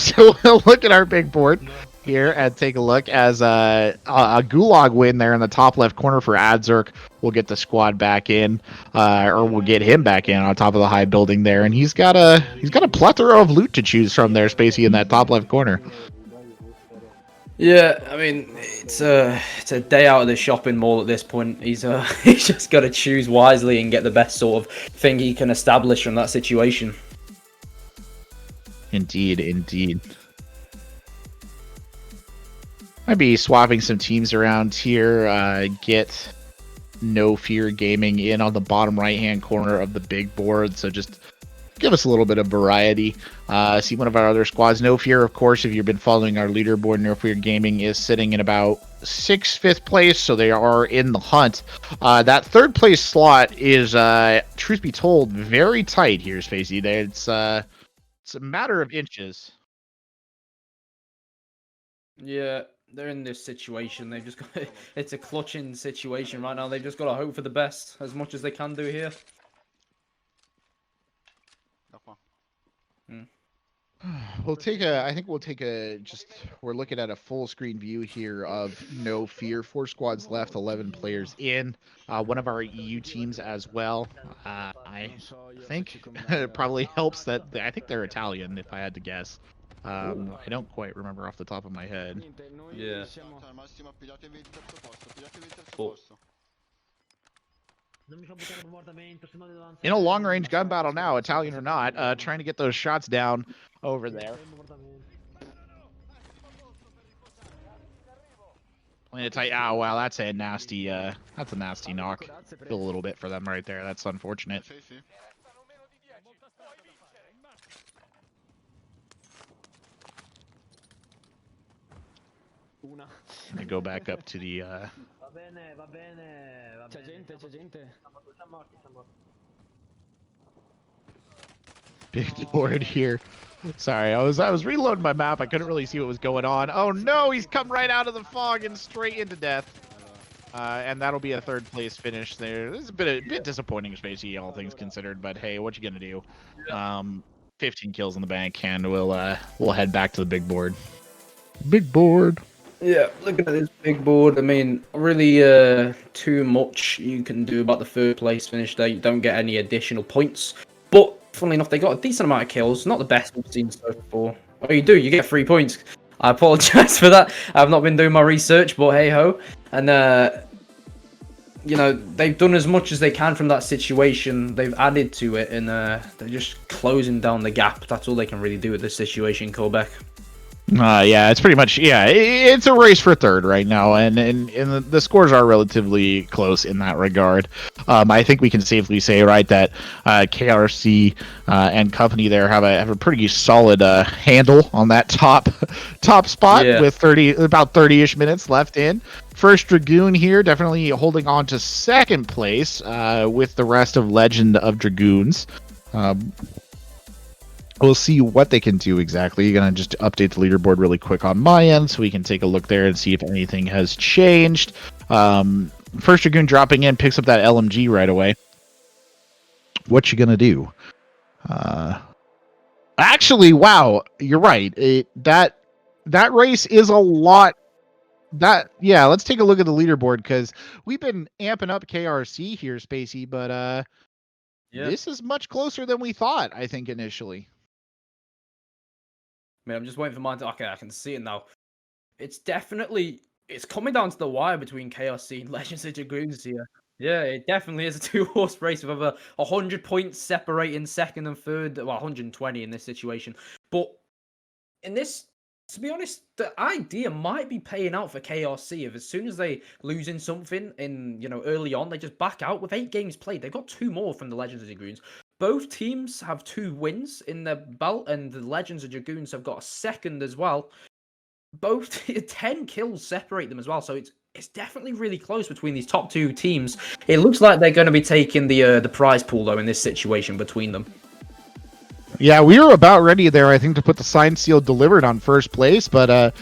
So we'll look at our big board here and take a look as a gulag win there in the top left corner for Adzerk. We'll get the squad back in, or we'll get him back in on top of the high building there, and he's got a plethora of loot to choose from there, Spacy, in that top left corner. Yeah, I mean, it's a day out of the shopping mall at this point. He's just got to choose wisely and get the best sort of thing he can establish from that situation. Indeed. Might be swapping some teams around here. Get No Fear Gaming in on the bottom right-hand corner of the big board. So just give us a little bit of variety. See one of our other squads. No Fear, of course, if you've been following our leaderboard, No Fear Gaming is sitting in about 5th place, so they are in the hunt. That 3rd place slot is, truth be told, very tight here, Spacy. It's a matter of inches. Yeah, they're in this situation. They've just got it's a clutching situation right now. They've just got to hope for the best as much as they can do here. We'll take we're looking at a full screen view here of No Fear. 4 squads left, 11 players in. One of our EU teams as well. I think it probably helps that I think they're Italian, if I had to guess. I don't quite remember off the top of my head. Yeah. In a long-range gun battle now, Italian or not, trying to get those shots down over there. Playing it tight. Oh, wow, that's a nasty knock. Feel a little bit for them right there. That's unfortunate. I go back up to the big board here. Sorry, I was reloading my map. I couldn't really see what was going on. Oh no, he's come right out of the fog and straight into death. And that'll be a 3rd place finish there. This is a bit disappointing, Spacy, all things considered, but hey, what you gonna do? 15 kills in the bank, and we'll head back to the big board. Big board. Yeah, looking at this big board, I mean, really too much you can do about the 3rd place finish there. You don't get any additional points. But funnily enough, they got a decent amount of kills. Not the best we've seen so far. Oh, you do. You get 3 points. I apologize for that. I've not been doing my research, but hey ho. And you know, they've done as much as they can from that situation. They've added to it, and they're just closing down the gap. That's all they can really do with this situation, Corbec. Yeah, it's pretty much, yeah, it's a race for third right now, and the scores are relatively close in that regard. I think we can safely say, right, that KRC and company there have a pretty solid handle on that top spot, Yeah. with about 30-ish minutes left in. First Dragoon here, definitely holding on to second place with the rest of Legend of Dragoons. We'll see what they can do exactly. Gonna just update the leaderboard really quick on my end so we can take a look there and see if anything has changed. First Dragoon dropping in, picks up that LMG right away. What you gonna do? Actually, wow, you're right. That race is a lot. Yeah, let's take a look at the leaderboard, because we've been amping up KRC here, Spacy, but this is much closer than we thought, I think, initially. I mean, I'm just waiting for mine to... Okay, I can see it now. It's coming down to the wire between KRC and Legends of Dragoons here. Yeah, it definitely is a two-horse race with over 100 points separating second and third. Well, 120 in this situation. But in this, to be honest, the idea might be paying out for KRC. If as soon as they lose in something early on, they just back out. With 8 games played, they've got 2 more from the Legends of Dragoons. Both teams have 2 wins in their belt, and the Legends of Dragoons have got a second as well. Both 10 kills separate them as well, so it's definitely really close between these top 2 teams. It looks like they're going to be taking the prize pool though in this situation between them. Yeah, we were about ready there, I think, to put the signed seal delivered on first place, but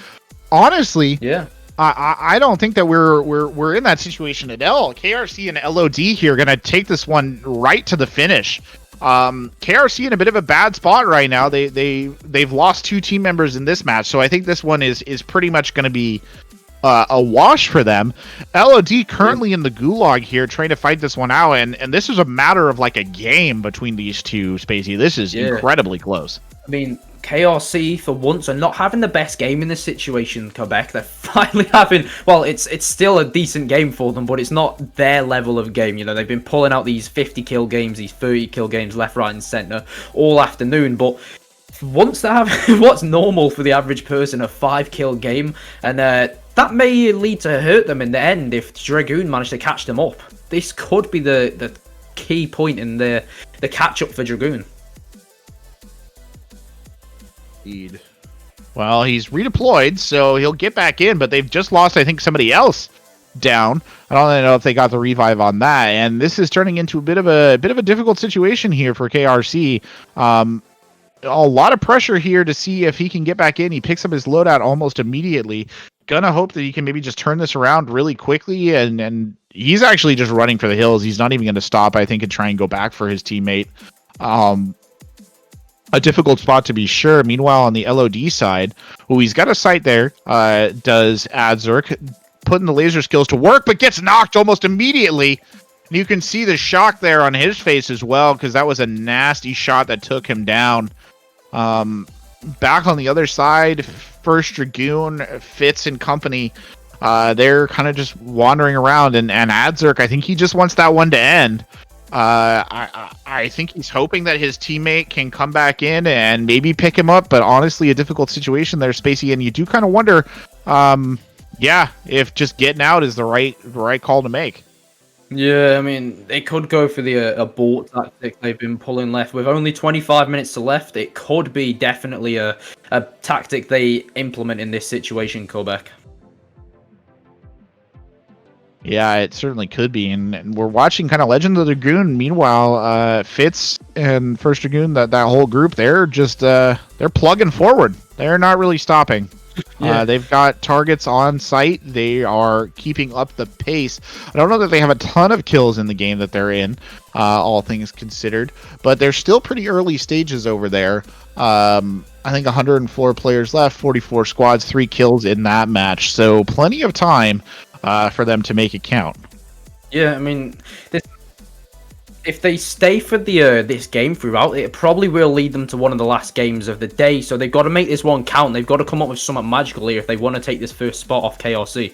honestly, yeah, I don't think that we're in that situation at all. KRC and LOD here are gonna take this one right to the finish. KRC in a bit of a bad spot right now. They've lost 2 team members in this match, so I think this one is pretty much going to be a wash for them. LOD currently in the gulag here, trying to fight this one out, and this is a matter of like a game between these two, Spacey. This is incredibly close. I mean, KRC for once are not having the best game in this situation. Corbec, they're finally having, well, it's still a decent game for them, but it's not their level of game. You know, they've been pulling out these 50 kill games, these 30 kill games left, right, and center all afternoon. But once they have what's normal for the average person, a 5 kill game, and that may lead to hurt them in the end if Dragoon manage to catch them up. This could be the key point in the catch up for Dragoon. Well, he's redeployed, so he'll get back in, but they've just lost, I think, somebody else down. I don't really know if they got the revive on that, and this is turning into a bit of a difficult situation here for KRC. A lot of pressure here to see if he can get back in. He picks up his loadout almost immediately. Gonna hope that he can maybe just turn this around really quickly, and he's actually just running for the hills. He's not even going to stop, I think, and try and go back for his teammate. A difficult spot to be sure. Meanwhile, on the LOD side, he's got a sight there, does Adzerk, putting the laser skills to work, but gets knocked almost immediately. And you can see the shock there on his face as well, because that was a nasty shot that took him down. Back on the other side, First Dragoon, Fitz and company, they're kind of just wandering around, and Adzerk, I think he just wants that one to end. I think he's hoping that his teammate can come back in and maybe pick him up, but honestly, a difficult situation there, Spacey, and you do kind of wonder, if just getting out is the right call to make. Yeah, I mean, they could go for the abort tactic they've been pulling left. With only 25 minutes to left, it could be definitely a tactic they implement in this situation, Corbec. Yeah, it certainly could be, and we're watching kind of Legend of the Dragoon. Meanwhile, Fitz and First Dragoon, that whole group, they're just they're plugging forward. They're not really stopping. Yeah. They've got targets on site. They are keeping up the pace. I don't know that they have a ton of kills in the game that they're in, all things considered, but they're still pretty early stages over there. I think 104 players left, 44 squads, 3 kills in that match, so plenty of time for them to make it count. Yeah, I mean, if they stay for the this game throughout, it probably will lead them to one of the last games of the day. So they've got to make this one count. They've got to come up with something magical here if they want to take this first spot off KRC.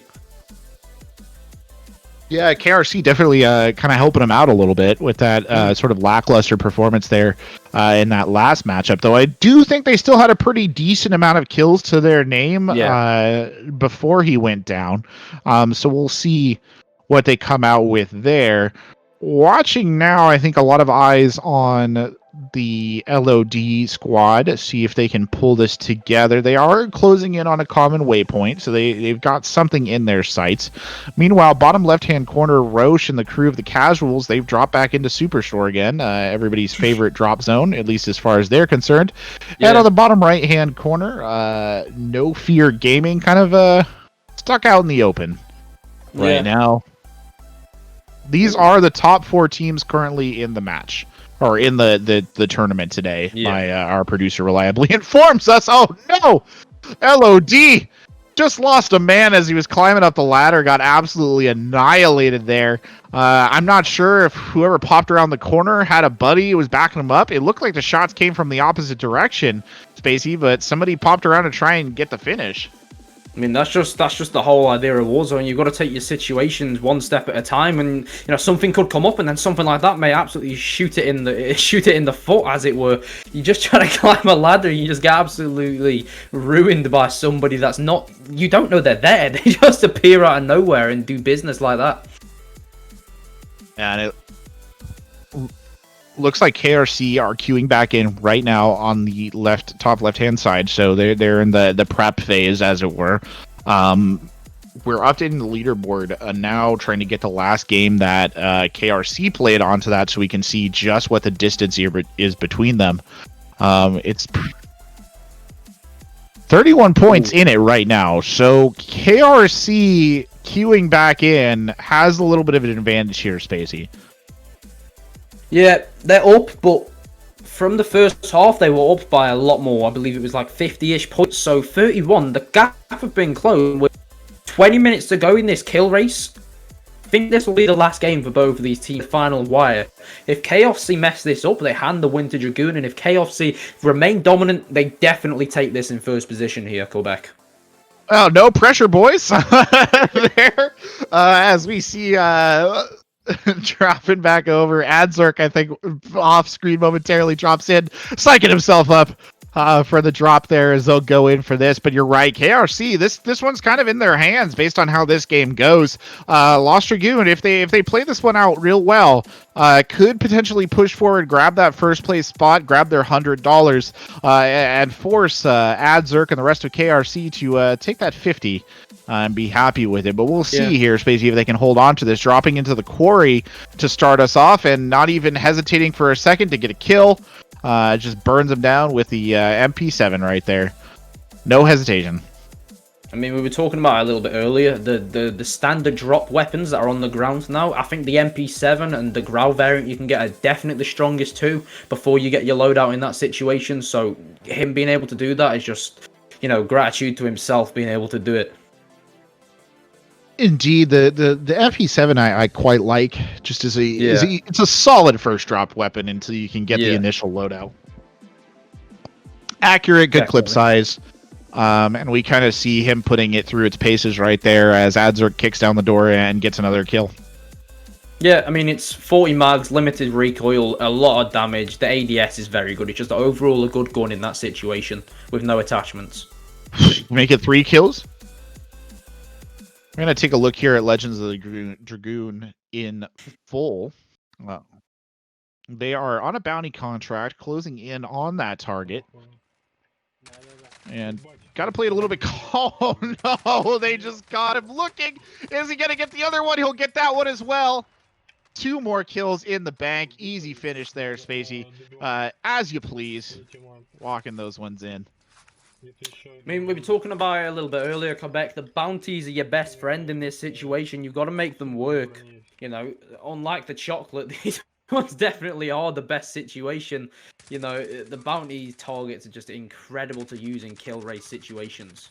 Yeah, KRC definitely kind of helping them out a little bit with that sort of lackluster performance there in that last matchup. Though I do think they still had a pretty decent amount of kills to their name before he went down. So we'll see what they come out with there. Watching now, I think a lot of eyes on the LOD squad, see if they can pull this together. They are closing in on a common waypoint, so they've got something in their sights. Meanwhile, bottom left-hand corner, Roche and the crew of the Casuals, they've dropped back into Superstore again, everybody's favorite drop zone, at least as far as they're concerned. Yeah. And on the bottom right-hand corner, No Fear Gaming kind of stuck out in the open right now. These are the top 4 teams currently in the match, or in the tournament today. My our producer reliably informs us. Oh no, LOD just lost a man as he was climbing up the ladder, got absolutely annihilated there. I'm not sure if whoever popped around the corner had a buddy who was backing him up. It looked like the shots came from the opposite direction, Spacy, but somebody popped around to try and get the finish. I mean, that's just the whole idea of Warzone. You've got to take your situations one step at a time, and something could come up, and then something like that may absolutely shoot it in the foot, as it were. You just try to climb a ladder, you just get absolutely ruined by somebody that's not. You don't know they're there. They just appear out of nowhere and do business like that. And it looks like KRC are queuing back in right now on the top left-hand side, so they're in the prep phase, as it were. We're updating the leaderboard now, trying to get the last game that KRC played onto that, so we can see just what the distance here is between them. It's 31 points in it right now, so KRC queuing back in has a little bit of an advantage here, Spacy. Yeah, they're up, but from the first half, they were up by a lot more. I believe it was like 50-ish points, so 31. The gap have been closed with 20 minutes to go in this kill race. I think this will be the last game for both of these teams, final wire. If KFC mess this up, they hand the win to Dragoon, and if KFC remain dominant, they definitely take this in first position here, Corbec. Oh, no pressure, boys. There, as we see... dropping back over. Adzerk, I think, off screen momentarily drops in, psyching himself up for the drop there as they'll go in for this. But you're right, KRC, this one's kind of in their hands based on how this game goes. Lost Dragoon, if they play this one out real well, could potentially push forward, grab that first place spot, grab their $100, and force Adzerk and the rest of KRC to take that 50. And be happy with it. But we'll see here, Spacey, if they can hold on to this. Dropping into the quarry to start us off and not even hesitating for a second to get a kill. Just burns them down with the MP7 right there. No hesitation. I mean, we were talking about it a little bit earlier, the standard drop weapons that are on the ground now. I think the MP7 and the Grau variant you can get are definitely the strongest too before you get your loadout in that situation. So him being able to do that is just, gratitude to himself being able to do it. Indeed, the MP7 I quite like, just as it's a solid first drop weapon until you can get the initial loadout. Accurate, good clip size, and we kind of see him putting it through its paces right there as Adzerk kicks down the door and gets another kill. Yeah, I mean, it's 40 mags, limited recoil, a lot of damage. The ADS is very good. It's just overall a good gun in that situation with no attachments. Make it 3 kills. We're going to take a look here at Legends of the Dragoon in full. They are on a bounty contract, closing in on that target. And got to play it a little bit. Oh, no, they just got him looking. Is he going to get the other one? He'll get that one as well. 2 more kills in the bank. Easy finish there, Spacey. As you please. Walking those ones in. I mean, we were talking about it a little bit earlier, Corbec. The bounties are your best friend in this situation. You've got to make them work. Unlike the chocolate, these ones definitely are the best situation. The bounty targets are just incredible to use in kill race situations.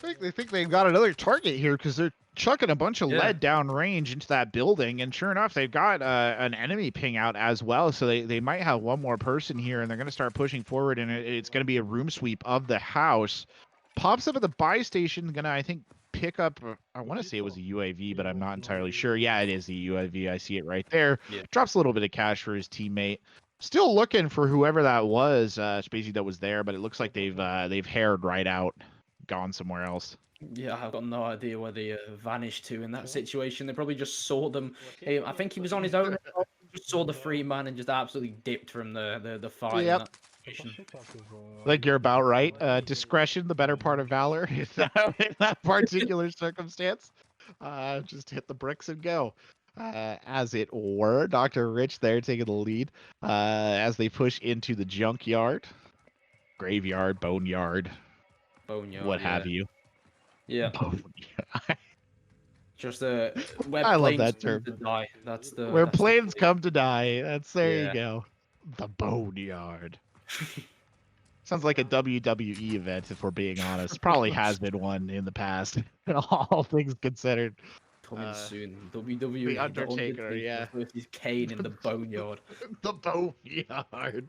They think they've got another target here because they're chucking a bunch of lead down range into that building, and sure enough, they've got an enemy ping out as well. So they might have one more person here, and they're going to start pushing forward, and it's going to be a room sweep of the house. Pops up at the buy station, gonna I think pick up. I want to say it was a UAV, but I'm not entirely sure. Yeah, it is the UAV. I see it right there. Yeah. Drops a little bit of cash for his teammate. Still looking for whoever that was, Spacy, that was there, but it looks like they've haired right out. Gone somewhere else. Yeah, I've got no idea where they vanished to in that situation. They probably just saw them. I think he was on his own. Just saw the free man and just absolutely dipped from the fight. Yep. Like you're about right. Discretion, the better part of valor, in that particular circumstance. Just hit the bricks and go. As it were. Dr. Rich there taking the lead as they push into the junkyard, graveyard, boneyard. Boneyard, what have you. Yeah. Just where I love planes that come term. to die. That's the where that's planes the come to die. There Yeah. you go. The boneyard. Sounds like a WWE event, if we're being honest. Probably has been one in the past, all things considered. coming soon. WWE. The Undertaker, yeah. Versus Kane in the boneyard. The boneyard.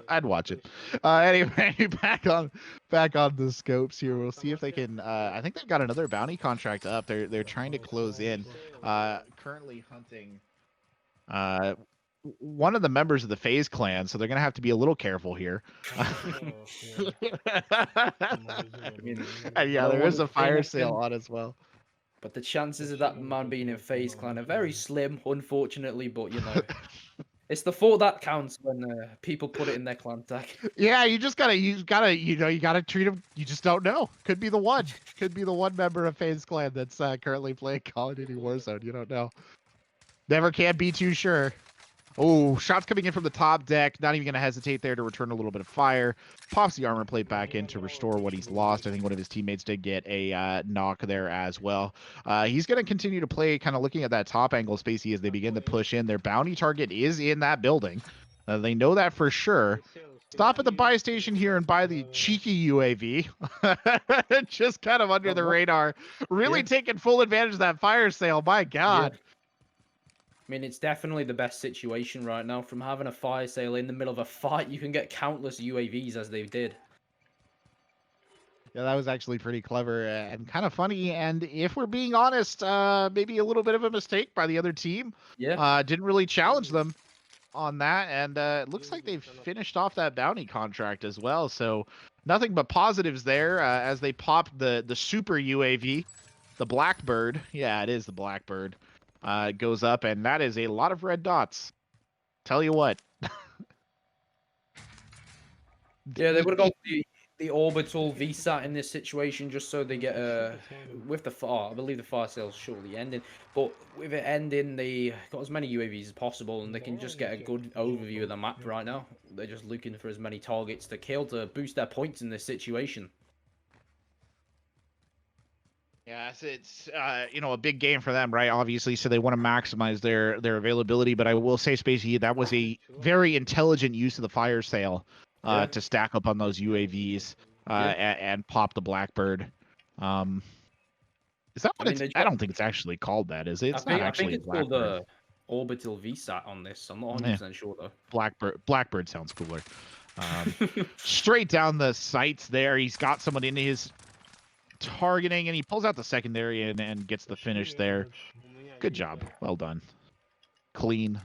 I'd watch it. Anyway, back on the scopes here. We'll see if they can. I think they've got another bounty contract up. They're trying to close in. Currently hunting one of the members of the FaZe clan, so they're gonna have to be a little careful here. And yeah, there is a fire sale on as well. But the chances of that man being in FaZe clan are very slim, unfortunately. But you know. It's the thought that counts when people put it in their clan tag. Yeah, you gotta treat them. You just don't know. Could be the one. Could be the one member of FaZe clan that's currently playing Call of Duty Warzone. You don't know. Never can be too sure. Oh, shots coming in from the top deck. Not even going to hesitate there to return a little bit of fire. Pops the armor plate back in to restore what he's lost. I think one of his teammates did get a knock there as well. He's going to continue to play, kind of looking at that top angle, Spacy, as they begin to push in. Their bounty target is in that building. They know that for sure. Stop at the buy station here and buy the cheeky UAV. Just kind of under the radar. Really taking full advantage of that fire sale. My God. Yeah. I mean, it's definitely the best situation right now. From having a fire sale in the middle of a fight, you can get countless UAVs as they did. Yeah, that was actually pretty clever and kind of funny. And if we're being honest, maybe a little bit of a mistake by the other team. Yeah. Didn't really challenge them on that. And it looks like they've finished off that bounty contract as well. So nothing but positives there as they pop the super UAV, the Blackbird. Yeah, it is the Blackbird. Goes up, and that is a lot of red dots. Tell you what. Yeah, they would have got the orbital VSAT in this situation just so they get with the fire. I believe the fire sale's shortly ending, but with it ending, they got as many UAVs as possible, and they can just get a good overview of the map right now. They're just looking for as many targets to kill to boost their points in this situation. Yeah, it's a big game for them, right? Obviously, so they want to maximize their availability. But I will say, Spacey, that was a very intelligent use of the fire sale to stack up on those UAVs and pop the Blackbird. Is that what I don't think it's actually called that, is it? It's not actually. I think it's called the orbital VSAT on this. I'm not 100% sure though. Blackbird sounds cooler. Straight down the sights there. He's got someone in his targeting, and he pulls out the secondary and gets the finish there. Good job. Well done. Clean.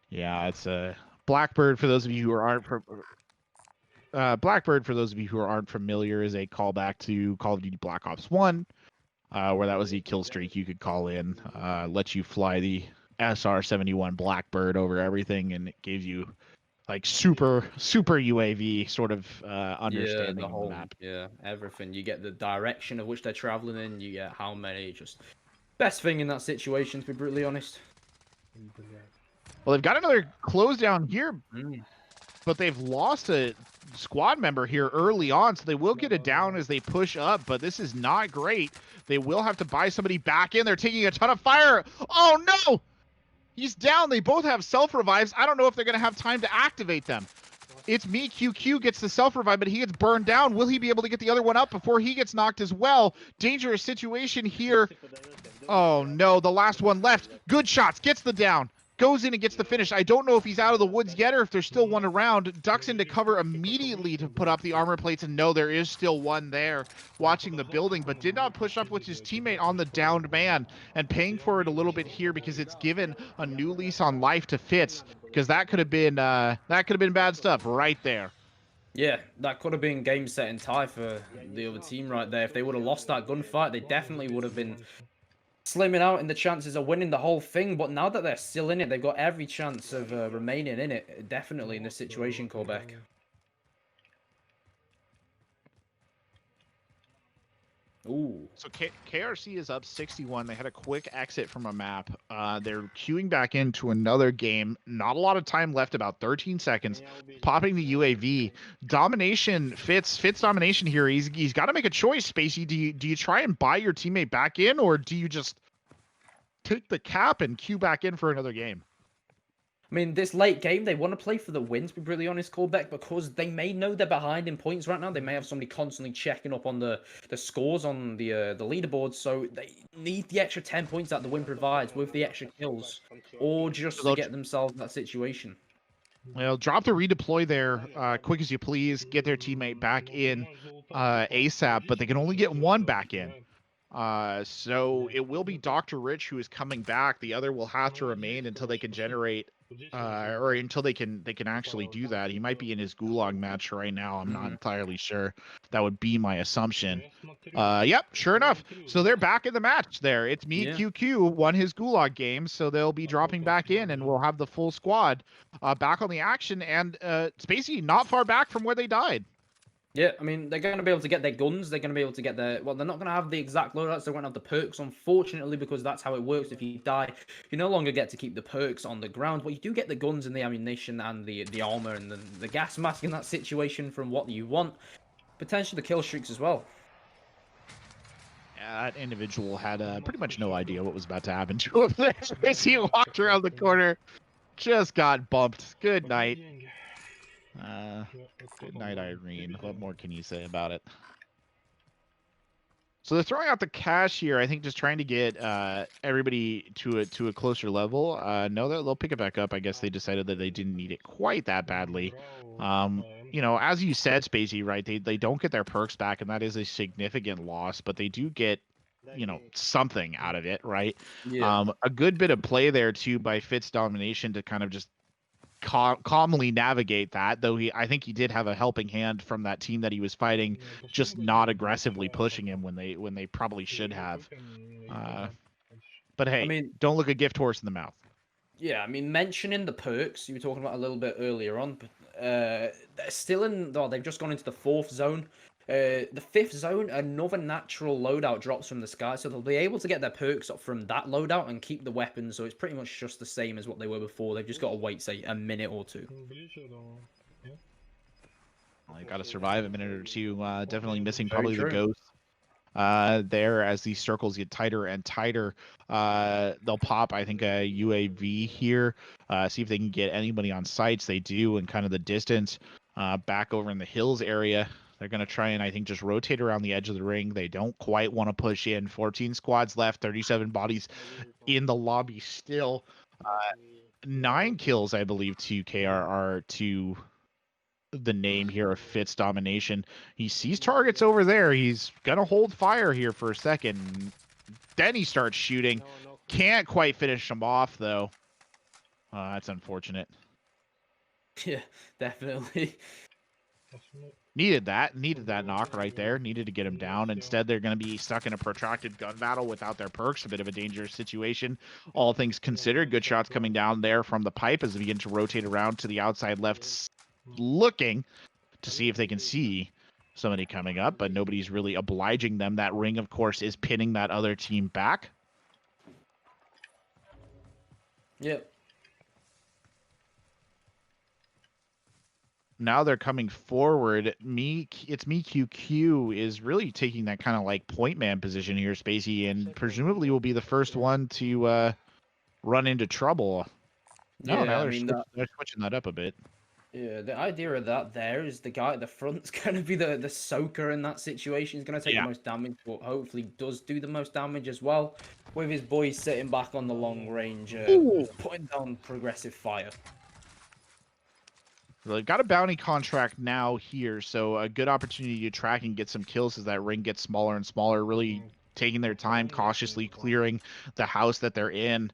Yeah, it's a Blackbird for those of you who aren't from Blackbird, for those of you who aren't familiar, is a callback to Call of Duty Black Ops 1, where that was the kill streak you could call in, let you fly the SR-71 Blackbird over everything, and it gives you like super UAV sort of understanding the whole of the map. Yeah, everything. You get the direction of which they're traveling in. You get how many. Just best thing in that situation, to be brutally honest. Well, they've got another close down here, but they've lost a squad member here early on, so they will get it down as they push up. But this is not great. They will have to buy somebody back in. They're taking a ton of fire. Oh no! He's down. They both have self-revives. I don't know if they're going to have time to activate them. It's me, QQ gets the self-revive, but he gets burned down. Will he be able to get the other one up before he gets knocked as well? Dangerous situation here. Oh no, the last one left. Good shots, gets the down. Goes in and gets the finish. I don't know if he's out of the woods yet or if there's still one around. Ducks into cover immediately to put up the armor plates, and no, there is still one there watching the building, but did not push up with his teammate on the downed man, and paying for it a little bit here because it's given a new lease on life to Fitz, because that could have been bad stuff right there. Yeah, that could have been game set and tie for the other team right there. If they would have lost that gunfight, they definitely would have been slimming out in the chances of winning the whole thing. But now that they're still in it, they've got every chance of remaining in it, definitely in this situation, Corbec. Ooh. So KRC is up 61. They had a quick exit from a map. They're queuing back into another game. Not a lot of time left, about 13 seconds. Popping the UAV. Domination, Fitz domination here. He's got to make a choice, Spacy. Do you try and buy your teammate back in, or do you just take the cap and queue back in for another game? I mean, this late game, they want to play for the win, to be brutally honest, Corbec, because they may know they're behind in points right now. They may have somebody constantly checking up on the scores on the leaderboard, so they need the extra 10 points that the win provides with the extra kills, or just to get themselves in that situation. Well, drop the redeploy there, quick as you please, get their teammate back in ASAP, but they can only get one back in. So it will be Dr. Rich who is coming back. The other will have to remain until they can generate, or until they can actually do that. He might be in his gulag match right now. I'm not entirely sure. That would be my assumption. Yep, sure enough. So they're back in the match there. It's me, QQ, won his gulag game, so they'll be dropping back in, and we'll have the full squad back on the action. And Spacy not far back from where they died. Yeah, I mean, they're going to be able to get their guns. They're going to be able to get their... Well, they're not going to have the exact loadouts. They won't have the perks, unfortunately, because that's how it works. If you die, you no longer get to keep the perks on the ground, but you do get the guns and the ammunition and the armor and the gas mask in that situation from what you want. Potentially the kill streaks as well. Yeah, that individual had pretty much no idea what was about to happen to him there. As he walked around the corner, just got bumped. Good night. Good night, Irene. What more can you say about it? So they're throwing out the cash here. I think just trying to get everybody to a closer level. No, they'll pick it back up. I guess they decided that they didn't need it quite that badly. You know, as you said, Spacy, right? They don't get their perks back, and that is a significant loss. But they do get, you know, something out of it, right? Yeah. A good bit of play there too by Fitz domination to kind of just calmly navigate that, though I think he did have a helping hand from that team that he was fighting, just not aggressively pushing him when they probably should have. But hey, I mean, don't look a gift horse in the mouth. Yeah, I mean, mentioning the perks you were talking about a little bit earlier on, but they're still in. Well, they've just gone into the 4th zone. The 5th zone, another natural loadout drops from the sky, so they'll be able to get their perks up from that loadout and keep the weapons, so it's pretty much just the same as what they were before. They've just got to wait, say, a minute or two. Well, you got to survive a minute or two. Definitely missing probably the ghost there as these circles get tighter and tighter. They'll pop, I think, a UAV here, see if they can get anybody on sites. They do, and kind of the distance back over in the hills area. They're going to try and, I think, just rotate around the edge of the ring. They don't quite want to push in. 14 squads left, 37 bodies in the lobby still. 9 kills, I believe, to KRR, to the name here of Fitz domination. He sees targets over there. He's going to hold fire here for a second. Then he starts shooting. Can't quite finish him off, though. That's unfortunate. Yeah, definitely. Needed that knock right there. Needed to get him down. Instead, they're going to be stuck in a protracted gun battle without their perks. A bit of a dangerous situation, all things considered. Good shots coming down there from the pipe as they begin to rotate around to the outside left, looking to see if they can see somebody coming up, but nobody's really obliging them. That ring, of course, is pinning that other team back. Yep. Now they're coming forward. It's me, QQ, is really taking that kind of like point man position here, Spacy, and presumably will be the first one to run into trouble. No, Yeah, now I mean, they're switching that up a bit. Yeah, the idea of that there is the guy at the front's going to be the soaker in that situation. He's going to take the most damage, but hopefully does do the most damage as well. With his boys sitting back on the long range, putting down progressive fire. Well, they've got a bounty contract now here, so a good opportunity to track and get some kills as that ring gets smaller and smaller, really taking their time, cautiously clearing the house that they're in.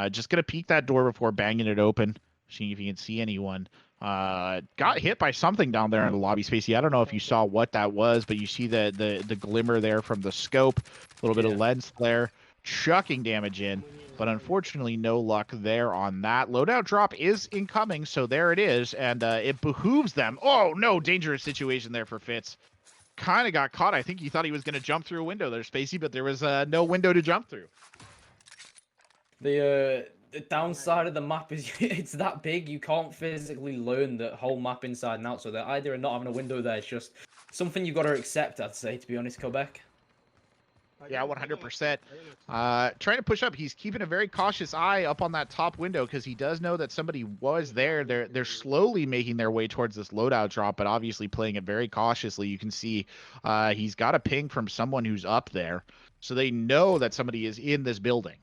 Just going to peek that door before banging it open, seeing if you can see anyone. Got hit by something down there in the lobby, Spacey. I don't know if you saw what that was, but you see the glimmer there from the scope, a little bit of lens flare, chucking damage in. But unfortunately, no luck there on that. Loadout drop is incoming, so there it is, and it behooves them. Oh, no, dangerous situation there for Fitz. Kind of got caught. I think he thought he was going to jump through a window there, Spacey, but there was no window to jump through. The downside of the map is it's that big, you can't physically learn the whole map inside and out, so the idea of not having a window there is just something you've got to accept, I'd say, to be honest, Corbec. Yeah, 100%. Trying to push up. He's keeping a very cautious eye up on that top window because he does know that somebody was there. They're slowly making their way towards this loadout drop, but obviously playing it very cautiously. You can see he's got a ping from someone who's up there, so they know that somebody is in this building.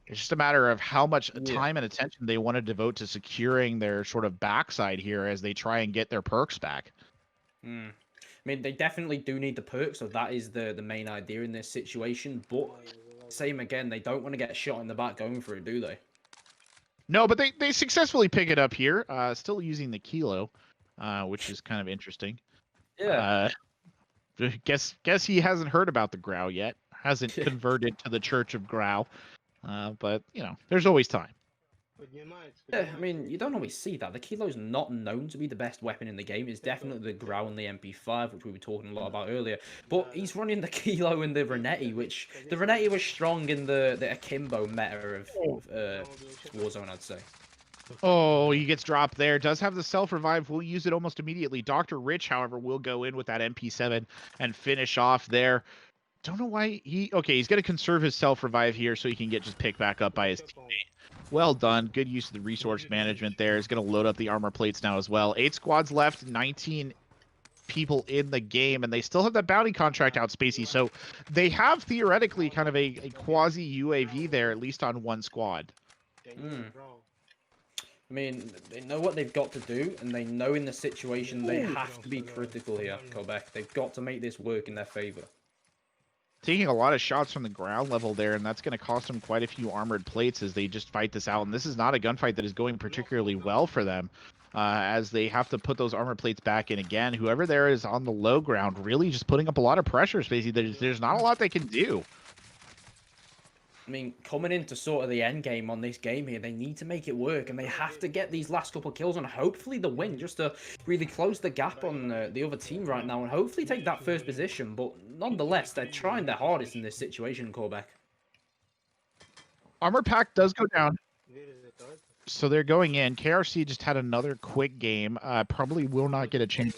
It's just a matter of how much time and attention they want to devote to securing their sort of backside here as they try and get their perks back. I mean, they definitely do need the perks, so that is the main idea in this situation. But same again, they don't want to get shot in the back going for it, do they? No, but they successfully pick it up here. Still using the kilo, which is kind of interesting. Yeah. Guess he hasn't heard about the Grau yet. Hasn't converted to the Church of Grau. But, you know, there's always time. Yeah, I mean, you don't always see that. The Kilo's not known to be the best weapon in the game. It's definitely the Grau and the MP5, which we were talking a lot about earlier. But he's running the Kilo and the Renetti, which the Renetti was strong in the Akimbo meta of Warzone, I'd say. Oh, he gets dropped there. Does have the self-revive. We'll use it almost immediately. Dr. Rich, however, will go in with that MP7 and finish off there. Don't know why he's going to conserve his self-revive here so he can get just picked back up by his teammate. Well done. Good use of the resource management there. He's going to load up the armor plates now as well. 8 squads left, 19 people in the game, and they still have that bounty contract out, Spacy. So they have theoretically kind of a quasi-UAV there, at least on one squad. I mean, they know what they've got to do, and they know in the situation they have to be critical here, Corbec. They've got to make this work in their favor. Taking a lot of shots from the ground level there, and that's going to cost them quite a few armored plates as they just fight this out. And this is not a gunfight that is going particularly well for them, as they have to put those armor plates back in again. Whoever there is on the low ground really just putting up a lot of pressure, Spacey. There's not a lot they can do. I mean, coming into sort of the end game on this game here, they need to make it work, and they have to get these last couple of kills and hopefully the win, just to really close the gap on the other team right now and hopefully take that first position. But nonetheless, they're trying their hardest in this situation, Corbec. Armor pack does go down, so they're going in. KRC just had another quick game. Probably will not get a chance.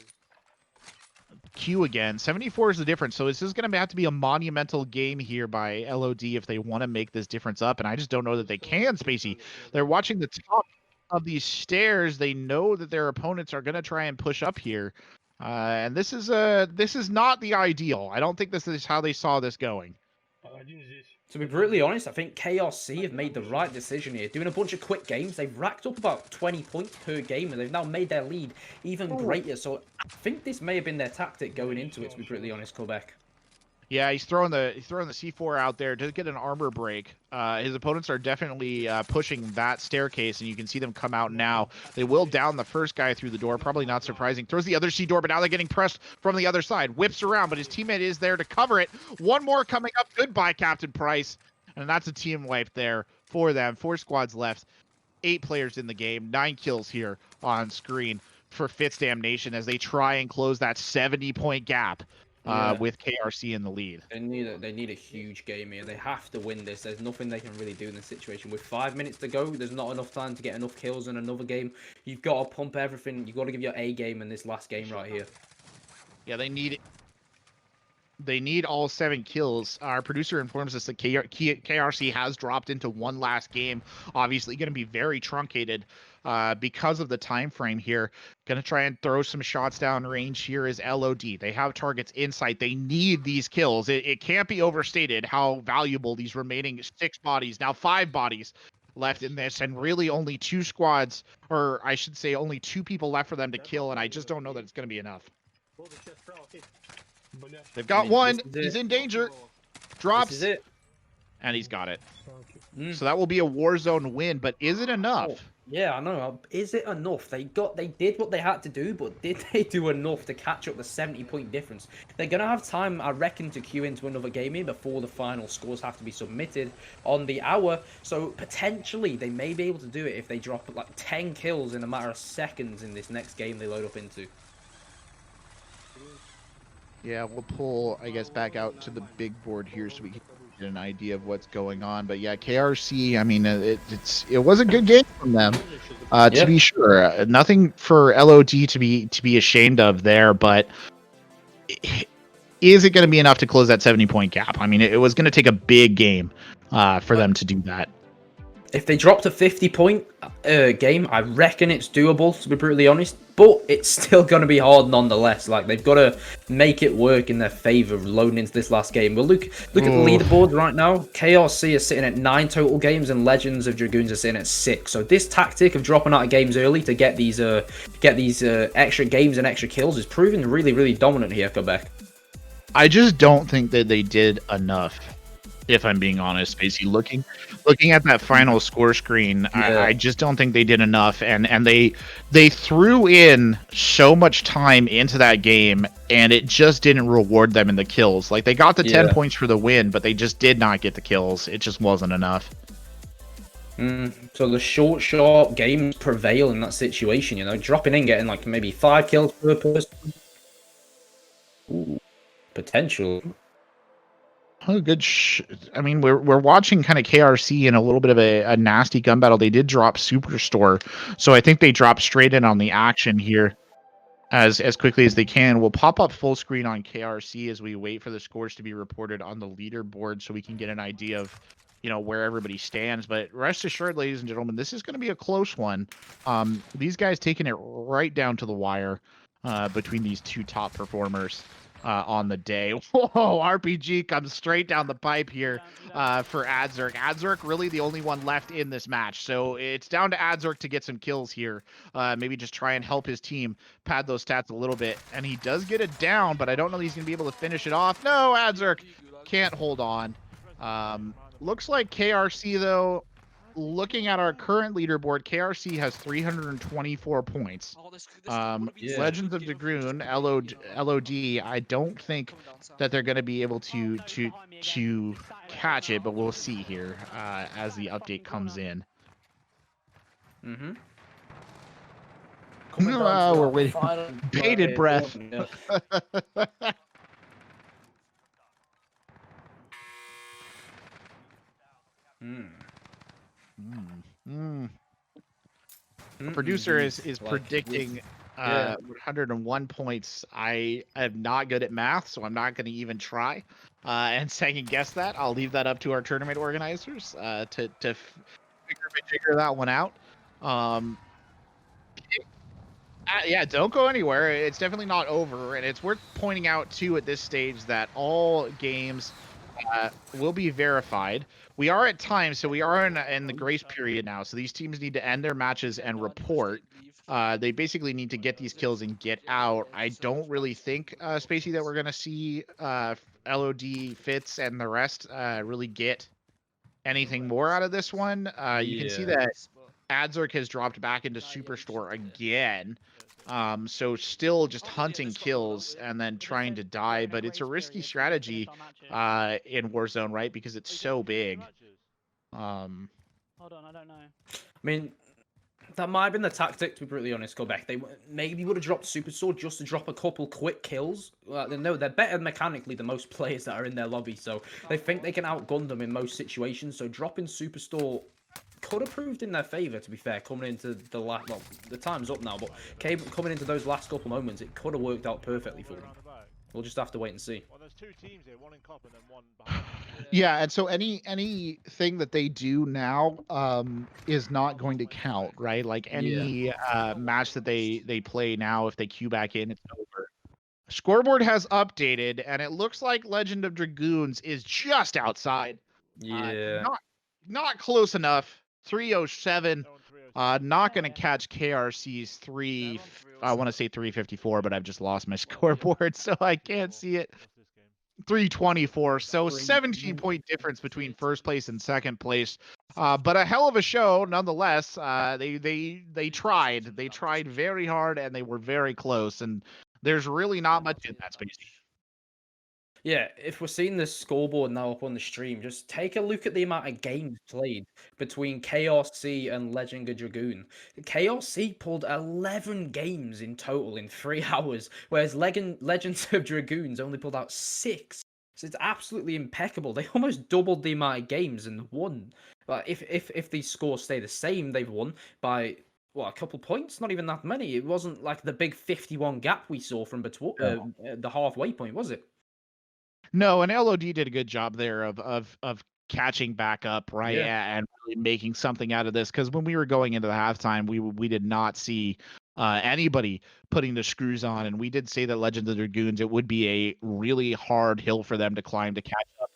Q again. 74 is the difference, so this is going to have to be a monumental game here by LOD if they want to make this difference up, and I just don't know that they can, Spacey. They're watching the top of these stairs. They know that their opponents are going to try and push up here, and this is not the ideal. I don't think this is how they saw this going. To be brutally honest, I think KRC have made the right decision here. Doing a bunch of quick games, they've racked up about 20 points per game, and they've now made their lead even greater. So I think this may have been their tactic going into it, to be brutally honest, Corbec. Yeah, he's throwing the C4 out there to get an armor break. His opponents are definitely pushing that staircase, and you can see them come out now. They will down the first guy through the door, probably not surprising. Throws the other C door, but now they're getting pressed from the other side. Whips around, but his teammate is there to cover it. One more coming up. Goodbye, Captain Price. And that's a team wipe there for them. 4 squads left. 8 players in the game. 9 kills here on screen for Fitz Damnation as they try and close that 70-point gap. With KRC in the lead. They need a huge game here. They have to win this. There's nothing they can really do in this situation. With 5 minutes to go, there's not enough time to get enough kills in another game. You've got to pump everything. You've got to give your A game in this last game right here. Yeah, they need all 7 kills. Our producer informs us that KRC has dropped into one last game. Obviously going to be very truncated. because of the time frame here. Gonna try and throw some shots down range here is LOD. They have targets in sight. They need these kills. It can't be overstated how valuable these remaining 6 bodies, now 5 bodies left in this, and really only 2 squads, or I should say only 2 people left for them to kill, and I just don't know that it's going to be enough. They've got one. He's in danger. Drops. This is it. And he's got it. So that will be a Warzone win, but is it enough? Oh, yeah, I know. Is it enough? They did what they had to do, but did they do enough to catch up the 70-point difference? They're gonna have time, I reckon, to queue into another game here before the final scores have to be submitted on the hour. So potentially they may be able to do it if they drop like 10 kills in a matter of seconds in this next game they load up into. Yeah, we'll pull, I guess, back out to the big board here so we can get an idea of what's going on. But yeah, KRC, I mean, it was a good game from them, to be sure. Nothing for LOD to be ashamed of there, but is it going to be enough to close that 70-point gap? I mean, it was going to take a big game for them to do that. If they dropped a 50-point game, I reckon it's doable, to be brutally honest. But it's still going to be hard nonetheless. Like, they've got to make it work in their favor loading into this last game. Well, look at the leaderboard right now. KRC is sitting at 9 total games, and Legends of Dragoons are sitting at 6. So this tactic of dropping out of games early to get these extra games and extra kills is proving really, really dominant here, Corbec. I just don't think that they did enough, if I'm being honest, Spacy. Looking at that final score screen, yeah. I just don't think they did enough, and they threw in so much time into that game, and it just didn't reward them in the kills. Like, they got the 10 points for the win, but they just did not get the kills. It just wasn't enough. So the short, sharp games prevail in that situation, you know, dropping in, getting like maybe 5 kills per person. Ooh, potential. Oh, good. I mean, we're watching kind of KRC in a little bit of a nasty gun battle. They did drop Superstore, so I think they dropped straight in on the action here as quickly as they can. We'll pop up full screen on KRC as we wait for the scores to be reported on the leaderboard so we can get an idea of, you know, where everybody stands. But rest assured, ladies and gentlemen, this is going to be a close one. These guys taking it right down to the wire between these 2 top performers on the day. Whoa, RPG comes straight down the pipe here for Adzerk. Adzerk really the only one left in this match, so it's down to Adzerk to get some kills here. Maybe just try and help his team pad those stats a little bit, and he does get it down, but I don't know if he's gonna be able to finish it off. No, Adzerk can't hold on. Looks like KRC, though, looking at our current leaderboard, KRC has 324 points. Legends of Dragoon, LOD, I don't think that they're going to be able to catch it, but we'll see here as the update comes in. We're waiting. Bated breath. The producer is predicting 101 points. I am not good at math, so I'm not going to even try and second guess that. I'll leave that up to our tournament organizers to figure that one out. Yeah, don't go anywhere. It's definitely not over, and it's worth pointing out too at this stage that all games will be verified. We are at time, so we are in the grace period now. So these teams need to end their matches and report. They basically need to get these kills and get out. I don't really think, Spacy, that we're going to see LOD, Fitz, and the rest really get anything more out of this one. You can see that Adzerk has dropped back into Superstore again. So still just hunting kills and then trying to die, but it's a risky strategy in Warzone, right? Because it's so big. Hold on, I don't know. I mean, that might have been the tactic, to be brutally honest, Corbec. They maybe would have dropped Superstore just to drop a couple quick kills. No, they're better mechanically than most players that are in their lobby, so they think they can outgun them in most situations. So dropping Superstore could have proved in their favor, to be fair, coming into the last, well, the time's up now, but coming into those last couple moments, it could have worked out perfectly for them. We'll just have to wait and see. Well, there's two teams here, one in cop and then one behind. Yeah, and so anything that they do now is not going to count, right? Like any match that they play now, if they queue back in, it's over. Scoreboard has updated, and it looks like Legend of Dragoons is just outside. Yeah. Not close enough. 307. Not going to catch KRC's I want to say 354, but I've just lost my scoreboard, so I can't see it. 324. So 17-point difference between first place and second place. But a hell of a show nonetheless. They tried. They tried very hard, and they were very close. And there's really not much in that space. Yeah, if we're seeing this scoreboard now up on the stream, just take a look at the amount of games played between KRC and Legend of Dragoon. KRC pulled 11 games in total in 3 hours, whereas Legends of Dragoons only pulled out 6. So it's absolutely impeccable. They almost doubled the amount of games and won. But if these scores stay the same, they've won by a couple points, not even that many. It wasn't like the big 51 gap we saw from the halfway point, was it? No, and LOD did a good job there of catching back up, right, and really making something out of this. Because when we were going into the halftime, we did not see anybody putting the screws on, and we did say that Legends of Dragoons, it would be a really hard hill for them to climb to catch up.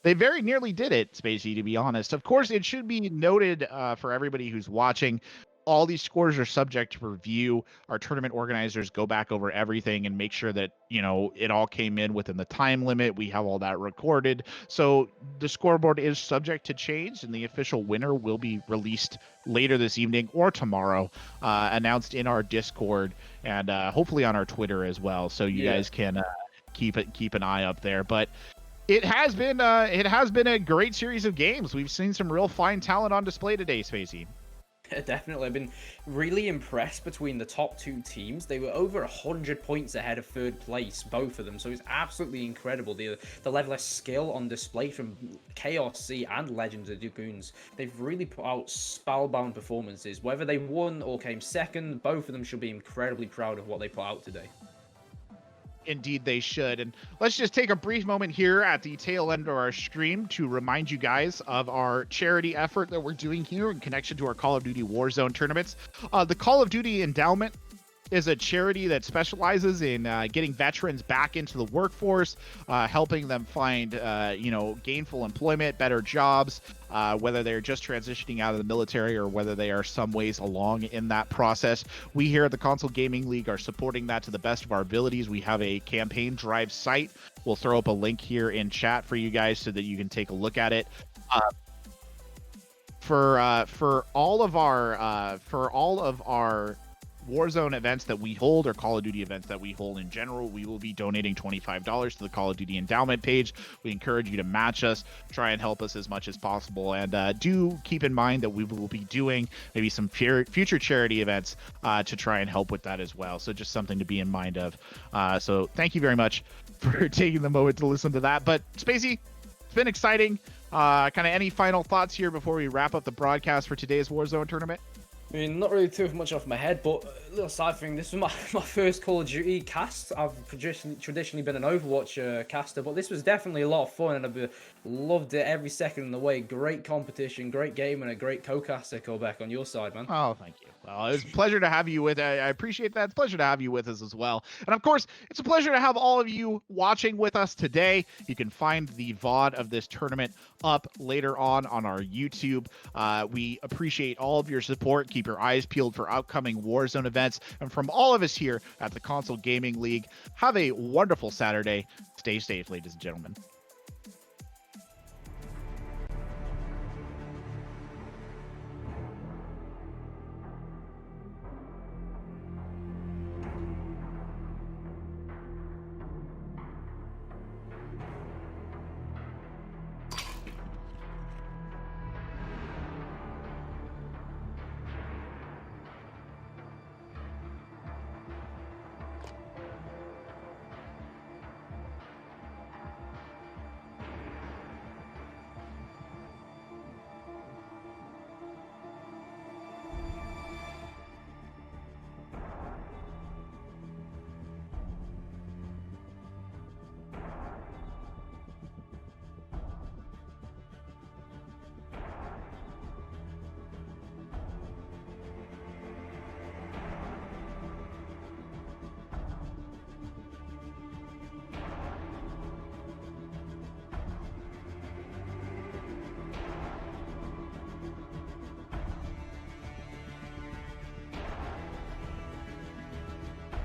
They very nearly did it, Spacy, to be honest. Of course, it should be noted for everybody who's watching, all these scores are subject to review. Our tournament organizers go back over everything and make sure that, it all came in within the time limit. We have all that recorded. So the scoreboard is subject to change, and the official winner will be released later this evening or tomorrow, announced in our Discord and hopefully on our Twitter as well. So you guys can keep an eye up there. But it has been a great series of games. We've seen some real fine talent on display today, Spacy. Definitely. I've been really impressed between the top 2 teams. They were over 100 points ahead of third place, both of them. So it's absolutely incredible. The level of skill on display from KRC and Legends of Dragoons. They've really put out spellbound performances. Whether they won or came second, both of them should be incredibly proud of what they put out today. Indeed, they should. And let's just take a brief moment here at the tail end of our stream to remind you guys of our charity effort that we're doing here in connection to our Call of Duty Warzone tournaments. The Call of Duty Endowment is a charity that specializes in getting veterans back into the workforce, helping them find, gainful employment, better jobs, whether they're just transitioning out of the military or whether they are some ways along in that process. We here at the Console Gaming League are supporting that to the best of our abilities. We have a campaign drive site. We'll throw up a link here in chat for you guys so that you can take a look at it. For all of our Warzone events that we hold, or Call of Duty events that we hold in general, we will be donating $25 to the Call of Duty Endowment page. We encourage you to match us, try and help us as much as possible, and do keep in mind that we will be doing maybe some future charity events to try and help with that as well. So just something to be in mind of. So thank you very much for taking the moment to listen to that. But Spacy, it's been exciting. Kind of any final thoughts here before we wrap up the broadcast for today's Warzone tournament? I mean, not really too much off my head, but a little side thing. This was my first Call of Duty cast. I've traditionally been an Overwatch caster, but this was definitely a lot of fun, and I've loved it every second of the way. Great competition, great game, and a great co-caster, Corbec, on your side, man. Oh, thank you. Well, it was a pleasure to have you with. I appreciate that. It's a pleasure to have you with us as well. And of course, it's a pleasure to have all of you watching with us today. You can find the VOD of this tournament up later on our YouTube. We appreciate all of your support. Keep your eyes peeled for upcoming Warzone events. And from all of us here at the Console Gaming League, have a wonderful Saturday. Stay safe, ladies and gentlemen.